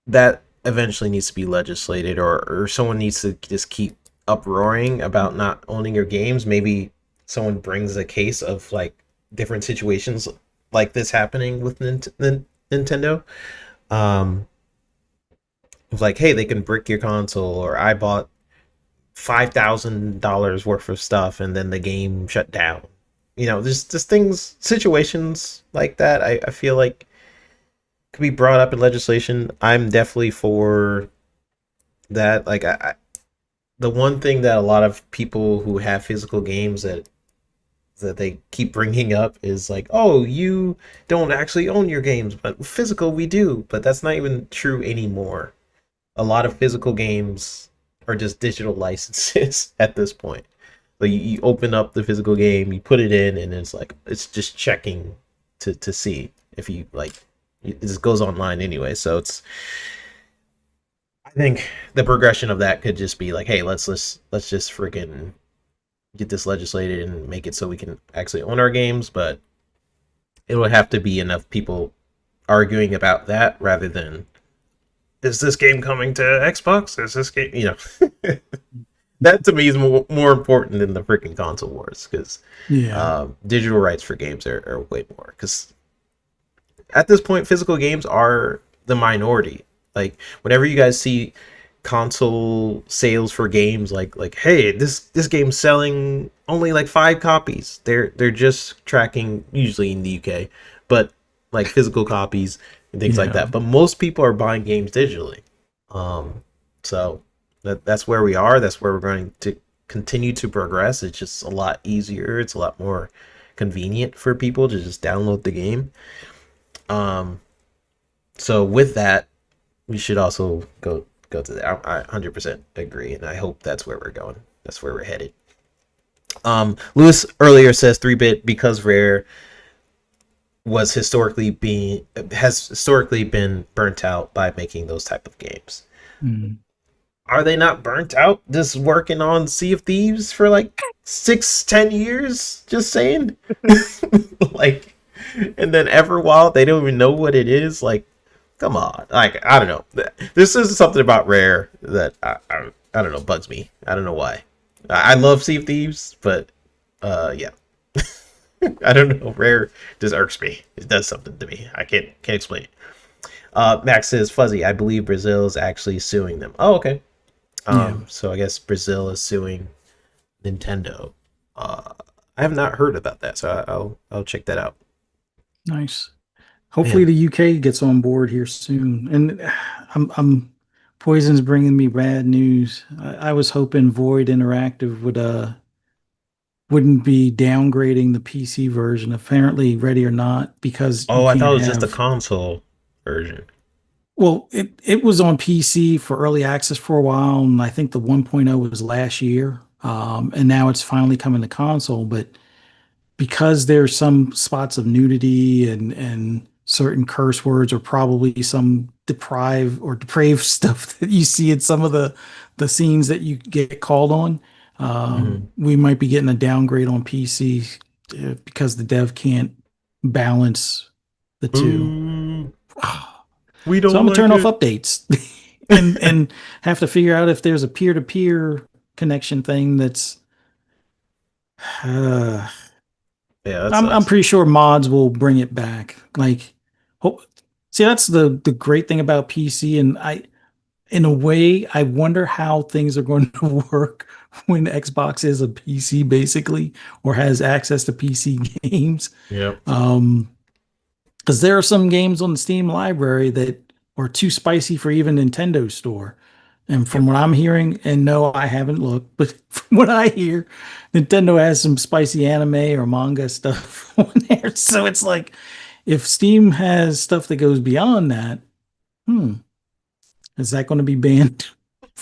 that eventually needs to be legislated, or someone needs to just keep uproaring about not owning your games. Maybe someone brings a case of like different situations like this happening with Nintendo. Um, of like, hey, they can brick your console, or I bought $5,000 worth of stuff and then the game shut down. You know, there's just things, situations like that. I feel like could be brought up in legislation. I'm definitely for that. Like, the one thing that a lot of people who have physical games that they keep bringing up is like, oh, you don't actually own your games, but physical we do. But that's not even true anymore. A lot of physical games are just digital licenses at this point. So you open up the physical game, you put it in, and it's like it's just checking to see if you like. It just goes online anyway, so it's. I think the progression of that could just be like, hey, let's just freaking get this legislated and make it so we can actually own our games, but it would have to be enough people arguing about that rather than is this game coming to Xbox? Is this game, that to me is more important than the freaking console wars because Yeah. digital rights for games are way more. Because at this point, physical games are the minority. Like whenever you guys see console sales for games, like hey, this game's selling only like 5 copies. They're just tracking usually in the UK, but like physical copies and things like Yeah. that. But most people are buying games digitally. So that's where we are. That's where we're going to continue to progress. It's just a lot easier. It's a lot more convenient for people to just download the game. Um, so with that, we should also go to that. I 100% agree, and I hope that's where we're going. That's where we're headed. Lewis earlier says 3-bit because Rare has historically been burnt out by making those type of games. Mm. Are they not burnt out just working on Sea of Thieves for like 6-10 years? Just saying. Like, and then Everwild, they don't even know what it is. Like, come on. Like, I don't know. This is something about Rare that I don't know, bugs me. I don't know why. I love Sea of Thieves, but yeah. I don't know. Rare just irks me. It does something to me. I can't explain it. Max says Fuzzy. I believe Brazil is actually suing them. Oh, okay. Yeah. So I guess Brazil is suing Nintendo. I have not heard about that, so I'll check that out. Nice. Hopefully Man, the UK gets on board here soon. And I'm Poison's bringing me bad news. I was hoping Void Interactive wouldn't be downgrading the PC version. Apparently, Ready or Not, because you oh, I thought can't it was just the have. console version. Well, it was on PC for early access for a while, and I think the 1.0 was last year, and now it's finally coming to console. But because there's some spots of nudity and certain curse words, or probably some depraved stuff that you see in some of the scenes that you get called on, Mm-hmm. we might be getting a downgrade on PC because the dev can't balance the two. Ooh, we So I'm don't gonna turn like off it. updates and have to figure out if there's a peer-to-peer connection thing that's uh, Yeah, that I'm sucks. pretty sure mods will bring it back. Like, see, that's the great thing about PC, and in a way, I wonder how things are going to work when Xbox is a PC basically, or has access to PC games. Yep. Um, because there are some games on the Steam library that are too spicy for even Nintendo store. And from Yep. what I'm hearing, and no, I haven't looked, but from what I hear, Nintendo has some spicy anime or manga stuff on there. So it's like, if Steam has stuff that goes beyond that, hmm, is that going to be banned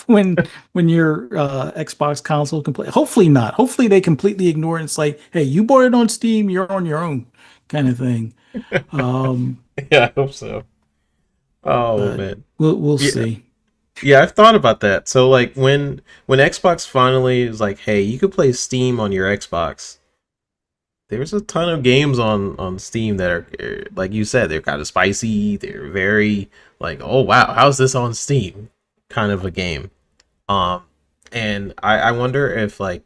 when your Xbox console complete? Hopefully not. Hopefully they completely ignore it. It's like, hey, you bought it on Steam, you're on your own, kind of thing. Um, Yeah, I hope so. Oh but man. we'll Yeah. see. Yeah, I've thought about that. So like when Xbox finally is like, "Hey, you could play Steam on your Xbox." There's a ton of games on Steam that are like you said, they're kind of spicy. They're very like, oh wow, how's this on Steam? Kind of a game. Um, and I wonder if like,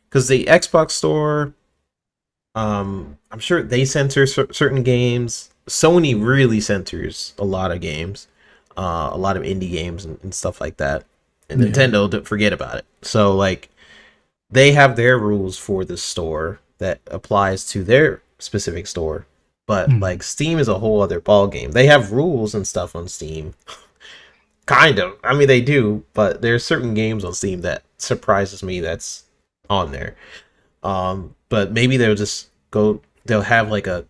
because the Xbox Store, I'm sure they censor certain games. Sony really censors a lot of games, a lot of indie games and stuff like that. And Yeah. Nintendo, don't forget about it. So like, they have their rules for the store that applies to their specific store. But Mm. like Steam is a whole other ball game. They have rules and stuff on Steam. Kind of. I mean they do, but there's certain games on Steam that surprises me that's on there. But maybe they'll have like a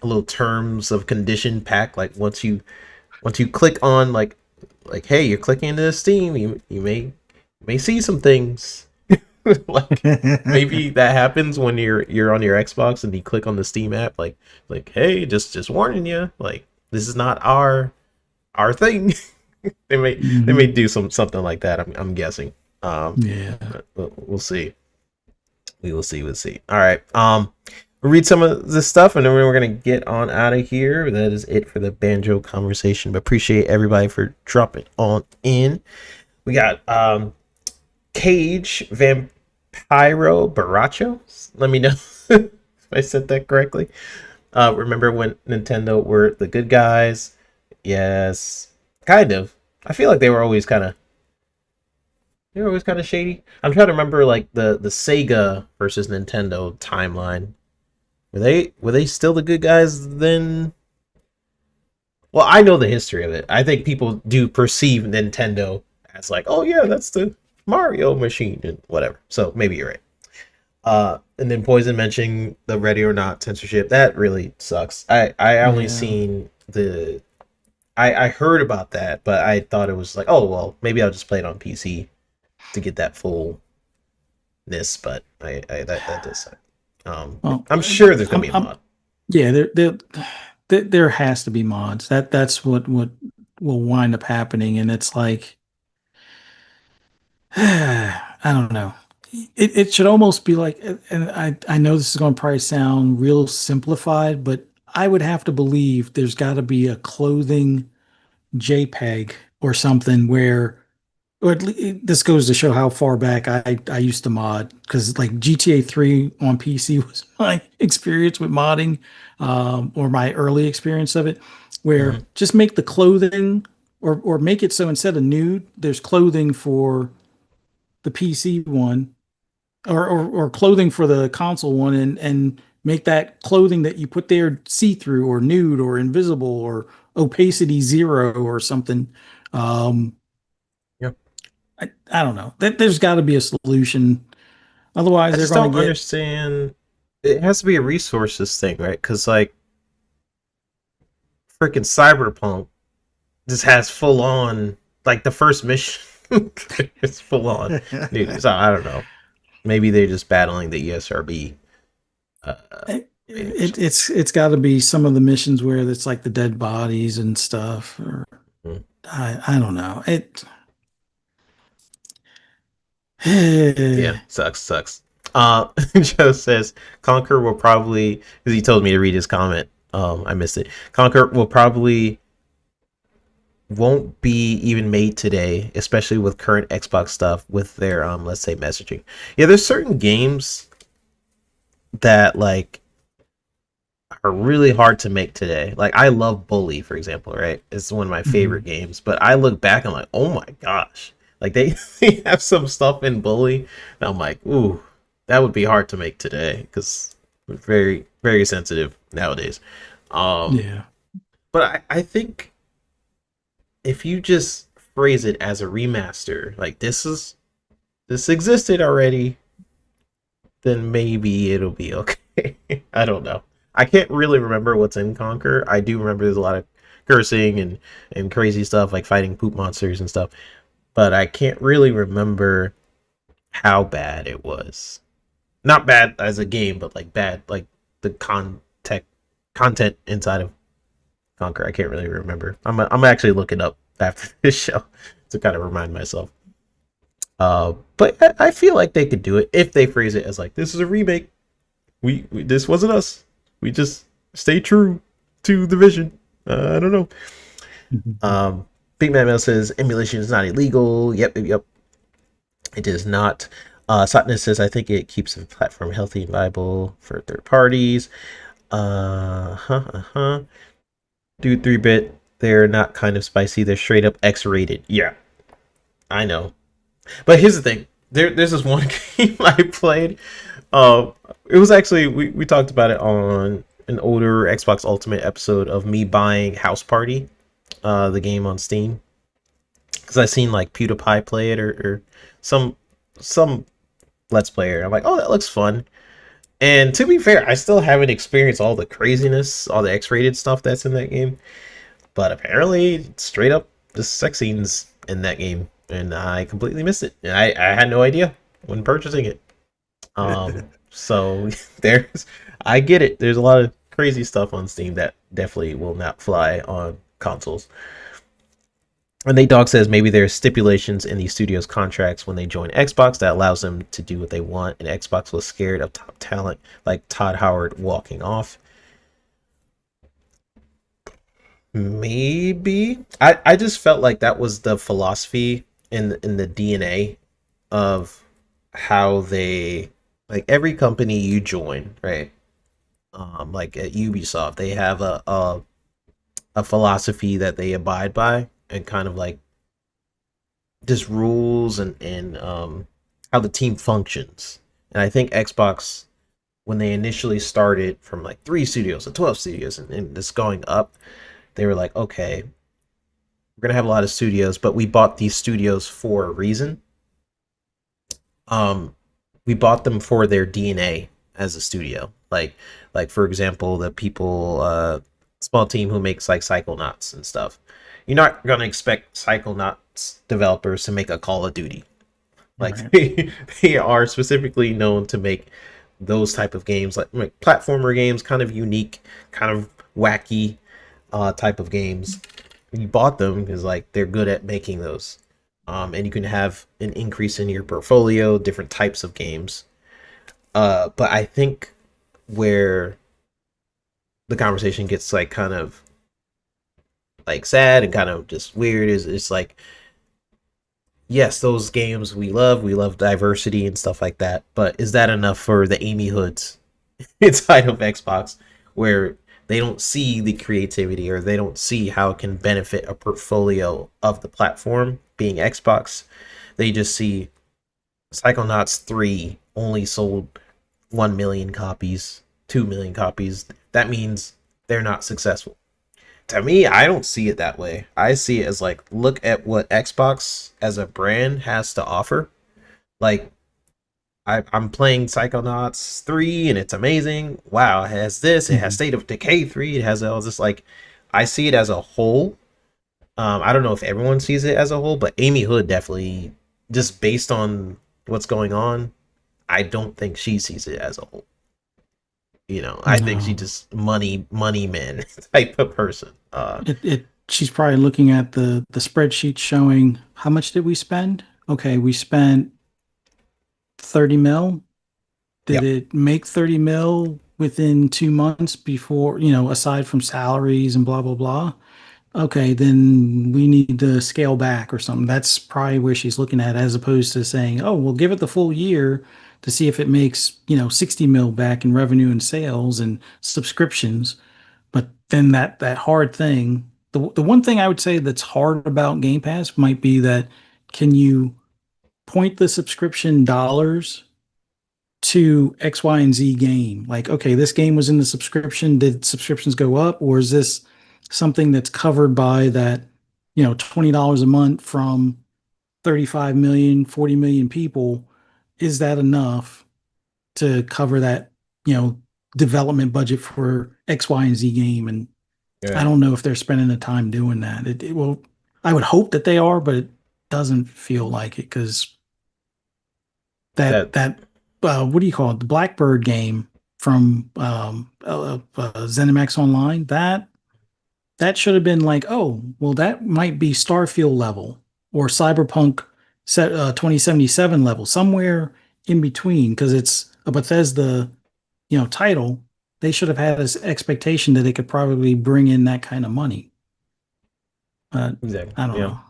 little terms of condition pack. Like once you click on like hey, you're clicking into Steam, you may see some things. Like maybe that happens when you're on your Xbox and you click on the Steam app, like hey, just warning you, like this is not our thing. They may Mhm. do something like that. I'm guessing. Yeah. But we'll see. We will see. We'll see. All right. We'll read some of this stuff and then we're gonna get on out of here. That is it for the banjo conversation. But appreciate everybody for dropping on in. We got Cage Vampiro Baracho. Let me know if I said that correctly. Remember when Nintendo were the good guys? Yes, kind of. I feel like they were always kind of shady. I'm trying to remember like the Sega versus Nintendo timeline. Were they still the good guys then? Well, I know the history of it. I think people do perceive Nintendo as like, oh yeah, that's the Mario machine and whatever. So maybe you're right. And then Poison mentioning the Ready or Not censorship. That really sucks. I only Yeah. seen the I heard about that, but I thought it was like, oh well, maybe I'll just play it on PC to get that fullness. But that does suck. Well, I'm sure there's gonna be a I'm mod. yeah, there has to be mods. That's what will wind up happening, and it's like I don't know. It should almost be like, and I know this is going to probably sound real simplified, but I would have to believe there's got to be a clothing JPEG or something where, or this goes to show how far back I used to mod because like GTA 3 on PC was my experience with modding, or my early experience of it, where Mhm. just make the clothing or make it so instead of nude, there's clothing for the PC one or clothing for the console one and make that clothing that you put there see-through or nude or invisible or opacity zero or something. Um, Yeah. I don't know. There's got to be a solution. Otherwise, I they're just going to don't get. understand. It has to be a resources thing, right? Because like freaking Cyberpunk just has full on like the first mission. It's full on nude. So I don't know. Maybe they're just battling the ESRB rating or something. It's got to be some of the missions where it's like the dead bodies and stuff. Or Mhm. I don't know. It. Yeah, sucks. Joe says Conquer will probably because he told me to read his comment. I missed it. Conquer will probably won't be even made today, especially with current Xbox stuff with their let's say messaging. Yeah, there's certain games that like are really hard to make today. Like I love Bully, for example, right? It's one of my favorite Mhm. games. But I look back and I'm like, oh my gosh. Like they, they have some stuff in Bully. And I'm like, ooh, that would be hard to make today because it's very, very sensitive nowadays. Um, Yeah. but I think if you just phrase it as a remaster, like this existed already, then maybe it'll be okay. I don't know. I can't really remember what's in Conquer. I do remember there's a lot of cursing and crazy stuff like fighting poop monsters and stuff, but I can't really remember how bad it was. Not bad as a game, but like bad like the content inside of Conquer. I can't really remember. I'm actually looking up after this show to kind of remind myself. But I feel like they could do it if they phrase it as like this is a remake. We this wasn't us. We just stay true to the vision. I don't know. Mhm. Um, Big Man Mail says emulation is not illegal. Yep, yep, yep. It is not. Satnus says I think it keeps the platform healthy and viable for third parties. Uh-huh. Dude, 3-bit. They're not kind of spicy. They're straight up X-rated. Yeah, I know. But here's the thing. There's this one game I played. Uh, it was actually we talked about it on an older Xbox Ultimate episode of me buying House Party, the game on Steam, because I seen like PewDiePie play it or some some Let's Player. I'm like, oh, that looks fun. And to be fair, I still haven't experienced all the craziness, all the X-rated stuff that's in that game. But apparently, straight up, the sex scenes in that game, and I completely missed it. And I had no idea when purchasing it. So there's, I get it. There's a lot of crazy stuff on Steam that definitely will not fly on consoles. And Nate Dogg says maybe there's stipulations in the studio's contracts when they join Xbox that allows them to do what they want, and Xbox was scared of top talent like Todd Howard walking off. Maybe I just felt like that was the philosophy in the DNA of how they, like every company you join, right? Like at Ubisoft, they have a philosophy that they abide by, and kind of like just rules and how the team functions. And I think Xbox, when they initially started from like 3 studios to 12 studios and it's going up, they were like, okay, we're gonna have a lot of studios, but we bought these studios for a reason. Um, we bought them for their DNA as a studio. Like for example, the people, small team who makes like Psychonauts and stuff. You're not gonna expect Psychonauts developers to make a Call of Duty. Like Right. they are specifically known to make those type of games, like platformer games, kind of unique, kind of wacky, type of games. You bought them because like they're good at making those, and you can have an increase in your portfolio, different types of games. But I think where the conversation gets like kind of like sad and kind of just weird is it's like, yes, those games we love diversity and stuff like that, but is that enough for the Amy Hoods inside of Xbox, where they don't see the creativity or they don't see how it can benefit a portfolio of the platform being Xbox? They just see Psychonauts 3 only sold 1 million copies, 2 million copies. That means they're not successful. To me, I don't see it that way. I see it as like, look at what Xbox as a brand has to offer. Like, I'm playing Psychonauts 3 and it's amazing. Wow, it has this, it has Mhm. State of Decay 3, it has all this. Like, I see it as a whole. I don't know if everyone sees it as a whole, but Amy Hood definitely, just based on what's going on, I don't think she sees it as a whole. I think she No. just money man type of person. She's probably looking at the spreadsheet showing how much did we spend? Okay, we spent 30 mil. Did Yep. it make 30 mil within 2 months before, aside from salaries and blah, blah, blah? Okay, then we need to scale back or something. That's probably where she's looking at, as opposed to saying, oh, we'll give it the full year to see if it makes, 60 mil back in revenue and sales and subscriptions. But then that hard thing, the one thing I would say that's hard about Game Pass might be that can you point the subscription dollars to X, Y, and Z game? Like, okay, this game was in the subscription. Did subscriptions go up, or is this something that's covered by that, $20 a month from 35 million, 40 million people? Is that enough to cover that, you know, development budget for X, Y, and Z game? And I Yeah. don't know if they're spending the time doing that. It will, I would hope that they are, but it doesn't feel like it because that That that what do you call it? The Blackbird game from ZeniMax Online. That should have been like, oh, well, that might be Starfield level or Cyberpunk 2077 level, somewhere in between, because it's a Bethesda, title. They should have had this expectation that they could probably bring in that kind of money. but Exactly. I don't Yeah. know.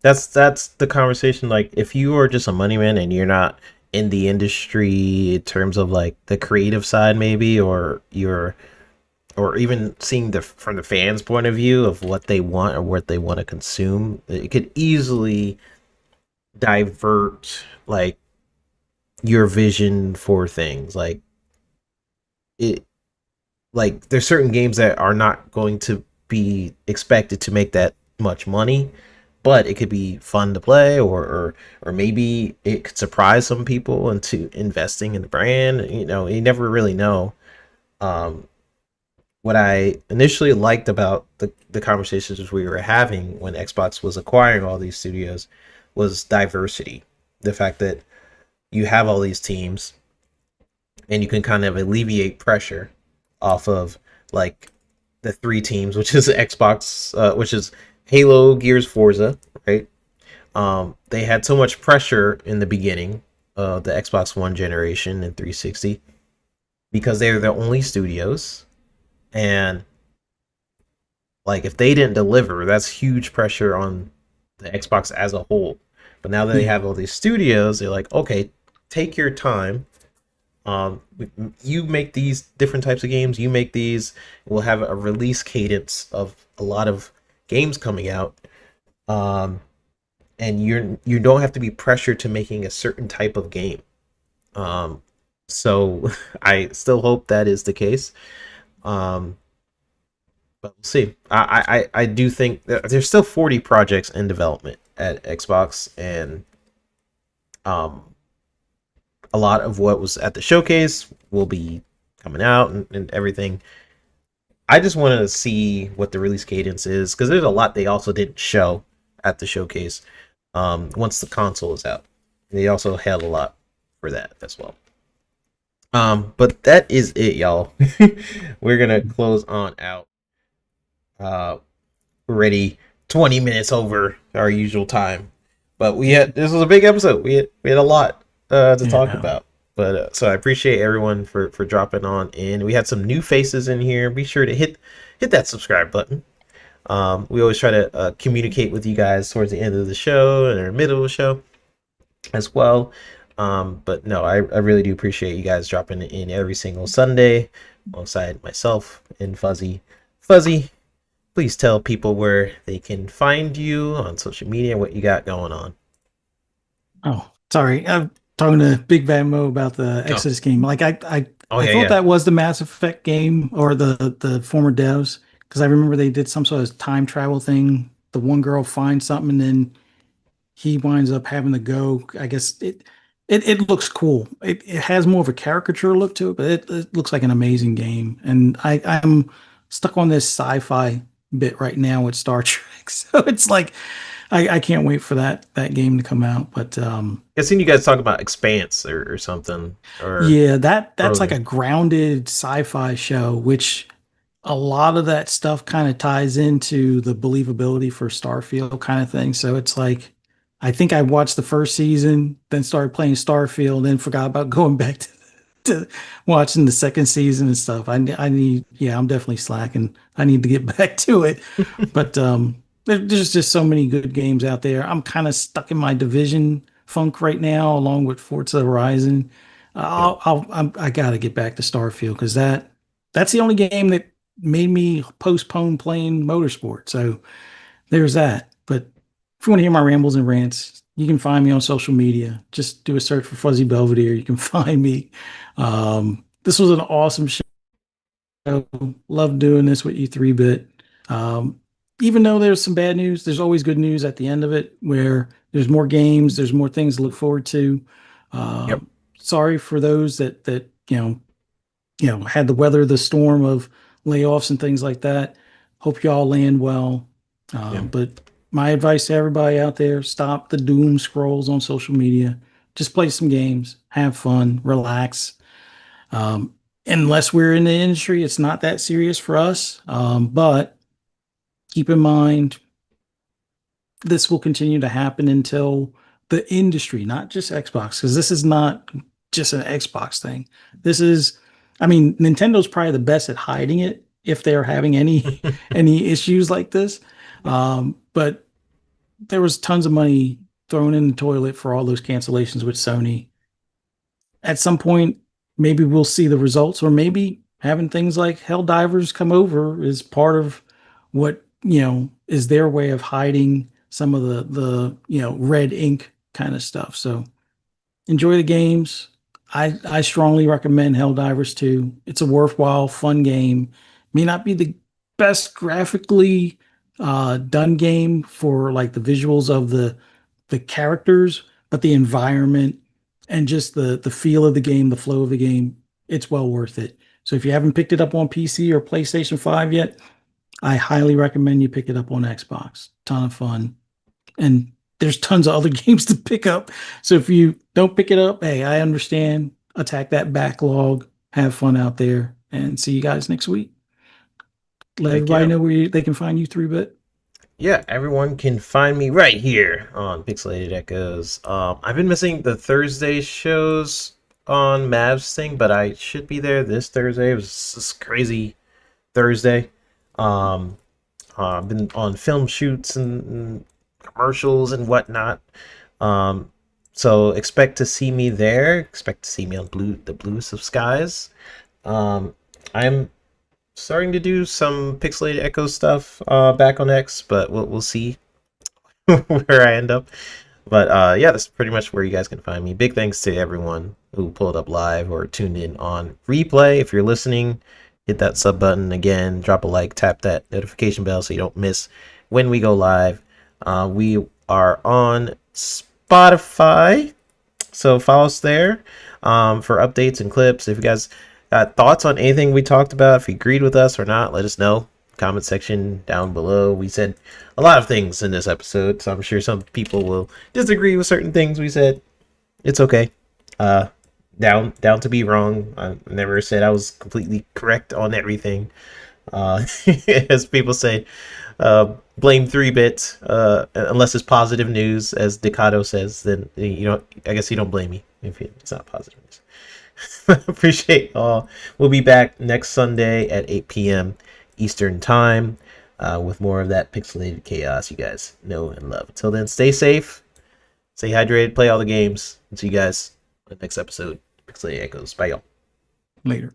That's the conversation. Like, if you are just a money man and you're not in the industry in terms of like the creative side, maybe, or you're or even seeing the from the fans' point of view of what they want or what they want to consume, it could easily divert like your vision for things. It like there's certain games that are not going to be expected to make that much money, but it could be fun to play, or maybe it could surprise some people into investing in the brand. You never really know. um what I initially liked about the conversations we were having when Xbox was acquiring all these studios was diversity. The fact that you have all these teams and you can kind of alleviate pressure off of like the three teams, which is Xbox, which is Halo, Gears, Forza, right? They had so much pressure in the beginning of the Xbox One generation and 360 because they're the only studios, and like if they didn't deliver, that's huge pressure on the Xbox as a whole. But now that they Yeah. have all these studios, they're like, okay, take your time. You make these different types of games. You make these. We'll have a release cadence of a lot of games coming out. Um, and you don't have to be pressured to making a certain type of game. Um, so I still hope that is the case. Um, but we'll see. I do think that there's still 40 projects in development at Xbox, and um, a lot of what was at the showcase will be coming out and everything. I just wanted to see what the release cadence is because there's a lot they also didn't show at the showcase. Once the console is out, they also had a lot for that as well. But that is it, y'all. We're gonna close on out. Uh, already 20 minutes over our usual time, but this was a big episode. We had a lot to talk Yeah. about. But so I appreciate everyone for dropping on in. We had some new faces in here. Be sure to hit that subscribe button. We always try to communicate with you guys towards the end of the show and our middle of the show as well. But no, I really do appreciate you guys dropping in every single Sunday alongside myself and Fuzzy, please tell people where they can find you on social media, what you got going on. Oh, sorry. I'm talking to Big Bad Mo about the Oh, Exodus game. Like oh I yeah, thought yeah, that was the Mass Effect game or the former devs because I remember they did some sort of time travel thing. The one girl finds something and then he winds up having to go. I guess it looks cool. It has more of a caricature look to it, but it looks like an amazing game. And I'm stuck on this sci-fi bit right now with Star Trek. So it's like I can't wait for that game to come out. But I've seen you guys talk about Expanse or something, or yeah, that's like Frozen. a grounded sci-fi show, which a lot of that stuff kind of ties into the believability for Starfield kind of thing. So it's like I think I watched the first season, then started playing Starfield, then forgot about going back to watching the second season and stuff. I need, yeah, I'm definitely slacking. I need to get back to it. But there's just so many good games out there. I'm kind of stuck in my division funk right now, along with Forza Horizon. Yeah, I gotta get back to Starfield because that's the only game that made me postpone playing Motorsport. So there's that. But if you want to hear my rambles and rants, you can find me on social media. Just do a search for Fuzzy Belvedere. You can find me. This was an awesome show. Love doing this with you, 3-bit. Um, even though there's some bad news, there's always good news at the end of it where there's more games, there's more things to look forward to. yep, Sorry for those that had the weather, the storm of layoffs and things like that. Hope y'all land well. yeah, But my advice to everybody out there: stop the doom scrolls on social media. Just play some games, have fun, relax. Um, unless we're in the industry, it's not that serious for us. But keep in mind, this will continue to happen until the industry, not just Xbox, because this is not just an Xbox thing. This is, I mean, Nintendo's probably the best at hiding it if they're having any any issues like this. but there was tons of money thrown in the toilet for all those cancellations with Sony. At some point, maybe we'll see the results, or maybe having things like Helldivers come over is part of what is their way of hiding some of the red ink kind of stuff. So enjoy the games. I strongly recommend Helldivers 2. It's a worthwhile, fun game. May not be the best graphically done game for like the visuals of the characters, but the environment and just the feel of the game, the flow of the game, it's well worth it. So if you haven't picked it up on PC or PlayStation 5 yet, I highly recommend you pick it up on Xbox. Ton of fun. And there's tons of other games to pick up. So if you don't pick it up, hey, I understand. Attack that backlog. Have fun out there, and see you guys next week. Let Heck everybody yeah. know where they can find you, 3-bit. Yeah, everyone can find me right here on Pixelated Echoes. I've been missing the Thursday shows on Mavs thing, but I should be there this Thursday. It was this crazy Thursday. Um, I've been on film shoots and commercials and whatnot. Um, so expect to see me there. Expect to see me on the bluest of skies. I'm starting to do some Pixelated Echo stuff back on X, but we'll see where I end up. But yeah, that's pretty much where you guys can find me. Big thanks to everyone who pulled up live or tuned in on replay. If you're listening, hit that sub button again, drop a like, tap that notification bell so you don't miss when we go live. We are on Spotify, so follow us there for updates and clips. If you guys got thoughts on anything we talked about, if you agreed with us or not, let us know. Comment section down below. We said a lot of things in this episode, so I'm sure some people will disagree with certain things we said. It's okay. Uh, down to be wrong. I never said I was completely correct on everything. As people say, blame 3-bit unless it's positive news, as Decado says. Then I guess you don't blame me if it's not positive news. Appreciate all. We'll be back next Sunday at 8 p.m. Eastern Time with more of that pixelated chaos you guys know and love. Until then, stay safe, stay hydrated, play all the games, and see you guys on the next episode. Pixelated Echoes. Bye, y'all. Later.